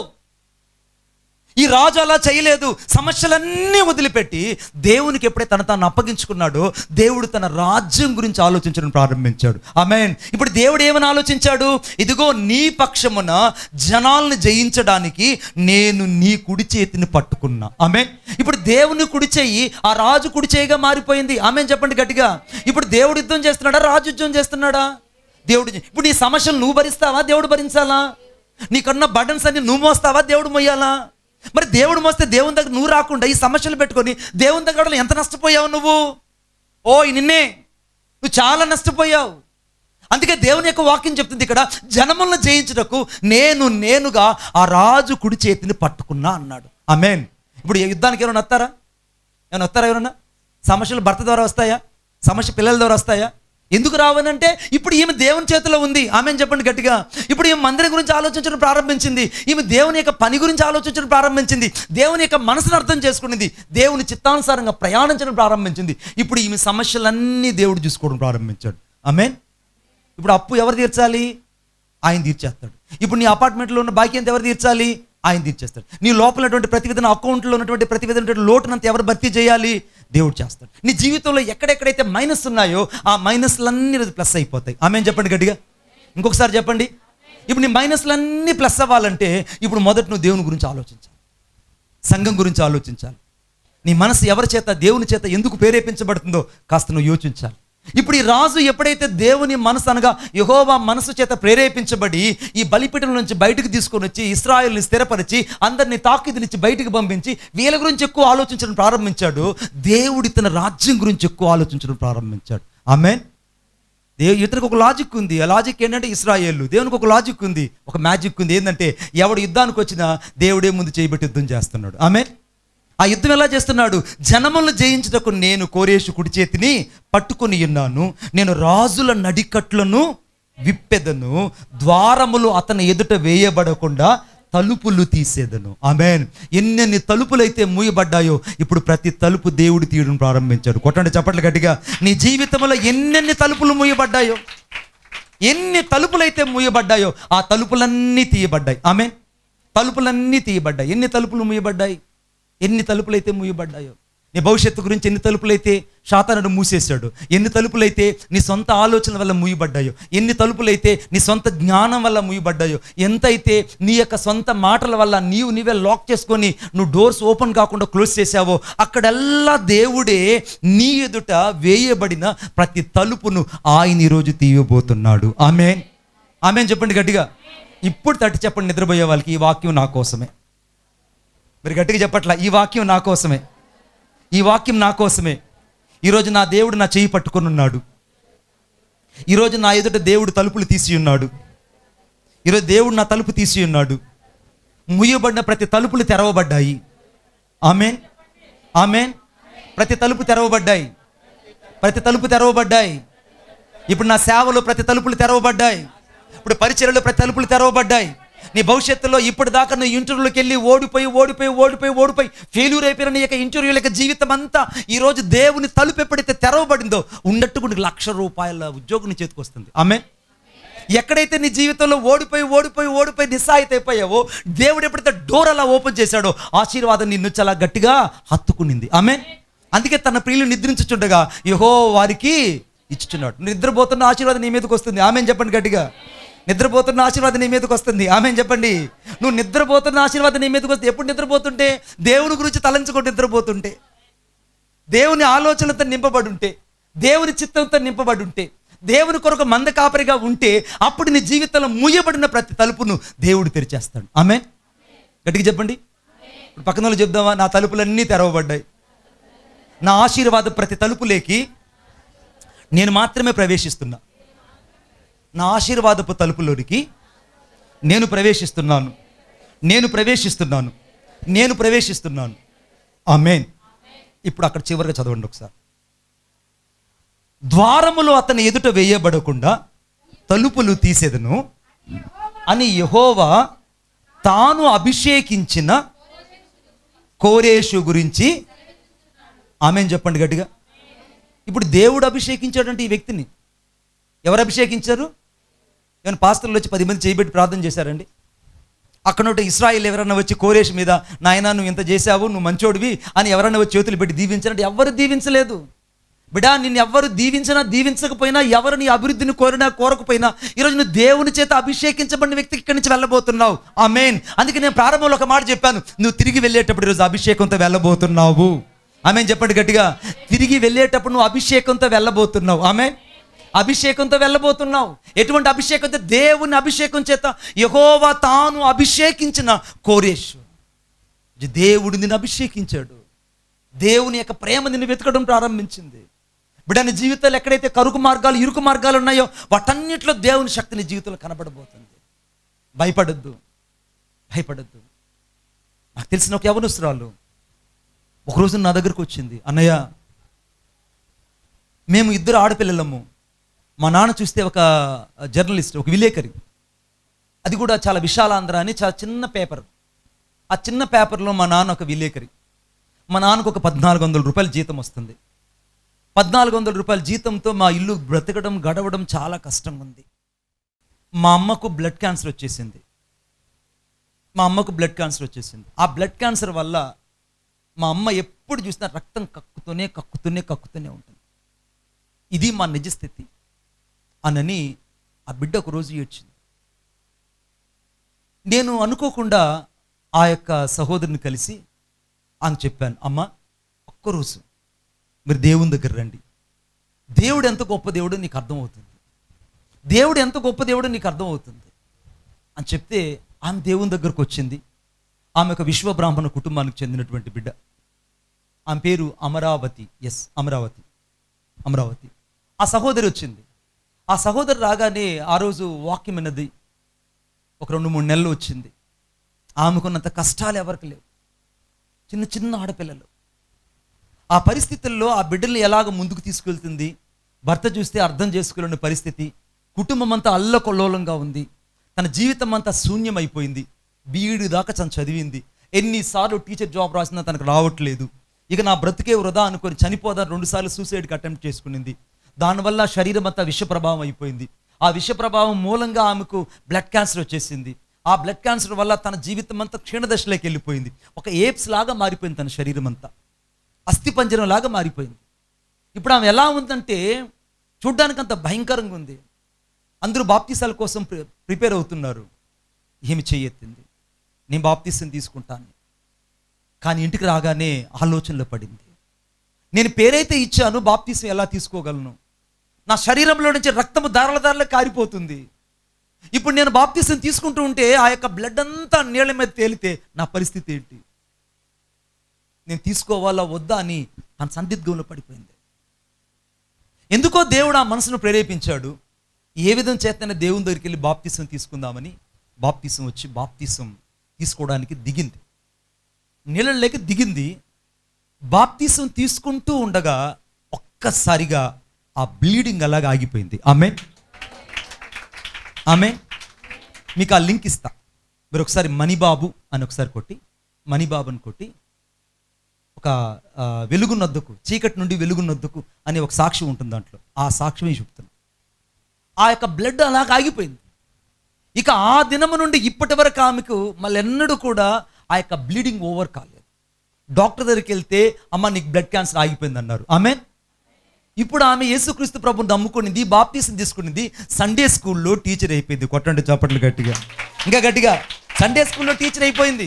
ఈ రాజు అలా చేయలేదు. సమస్యలన్నీ వదిలిపెట్టి దేవునికి ఎప్పుడైతే తాను అప్పగించుకున్నాడో దేవుడు తన రాజ్యం గురించి ఆలోచించడం ప్రారంభించాడు. ఆమేన్. ఇప్పుడు దేవుడు ఏమని ఆలోచించాడు? ఇదిగో నీ పక్షమున జనాలను జయించడానికి నేను నీ కుడి చేతిని పట్టుకున్నా. ఆమేన్. ఇప్పుడు దేవుని కుడి చేయి ఆ రాజు కుడి చేయిగా మారిపోయింది. ఆమేన్ చెప్పండి గట్టిగా. ఇప్పుడు దేవుడు యుద్ధం చేస్తున్నాడా, రాజు యుద్ధం చేస్తున్నాడా? దేవుడు. ఇప్పుడు నీ సమస్యలు నువ్వు భరిస్తావా, దేవుడు భరించాలా? నీకన్నా బర్డన్స్ అన్ని నువ్వు మోస్తావా, దేవుడు మోయాలా? మరి దేవుడు మోస్తే దేవుని దగ్గర నువ్వు రాకుండా ఈ సమస్యలు పెట్టుకొని దేవుని దగ్గర ఎంత నష్టపోయావు నువ్వు? నిన్నే నువ్వు చాలా నష్టపోయావు. అందుకే దేవుని యొక్క వాక్యం చెప్తుంది ఇక్కడ, జనములను జయించుటకు నేనుగా ఆ రాజు కుడి చేతిని పట్టుకున్నా అన్నాడు. ఆమేన్. ఇప్పుడు యుద్ధానికి ఎవరైనా వస్తారా? ఎవరైనా? సమస్యలు భర్త ద్వారా వస్తాయా? సమస్య పిల్లల ద్వారా వస్తాయా? ఎందుకు రావనంటే ఇప్పుడు ఈమె దేవుని చేతిలో ఉంది. ఆమేన్ చెప్పండి గట్టిగా. ఇప్పుడు ఈమె మందిరం గురించి ఆలోచించడం ప్రారంభించింది. ఈమె దేవుని యొక్క పని గురించి ఆలోచించడం ప్రారంభించింది. దేవుని యొక్క మనసును అర్థం చేసుకునింది. దేవుని చిత్తానుసారంగా ప్రయాణించడం ప్రారంభించింది. ఇప్పుడు ఈమె సమస్యలన్నీ దేవుడు చూసుకోవడం ప్రారంభించాడు. ఆమేన్. ఇప్పుడు అప్పు ఎవరు తీర్చాలి? ఆయన తీర్చేస్తాడు. ఇప్పుడు నీ అపార్ట్మెంట్లో ఉన్న బాకీ ఎంత ఎవరు తీర్చాలి? ఆయన తీర్చేస్తాడు. నీ లోపల ఉన్నటువంటి ప్రతి విధంగా అకౌంట్లో ఉన్నటువంటి ప్రతి విధమైన లోటునంత ఎవరు భర్తీ చేయాలి? దేవుడు చేస్తాడు. నీ జీవితంలో ఎక్కడెక్కడైతే మైనస్ ఉన్నాయో ఆ మైనస్లన్నీ ప్లస్ అయిపోతాయి. ఆమేన్ చెప్పండి గట్టిగా. ఇంకొకసారి చెప్పండి. ఇప్పుడు నీ మైనస్లన్నీ ప్లస్ అవ్వాలంటే ఇప్పుడు మొదట నువ్వు దేవుని గురించి ఆలోచించాలి, సంఘం గురించి ఆలోచించాలి. నీ మనసు ఎవరి చేత, దేవుని చేత ఎందుకు ప్రేరేపించబడుతుందో కాస్త నువ్వు యోచించాలి. ఇప్పుడు ఈ రాజు ఎప్పుడైతే దేవుని మనసు అనగా యెహోవా మనసు చేత ప్రేరేపించబడి ఈ బలిపీఠం నుంచి బయటకు తీసుకొని వచ్చి ఇశ్రాయేలుని స్థిరపరిచి అందరినీ తాకీదునిచ్చి బయటికి పంపించి వీళ్ళ గురించి ఎక్కువ ఆలోచించడం ప్రారంభించాడు. దేవుడి తన రాజ్యం గురించి ఎక్కువ ఆలోచించడం ప్రారంభించాడు. ఆమేన్. ఇతనికి ఒక లాజిక్ ఉంది. ఆ లాజిక్ ఏంటంటే ఇశ్రాయేలు. దేవునికి ఒక లాజిక్ ఉంది, ఒక మ్యాజిక్ ఉంది. ఏంటంటే ఎవడు యుద్ధానికి వచ్చినా దేవుడే ముందు చేయబెట్టి యుద్ధం చేస్తున్నాడు. ఆమేన్. ఆ యుద్ధం ఎలా చేస్తున్నాడు? జనములను జయించుటకు నేను కోరేషు కుడి చేతిని పట్టుకొని ఉన్నాను, నేను రాజుల నడికట్లను విప్పెదను, ద్వారములు అతని ఎదుట వేయబడకుండా తలుపులు తీసేదను. ఆమేన్. ఎన్నెన్ని తలుపులైతే మూయబడ్డాయో ఇప్పుడు ప్రతి తలుపు దేవుడు తీయడం ప్రారంభించాడు. కొట్టండి చప్పట్లు గట్టిగా. నీ జీవితంలో ఎన్నెన్ని తలుపులు మూయబడ్డాయో, ఎన్ని తలుపులైతే మూయబడ్డాయో ఆ తలుపులన్నీ తీయబడ్డాయి. ఆమేన్. తలుపులన్నీ తీయబడ్డాయి. ఎన్ని తలుపులు మూయబడ్డాయి? ఎన్ని తలుపులైతే మూయబడ్డాయో. నీ భవిష్యత్తు గురించి ఎన్ని తలుపులైతే సాతానుడు మూసేశాడు, ఎన్ని తలుపులైతే నీ సొంత ఆలోచన వల్ల మూయబడ్డాయో, ఎన్ని తలుపులైతే నీ సొంత జ్ఞానం వల్ల మూయబడ్డాయో, ఎంతైతే నీ యొక్క సొంత మాటల వల్ల నీవే లాక్ చేసుకొని నువ్వు డోర్స్ ఓపెన్ కాకుండా క్లోజ్ చేసావో, అక్కడల్లా దేవుడే నీ ఎదుట వేయబడిన ప్రతి తలుపును ఆయన ఈరోజు తీయబోతున్నాడు. ఆమేన్. ఆమేన్ చెప్పండి గట్టిగా. ఇప్పుడు తట్టి చెప్పండి నిద్రపోయే వాళ్ళకి, ఈ వాక్యం నా కోసమే. మీరు గట్టిగా చెప్పట్లా, ఈ వాక్యం నా కోసమే, ఈ వాక్యం నా కోసమే. ఈరోజు నా దేవుడు నా చెయ్యి పట్టుకొని ఉన్నాడు. ఈరోజు నా ఎదుట దేవుడు తలుపులు తీసి ఉన్నాడు. ఈరోజు దేవుడు నా తలుపు తీసి ఉన్నాడు. ముయ్యబడిన ప్రతి తలుపులు తెరవబడ్డాయి. ఆమేన్. ఆమేన్. ప్రతి తలుపు తెరవబడ్డాయి. ప్రతి తలుపు తెరవబడ్డాయి. ఇప్పుడు నా సేవలో ప్రతి తలుపులు తెరవబడ్డాయి. ఇప్పుడు పరిచర్యలో ప్రతి తలుపులు తెరవబడ్డాయి. నీ భవిష్యత్తులో ఇప్పటిదాకా నువ్వు ఇంటర్వ్యూలోకి వెళ్ళి ఓడిపోయి ఫెయిల్యూర్ అయిపోయిన నీ యొక్క ఇంటర్వ్యూల యొక్క జీవితం అంతా ఈరోజు దేవుని తలుపు ఎప్పుడైతే తెరవబడిందో ఉన్నట్టుగా నీకు ₹1,00,000 ఉద్యోగం నీ చేతికి వస్తుంది. ఆమేన్. ఎక్కడైతే నీ జీవితంలో ఓడిపోయి నిస్సాయిత అయిపోయావో దేవుడు ఎప్పుడైతే డోర్ అలా ఓపెన్ చేశాడో ఆశీర్వాదం నిన్ను చాలా గట్టిగా హత్తుకునింది. ఆమేన్. అందుకే తన ప్రియులు నిద్రించుచుండగా యెహోవా వారికి ఇచ్చుచున్నాడు. నిద్రపోతున్న ఆశీర్వాదం నీ మీదకి వస్తుంది. ఆమేన్ చెప్పండి గట్టిగా. నిద్రపోతున్న ఆశీర్వాదం నీ మీదకి వస్తుంది. ఆమేన్ చెప్పండి. నువ్వు నిద్రపోతున్న ఆశీర్వాదం నీ మీదకి వస్తుంది. ఎప్పుడు నిద్రపోతుంటే? దేవుని గురించి తలంచుకొని నిద్రపోతుంటే, దేవుని ఆలోచనలతో నింపబడి ఉంటే, దేవుని చిత్తంతో నింపబడి ఉంటే, దేవుని కొరకు మంద కాపరిగా ఉంటే అప్పుడు నీ జీవితంలో మూయబడిన ప్రతి తలుపును దేవుడు తెరిచేస్తాడు. ఆమేన్. గట్టిగా చెప్పండి. ఇప్పుడు పక్కన వాళ్ళు చెప్దామా? నా తలుపులన్నీ తెరవబడ్డాయి. నా ఆశీర్వాద ప్రతి తలుపులేకి నేను మాత్రమే ప్రవేశిస్తున్నా. నా ఆశీర్వాదపు తలుపులోనికి నేను ప్రవేశిస్తున్నాను. ఆమేన్. ఇప్పుడు అక్కడ చివరిగా చదవండి ఒకసారి. ద్వారములు అతని ఎదుట వేయబడకుండా తలుపులు తీసేదను అని యెహోవా తాను అభిషేకించిన కోరేషు గురించి. ఆమేన్ చెప్పండి గట్టిగా. ఇప్పుడు దేవుడు అభిషేకించాడంటే ఈ వ్యక్తిని ఎవరు అభిషేకించారు? ఏమైనా పాస్టర్లు వచ్చి 10 మంది చేయబెట్టి ప్రార్థన చేశారండి? అక్కడ నుండి ఇశ్రాయేలు ఎవరన్నా వచ్చి కోరేషు మీద నాయనా నువ్వు ఇంత చేశావు, నువ్వు మంచోడివి అని ఎవరన్నా వచ్చి చేతులు పెట్టి దీవించారంటే ఎవరు దీవించలేదు. బిడా, నిన్ను ఎవరు దీవించకపోయినా, ఎవరు నీ అభివృద్ధిని కోరకపోయినా ఈరోజు నువ్వు దేవుని చేత అభిషేకించబడిన వ్యక్తికి ఇక్కడి నుంచి వెళ్ళబోతున్నావు. ఆమేన్. అందుకే నేను ప్రారంభంలో ఒక మాట చెప్పాను, నువ్వు తిరిగి వెళ్ళేటప్పుడు ఈరోజు అభిషేకంతో వెళ్ళబోతున్నావు. ఆమేన్ చెప్పండి గట్టిగా. తిరిగి వెళ్ళేటప్పుడు నువ్వు అభిషేకంతో వెళ్ళబోతున్నావు. ఆమేన్. అభిషేకంతో వెళ్ళబోతున్నావు. ఎటువంటి అభిషేకంతో? దేవుని అభిషేకం చేత. యెహోవా తాను అభిషేకించిన కోరేషు. దేవుడు నిన్ను అభిషేకించాడు. దేవుని యొక్క ప్రేమ నిన్ను వెతకడం ప్రారంభించింది. బిడ్డ, నీ జీవితంలో ఎక్కడైతే కరుకు మార్గాలు, ఇరుకు మార్గాలు ఉన్నాయో వాటన్నిటిలో దేవుని శక్తి నీ జీవితంలో కనబడబోతుంది. భయపడద్దు. నాకు తెలిసిన ఒక యవనస్తురాలు ఒకరోజు నా దగ్గరకు వచ్చింది. అన్నయ్య, మేము 2 ఆడపిల్లలము. మా నాన్న చూస్తే ఒక జర్నలిస్ట్, ఒక విలేకరి. అది కూడా చాలా విశాలాంధ్ర అని చాలా చిన్న పేపర్. ఆ చిన్న పేపర్లో మా నాన్న ఒక విలేకరి. మా నాన్నకు ఒక ₹1,400 జీతం వస్తుంది. ₹1,400 జీతంతో మా ఇల్లు బ్రతకడం, గడవడం చాలా కష్టంగా ఉంది. మా అమ్మకు బ్లడ్ క్యాన్సర్ వచ్చేసింది. ఆ బ్లడ్ క్యాన్సర్ వల్ల మా అమ్మ ఎప్పుడు చూసినా రక్తం కక్కుతూనే ఉంటుంది. ఇది మా నిజస్థితి అనని ఆ బిడ్డ ఒక రోజు ఏడ్చింది. నేను అనుకోకుండా ఆ యొక్క సహోదరుని కలిసి ఆమె చెప్పాను, అమ్మ ఒక్కరోజు మీరు దేవుని దగ్గర రండి, దేవుడు ఎంత గొప్ప దేవుడు నీకు అర్థమవుతుంది. దేవుడు ఎంత గొప్ప దేవుడు నీకు అర్థమవుతుంది అని చెప్తే ఆమె దేవుని దగ్గరకు వచ్చింది. ఆమె ఒక విశ్వబ్రాహ్మణ కుటుంబానికి చెందినటువంటి బిడ్డ. ఆమె పేరు అమరావతి. అమరావతి. ఆ సహోదరి వచ్చింది. ఆ సహోదరి రాగానే ఆ రోజు వాక్యం అన్నది ఒక 2-3 నెలలు వచ్చింది. ఆమెకున్నంత కష్టాలు ఎవరికి లేవు. చిన్న చిన్న ఆడపిల్లలు. ఆ పరిస్థితుల్లో ఆ బిడ్డల్ని ఎలాగ ముందుకు తీసుకెళ్తుంది, భర్త చూస్తే అర్థం చేసుకోలేని పరిస్థితి, కుటుంబం అంతా అల్లకొల్లోలంగా ఉంది, తన జీవితం అంతా శూన్యమైపోయింది. బీఈడి దాకా తను చదివింది, ఎన్నిసార్లు టీచర్ జాబ్ రాసినా తనకు రావట్లేదు. ఇక నా బ్రతికే వృధా అనుకొని చనిపోదాన్ని 2 సార్లు సూసైడ్కి అటెంప్ట్ చేసుకునింది. దానివల్ల శరీరం అంతా విష ప్రభావం అయిపోయింది. ఆ విష ప్రభావం మూలంగా ఆమెకు బ్లడ్ క్యాన్సర్ వచ్చేసింది. ఆ బ్లడ్ క్యాన్సర్ వల్ల తన జీవితం అంతా క్షీణదశలోకి వెళ్ళిపోయింది. ఒక ఏప్స్ లాగా మారిపోయింది తన శరీరం అంతా, అస్థిపంజరం లాగా మారిపోయింది. ఇప్పుడు ఆమె ఎలా ఉందంటే చూడ్డానికి అంత భయంకరంగా ఉంది. అందరూ బాప్తీసాల కోసం ప్రిపేర్ అవుతున్నారు. ఏమి చెయ్యెత్తింది, నేను బాప్తీసం తీసుకుంటాను. కానీ ఇంటికి రాగానే ఆలోచనలో పడింది, నేను పేరైతే ఇచ్చాను, బాప్తీసం ఎలా తీసుకోగలను? నా శరీరంలో నుంచి రక్తము దారాల కారిపోతుంది. ఇప్పుడు నేను బాప్తీసం తీసుకుంటూ ఉంటే ఆ యొక్క బ్లడ్ అంతా నీళ్ళ మీద తేలితే నా పరిస్థితి ఏంటి? నేను తీసుకోవాలా వద్దా అని తన సందిగ్ధంలో పడిపోయింది. ఎందుకో దేవుడు ఆ మనసును ప్రేరేపించాడు. ఏ విధం చేతనే దేవుని దగ్గరికి వెళ్ళి బాప్తీసం తీసుకుందామని బాప్తీసం వచ్చి బాప్తీసం తీసుకోవడానికి దిగింది. నీళ్ళలోకి దిగింది. బాప్తీసం తీసుకుంటూ ఉండగా ఒక్కసారిగా ఆ బ్లీడింగ్ అలాగా ఆగిపోయింది. ఆమె మీకు ఆ లింక్ ఇస్తా. మీరు ఒకసారి మణిబాబు అని ఒకసారి కొట్టి, మణిబాబు అని కొట్టి, ఒక వెలుగునొద్దకు, చీకటి నుండి వెలుగునొద్దకు అనే ఒక సాక్ష్యం ఉంటుంది. దాంట్లో ఆ సాక్ష్యమే చెప్తున్నాను. ఆ యొక్క బ్లడ్ అలాగ ఆగిపోయింది. ఇక ఆ దినము నుండి ఇప్పటి వరకు ఆమెకు మళ్ళీ ఎన్నడూ కూడా ఆ యొక్క బ్లీడింగ్ ఓవర్ కాలేదు. డాక్టర్ దగ్గరికి వెళ్తే అమ్మ నీకు బ్లడ్ క్యాన్సర్ ఆగిపోయింది అన్నారు. ఇప్పుడు ఆమె యేసుక్రీస్తు ప్రభుని నమ్ముకునింది, బాప్తీసం తీసుకునింది, సండే స్కూల్లో టీచర్ అయిపోయింది. కొట్టండి చప్పట్లు గట్టిగా, ఇంకా గట్టిగా. సండే స్కూల్లో టీచర్ అయిపోయింది.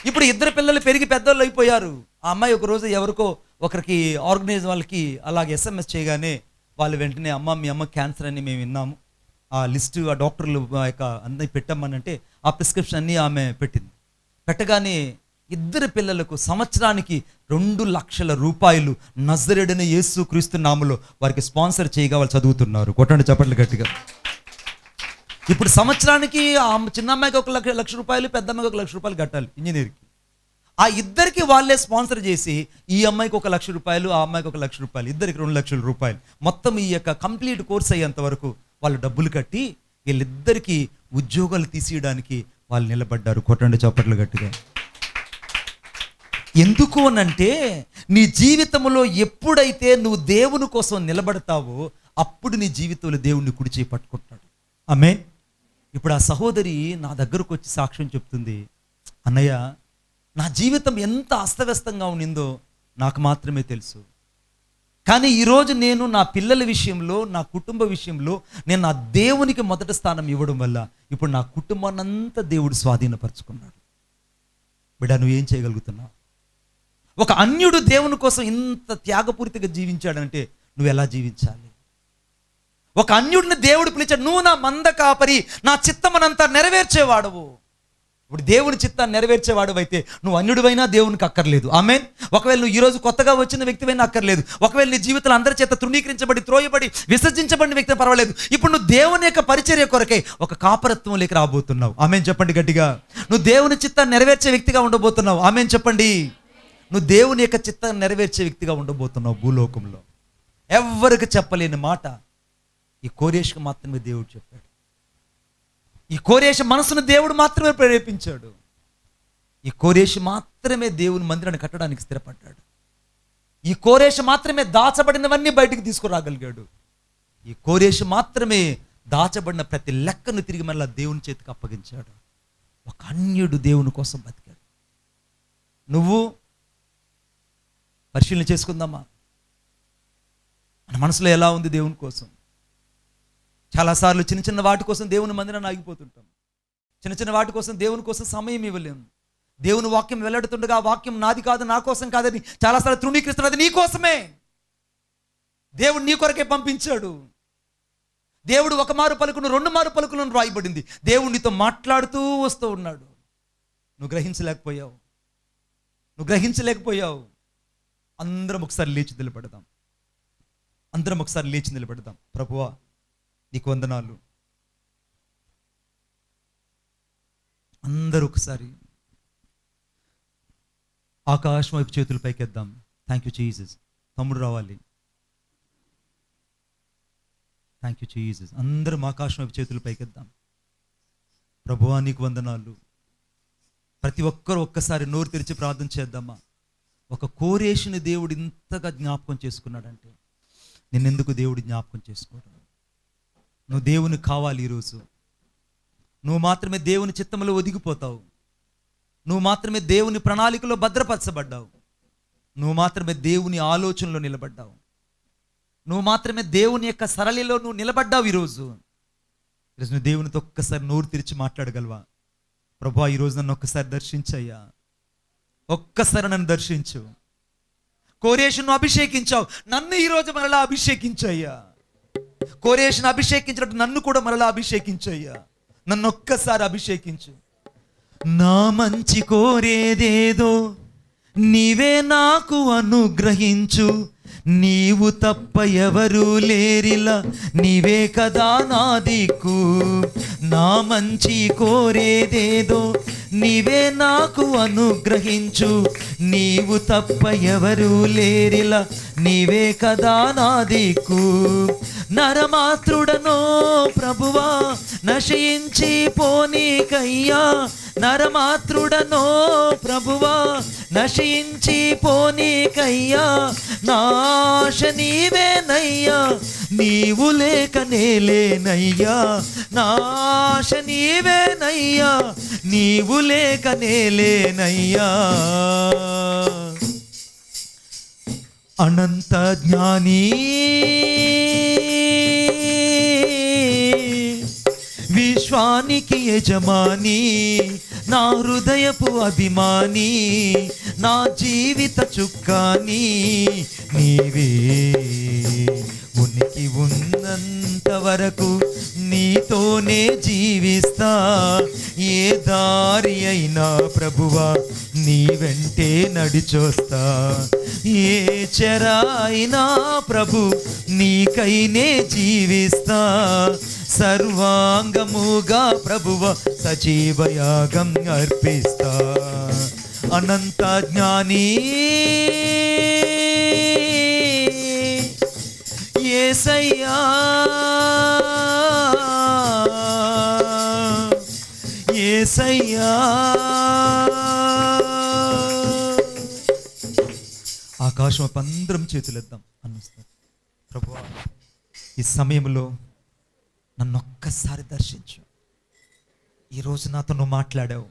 ఇప్పుడు 2 పిల్లలు పెరిగి పెద్దోళ్ళు అయిపోయారు. ఆ అమ్మాయి ఒకరోజు ఎవరికో ఒకరికి ఆర్గనైజ్ వాళ్ళకి అలాగే SMS చేయగానే వాళ్ళు వెంటనే అమ్మ మీ అమ్మ క్యాన్సర్ అని మేము విన్నాము, ఆ లిస్టు ఆ డాక్టర్లు యొక్క అన్నీ పెట్టమ్మనంటే ఆ ప్రిస్క్రిప్షన్ అన్నీ ఆమె పెట్టింది. పెట్టగానే 2 పిల్లలకు సంవత్సరానికి 2 లక్షల రూపాయలు నజరేయుడైన యేసుక్రీస్తు నామములో వారికి స్పాన్సర్ చేయగా వాళ్ళు చదువుతున్నారు. కొట్టండి చప్పట్లు గట్టిగా. ఇప్పుడు సంవత్సరానికి ఆ చిన్న అమ్మాయికి 1 లక్ష రూపాయలు, పెద్ద అమ్మాయికి 1 లక్ష రూపాయలు కట్టాలి ఇంజనీర్కి. ఆ 2కి వాళ్ళే స్పాన్సర్ చేసి ఈ అమ్మాయికి 1 లక్ష రూపాయలు, ఆ అమ్మాయికి 1 లక్ష రూపాయలు, ఇద్దరికి 2 లక్షల రూపాయలు, మొత్తం ఈ యొక్క కంప్లీట్ కోర్స్ అయ్యేంత వరకు వాళ్ళు డబ్బులు కట్టి వీళ్ళిద్దరికీ ఉద్యోగాలు తీసేయడానికి వాళ్ళు నిలబడ్డారు. కొట్టండి చప్పట్లు గట్టిగా. ఎందుకు అనంటే నీ జీవితంలో ఎప్పుడైతే నువ్వు దేవుని కోసం నిలబడతావో అప్పుడు నీ జీవితంలో దేవుడిని కుడి చేయి పట్టుకుంటాడు. ఆమేన్. ఇప్పుడు ఆ సహోదరి నా దగ్గరకు వచ్చి సాక్ష్యం చెప్తుంది, అన్నయ్య నా జీవితం ఎంత అస్తవ్యస్తంగా ఉండిందో నాకు మాత్రమే తెలుసు. కానీ ఈరోజు నేను నా పిల్లల విషయంలో, నా కుటుంబ విషయంలో నేను నా దేవునికి మొదటి స్థానం ఇవ్వడం వల్ల ఇప్పుడు నా కుటుంబాన్ని అంతా దేవుడు స్వాధీనపరుచుకున్నాడు. బిడ్డ నువ్వేం చేయగలుగుతున్నావు? ఒక అన్యుడు దేవుని కోసం ఇంత త్యాగపూరితగా జీవించాడంటే నువ్వు ఎలా జీవించాలి? ఒక అన్యుడిని దేవుడు పిలిచాడు, నువ్వు నా మంద కాపరి, నా చిత్తమనంతా నెరవేర్చేవాడవు. ఇప్పుడు దేవుని చిత్తాన్ని నెరవేర్చేవాడు అయితే నువ్వు అన్యుడివైనా దేవునికి అక్కర్లేదు. ఆమేన్. ఒకవేళ నువ్వు ఈరోజు కొత్తగా వచ్చిన వ్యక్తివైనా అక్కర్లేదు. ఒకవేళ నీ జీవితంలో అందరి చేత తృణీకరించబడి, త్రోయబడి, విసర్జించబడిన వ్యక్తి పర్వాలేదు. ఇప్పుడు నువ్వు దేవుని యొక్క పరిచర్య కొరకే ఒక కాపరత్వం లేక రాబోతున్నావు. ఆమేన్ చెప్పండి గట్టిగా. నువ్వు దేవుని చిత్తాన్ని నెరవేర్చే వ్యక్తిగా ఉండబోతున్నావు. ఆమేన్ చెప్పండి. నువ్వు దేవుని యొక్క చిత్తాన్ని నెరవేర్చే వ్యక్తిగా ఉండబోతున్నావు భూలోకంలో. ఎవ్వరికి చెప్పలేని మాట ఈ కోరేష్కి మాత్రమే దేవుడు చెప్పాడు. ఈ కోరేష మనసును దేవుడు మాత్రమే ప్రేరేపించాడు. ఈ కోరేష మాత్రమే దేవుని మందిరాన్ని కట్టడానికి స్థిరపడ్డాడు. ఈ కోరేష మాత్రమే దాచబడినవన్నీ బయటికి తీసుకురాగలిగాడు. ఈ కోరేష మాత్రమే దాచబడిన ప్రతి లెక్కను తిరిగి మళ్ళీ దేవుని చేతికి అప్పగించాడు. ఒక అన్యుడు దేవుని కోసం బతికాడు. నువ్వు పరిశీలన చేసుకుందామా? మన మనసులో ఎలా ఉంది దేవుని కోసం? చాలాసార్లు చిన్న చిన్న వాటి కోసం దేవుని మందిరాన్ని ఆగిపోతుంటాం. చిన్న చిన్న వాటి కోసం దేవుని కోసం సమయం ఇవ్వలేము. దేవుని వాక్యం వెల్లడుతుండగా ఆ వాక్యం నాది కాదు, నా కోసం కాదని చాలాసార్లు తృణీకరిస్తున్నది నీ కోసమే. దేవుడు నీ కొరకే పంపించాడు. దేవుడు ఒక మారు పలుకును, 2 మారు పలుకులను రాయబడింది. దేవుడు నీతో మాట్లాడుతూ వస్తూ ఉన్నాడు. నువ్వు గ్రహించలేకపోయావు. అందరం ఒకసారి లేచి నిలబడదాం. ప్రభువా నీకు వందనాలు. అందరూ ఒకసారి ఆకాశం వైపు చేతులు పైకెద్దాం. Thank you Jesus. తమ్ముడు రావాలి. Thank you Jesus. అందరం ఆకాశం వైపు చేతులు పైకెద్దాం. ప్రభువా నీకు వందనాలు. ప్రతి ఒక్కరు ఒక్కసారి నోరు తెరిచి ప్రార్థన చేద్దామా. ఒక కోరేషుని దేవుడు ఇంతగా జ్ఞాపకం చేసుకున్నాడంటే నిన్నెందుకు దేవుడు జ్ఞాపకం చేసుకోడు? నువ్వు దేవుని కావాలి. ఈరోజు నువ్వు మాత్రమే దేవుని చిత్తంలో ఒదిగిపోతావు. నువ్వు మాత్రమే దేవుని ప్రణాళికలో భద్రపరచబడ్డావు. నువ్వు మాత్రమే దేవుని ఆలోచనలో నిలబడ్డావు. నువ్వు మాత్రమే దేవుని యొక్క సరళిలో నువ్వు నిలబడ్డావు. ఈరోజు నువ్వు దేవునితో ఒక్కసారి నోరు తెరిచి మాట్లాడగలవా? ప్రభువా ఈరోజు నన్ను ఒక్కసారి దర్శించయ్యా. ఒక్కసారి నన్ను దర్శించు. కోరేషును అభిషేకించావు, నన్ను ఈరోజు మరలా అభిషేకించయ్యా. కోరేషును అభిషేకించినట్టు నన్ను కూడా మరలా అభిషేకించయ్యా. నన్ను ఒక్కసారి అభిషేకించు. నా మంచి కోరేదేదో నీవే నాకు అనుగ్రహించు. నీవు తప్ప ఎవరు లేరిలా, నీవే కదా నా దిక్కు. నా మంచి కోరేదేదో నీవే నాకు అనుగ్రహించు. నీవు తప్ప ఎవరు లేరిలా, నీవే కదా నా దిక్కు. నరమాత్రుడనో ప్రభువా నశయించి పోనీకయ్యా. నరమాత్రుడనో ప్రభువా నశయించి పోనీకయ్యా. నాశ నీవేనయ్యా, నీవు లేక నేలేనయ్యా. నాశ నీవేనయ్యా, నీవు లేక నేలేనయ్యా. అనంత జ్ఞాని విశ్వానికి యజమాని, నా హృదయపు అభిమాని, నా జీవిత చుక్కాని నీవే. ఉనికి ఉన్నంత వరకు నీతోనే జీవిస్తా. ఏ దారి అయినా ప్రభువా నీ వెంటే నడిచొస్తా. ఏ చెర అయినా ప్రభు నీకైనే జీవిస్తా. సర్వాంగముగా ప్రభువ సజీవయాగం అర్పిస్తా. అనంత జ్ఞాని యేసయ్యా, యేసయ్యా. ఆకాశం అందరం చేతులెద్దాం అనిపిస్తుంది. ప్రభువా ఈ సమయంలో నన్ను ఒక్కసారి దర్శించు. ఈరోజు నాతో నువ్వు మాట్లాడావు.